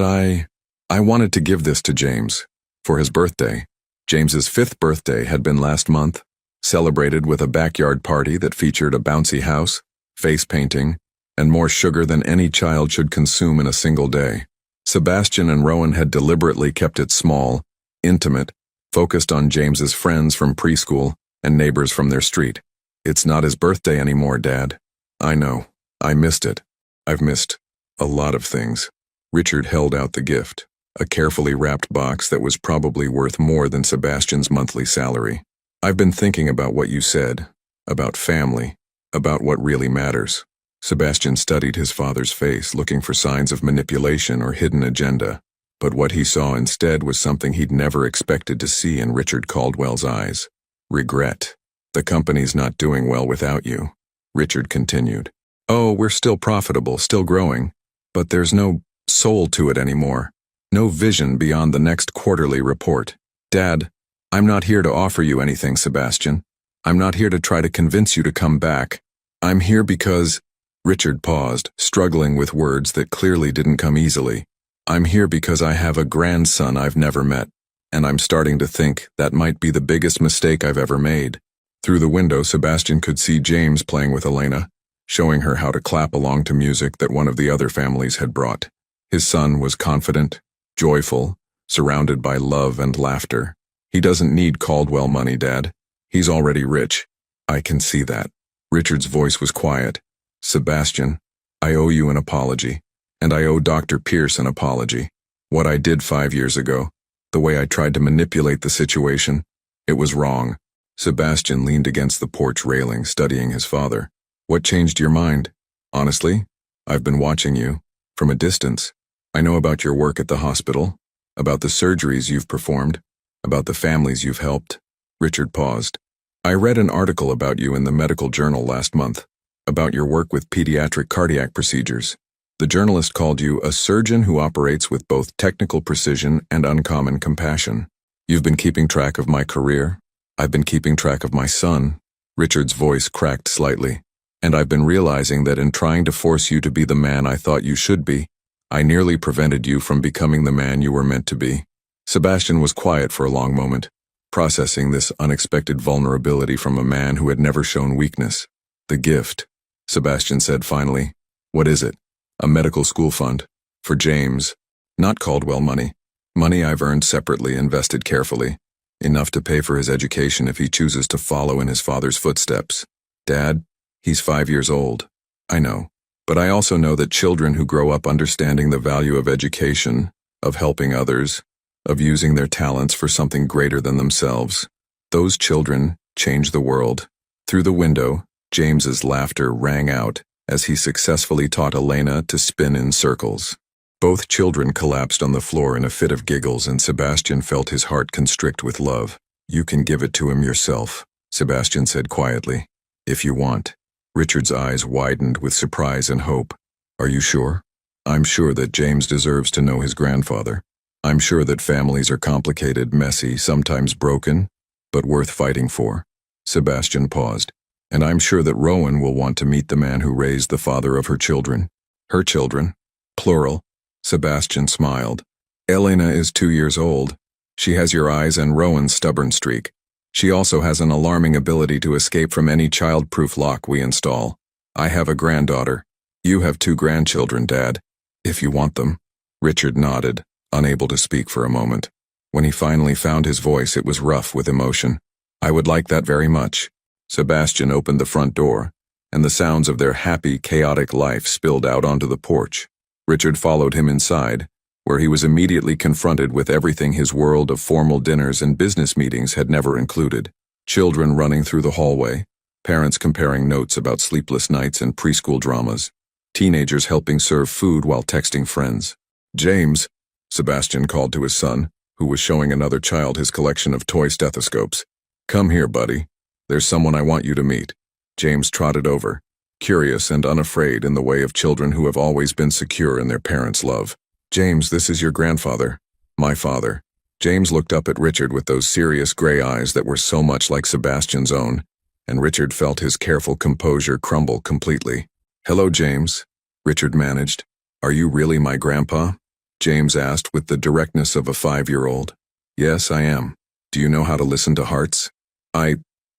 I wanted to give this to James for his birthday." James's 5th birthday had been last month, celebrated with a backyard party that featured a bouncy house, face painting, and more sugar than any child should consume in a single day. Sebastian and Rowan had deliberately kept it small, intimate, focused on James's friends from preschool and neighbors from their street. It's not his birthday anymore, Dad. I know. I missed it. I've missed a lot of things. Richard held out the gift, a carefully wrapped box that was probably worth more than Sebastian's monthly salary. I've been thinking about what you said, about family, about what really matters. Sebastian studied his father's face, looking for signs of manipulation or hidden agenda. But what he saw instead was something he'd never expected to see in Richard Caldwell's eyes. Regret. The company's not doing well without you, Richard continued. Oh, we're still profitable, still growing, but there's no soul to it anymore. No vision beyond the next quarterly report. Dad, I'm not here to offer you anything, Sebastian. I'm not here to try to convince you to come back. I'm here because… Richard paused, struggling with words that clearly didn't come easily. I'm here because I have a grandson I've never met, and I'm starting to think that might be the biggest mistake I've ever made. Through the window, Sebastian could see James playing with Elena, showing her how to clap along to music that one of the other families had brought. His son was confident, joyful, surrounded by love and laughter. He doesn't need Caldwell money, Dad. He's already rich. I can see that. Richard's voice was quiet. Sebastian, I owe you an apology. And I owe Dr. Pierce an apology. What I did 5 years ago, the way I tried to manipulate the situation, it was wrong. Sebastian leaned against the porch railing, studying his father. What changed your mind? Honestly, I've been watching you, from a distance. I know about your work at the hospital, about the surgeries you've performed, about the families you've helped. Richard paused. I read an article about you in the medical journal last month, about your work with pediatric cardiac procedures. The journalist called you a surgeon who operates with both technical precision and uncommon compassion. You've been keeping track of my career. I've been keeping track of my son. Richard's voice cracked slightly. And I've been realizing that in trying to force you to be the man I thought you should be, I nearly prevented you from becoming the man you were meant to be. Sebastian was quiet for a long moment, processing this unexpected vulnerability from a man who had never shown weakness. The gift, Sebastian said finally. What is it? A medical school fund. For James. Not Caldwell money. Money I've earned separately, invested carefully. Enough to pay for his education if he chooses to follow in his father's footsteps. Dad, he's 5 years old. I know. But I also know that children who grow up understanding the value of education, of helping others, of using their talents for something greater than themselves, those children change the world. Through the window, James's laughter rang out as he successfully taught Elena to spin in circles. Both children collapsed on the floor in a fit of giggles, and Sebastian felt his heart constrict with love. You can give it to him yourself, Sebastian said quietly. If you want. Richard's eyes widened with surprise and hope. Are you sure? I'm sure that James deserves to know his grandfather. I'm sure that families are complicated, messy, sometimes broken, but worth fighting for. Sebastian paused. And I'm sure that Rowan will want to meet the man who raised the father of her children. Her children. Plural. Sebastian smiled. Elena is 2 years old. She has your eyes and Rowan's stubborn streak. She also has an alarming ability to escape from any child-proof lock we install. I have a granddaughter. You have 2 grandchildren, Dad. If you want them. Richard nodded, unable to speak for a moment. When he finally found his voice, it was rough with emotion. I would like that very much. Sebastian opened the front door, and the sounds of their happy, chaotic life spilled out onto the porch. Richard followed him inside, where he was immediately confronted with everything his world of formal dinners and business meetings had never included. Children running through the hallway, parents comparing notes about sleepless nights and preschool dramas, teenagers helping serve food while texting friends. James, Sebastian called to his son, who was showing another child his collection of toy stethoscopes. Come here, buddy. There's someone I want you to meet. James trotted over, curious and unafraid in the way of children who have always been secure in their parents' love. James, this is your grandfather. My father. James looked up at Richard with those serious gray eyes that were so much like Sebastian's own, and Richard felt his careful composure crumble completely. Hello, James, Richard managed. Are you really my grandpa? James asked with the directness of a 5-year-old. Yes, I am. Do you know how to listen to hearts?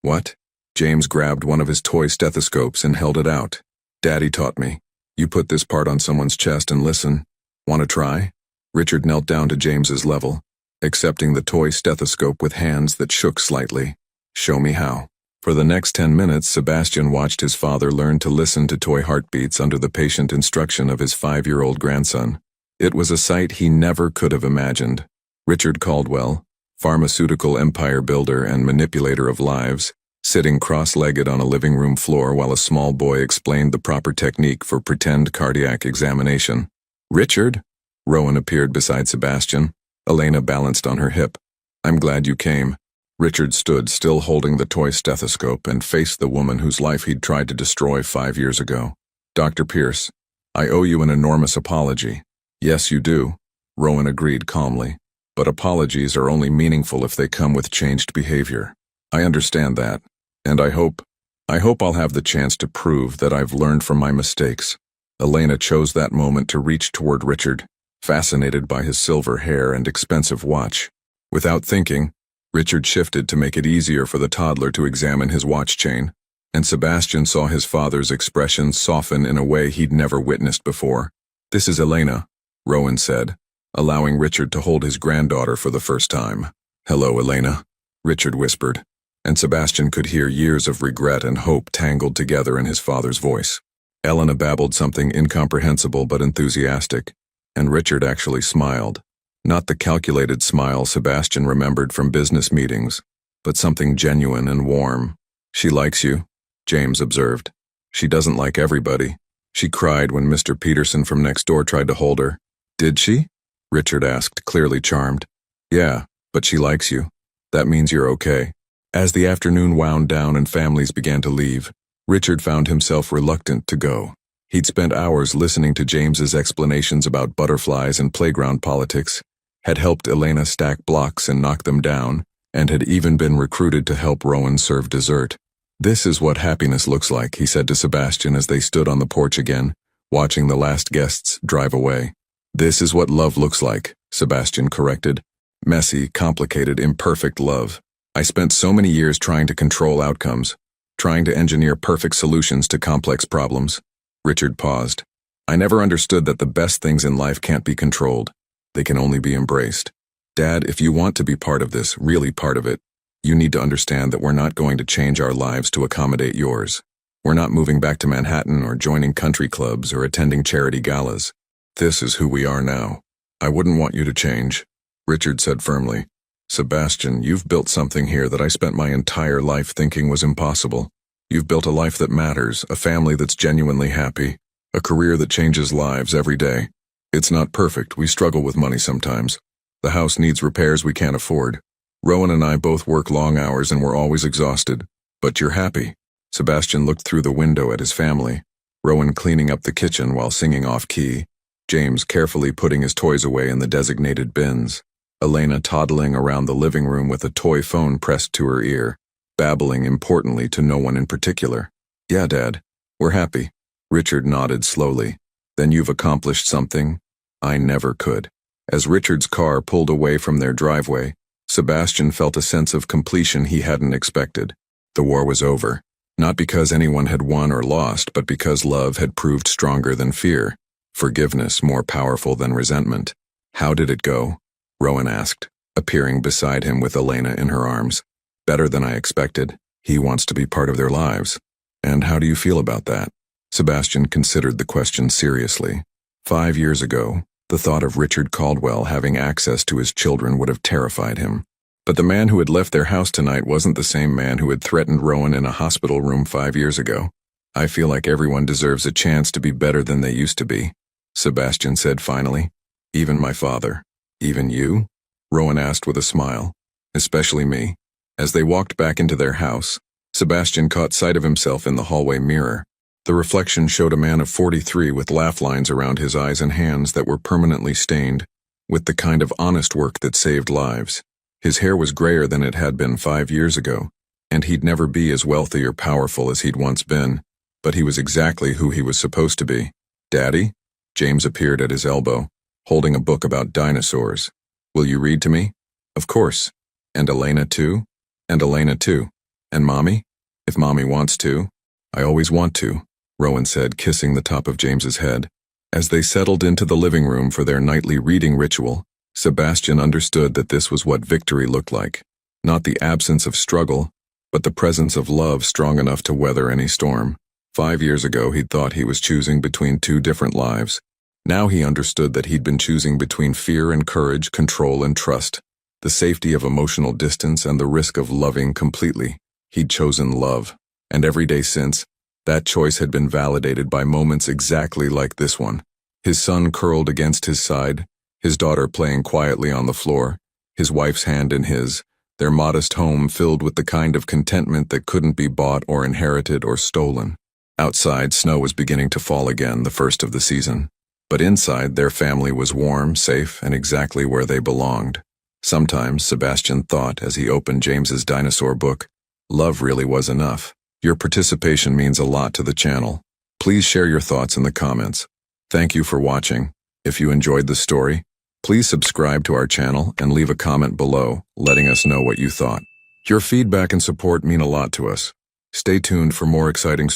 What? James grabbed one of his toy stethoscopes and held it out. Daddy taught me. You put this part on someone's chest and listen. Want to try? Richard knelt down to James's level, accepting the toy stethoscope with hands that shook slightly. Show me how. For the next 10 minutes, Sebastian watched his father learn to listen to toy heartbeats under the patient instruction of his 5-year-old grandson. It was a sight he never could have imagined. Richard Caldwell, pharmaceutical empire builder and manipulator of lives, sitting cross-legged on a living room floor while a small boy explained the proper technique for pretend cardiac examination. Richard? Rowan appeared beside Sebastian. Elena balanced on her hip. I'm glad you came. Richard stood, still holding the toy stethoscope, and faced the woman whose life he'd tried to destroy 5 years ago. Dr. Pierce, I owe you an enormous apology. Yes, you do, Rowan agreed calmly. But apologies are only meaningful if they come with changed behavior. I understand that, and I hope I'll have the chance to prove that I've learned from my mistakes. Elena chose that moment to reach toward Richard, fascinated by his silver hair and expensive watch. Without thinking, Richard shifted to make it easier for the toddler to examine his watch chain, and Sebastian saw his father's expression soften in a way he'd never witnessed before. This is Elena, Rowan said, allowing Richard to hold his granddaughter for the first time. Hello, Elena, Richard whispered, and Sebastian could hear years of regret and hope tangled together in his father's voice. Elena babbled something incomprehensible but enthusiastic, and Richard actually smiled. Not the calculated smile Sebastian remembered from business meetings, but something genuine and warm. She likes you, James observed. She doesn't like everybody. She cried when Mr. Peterson from next door tried to hold her. Did she? Richard asked, clearly charmed. Yeah, but she likes you. That means you're okay. As the afternoon wound down and families began to leave, Richard found himself reluctant to go. He'd spent hours listening to James's explanations about butterflies and playground politics, had helped Elena stack blocks and knock them down, and had even been recruited to help Rowan serve dessert. This is what happiness looks like, he said to Sebastian as they stood on the porch again, watching the last guests drive away. This is what love looks like, Sebastian corrected. Messy, complicated, imperfect love. I spent so many years trying to control outcomes, trying to engineer perfect solutions to complex problems. Richard paused. I never understood that the best things in life can't be controlled. They can only be embraced. Dad, if you want to be part of this, really part of it, you need to understand that we're not going to change our lives to accommodate yours. We're not moving back to Manhattan or joining country clubs or attending charity galas. This is who we are now. I wouldn't want you to change, Richard said firmly. Sebastian, you've built something here that I spent my entire life thinking was impossible. You've built a life that matters, a family that's genuinely happy, a career that changes lives every day. It's not perfect, we struggle with money sometimes. The house needs repairs we can't afford. Rowan and I both work long hours and we're always exhausted. But you're happy. Sebastian looked through the window at his family, Rowan cleaning up the kitchen while singing off-key, James carefully putting his toys away in the designated bins, Elena toddling around the living room with a toy phone pressed to her ear, babbling importantly to no one in particular. Yeah, Dad, we're happy. Richard nodded slowly. Then you've accomplished something I never could. As Richard's car pulled away from their driveway, Sebastian felt a sense of completion he hadn't expected. The war was over, not because anyone had won or lost, but because love had proved stronger than fear, forgiveness more powerful than resentment. How did it go? Rowan asked, appearing beside him with Elena in her arms. Better than I expected. He wants to be part of their lives. And how do you feel about that? Sebastian considered the question seriously. 5 years ago, the thought of Richard Caldwell having access to his children would have terrified him. But the man who had left their house tonight wasn't the same man who had threatened Rowan in a hospital room 5 years ago. I feel like everyone deserves a chance to be better than they used to be, Sebastian said finally. Even my father. Even you? Rowan asked with a smile. Especially me. As they walked back into their house, Sebastian caught sight of himself in the hallway mirror. The reflection showed a man of 43 with laugh lines around his eyes and hands that were permanently stained, with the kind of honest work that saved lives. His hair was grayer than it had been 5 years ago, and he'd never be as wealthy or powerful as he'd once been, but he was exactly who he was supposed to be. Daddy? James appeared at his elbow, holding a book about dinosaurs. Will you read to me? Of course. And Elena too? And Elena too. And Mommy? If Mommy wants to. I always want to, Rowan said, kissing the top of James's head. As they settled into the living room for their nightly reading ritual, Sebastian understood that this was what victory looked like. Not the absence of struggle, but the presence of love strong enough to weather any storm. 5 years ago, he'd thought he was choosing between two different lives. Now he understood that he'd been choosing between fear and courage, control and trust, the safety of emotional distance and the risk of loving completely. He'd chosen love, and every day since, that choice had been validated by moments exactly like this one. His son curled against his side, his daughter playing quietly on the floor, his wife's hand in his, their modest home filled with the kind of contentment that couldn't be bought or inherited or stolen. Outside, snow was beginning to fall again, the first of the season. But inside, their family was warm, safe, and exactly where they belonged. Sometimes, Sebastian thought, as he opened James's dinosaur book, love really was enough. Your participation means a lot to the channel. Please share your thoughts in the comments. Thank you for watching. If you enjoyed the story, please subscribe to our channel and leave a comment below, letting us know what you thought. Your feedback and support mean a lot to us. Stay tuned for more exciting stories.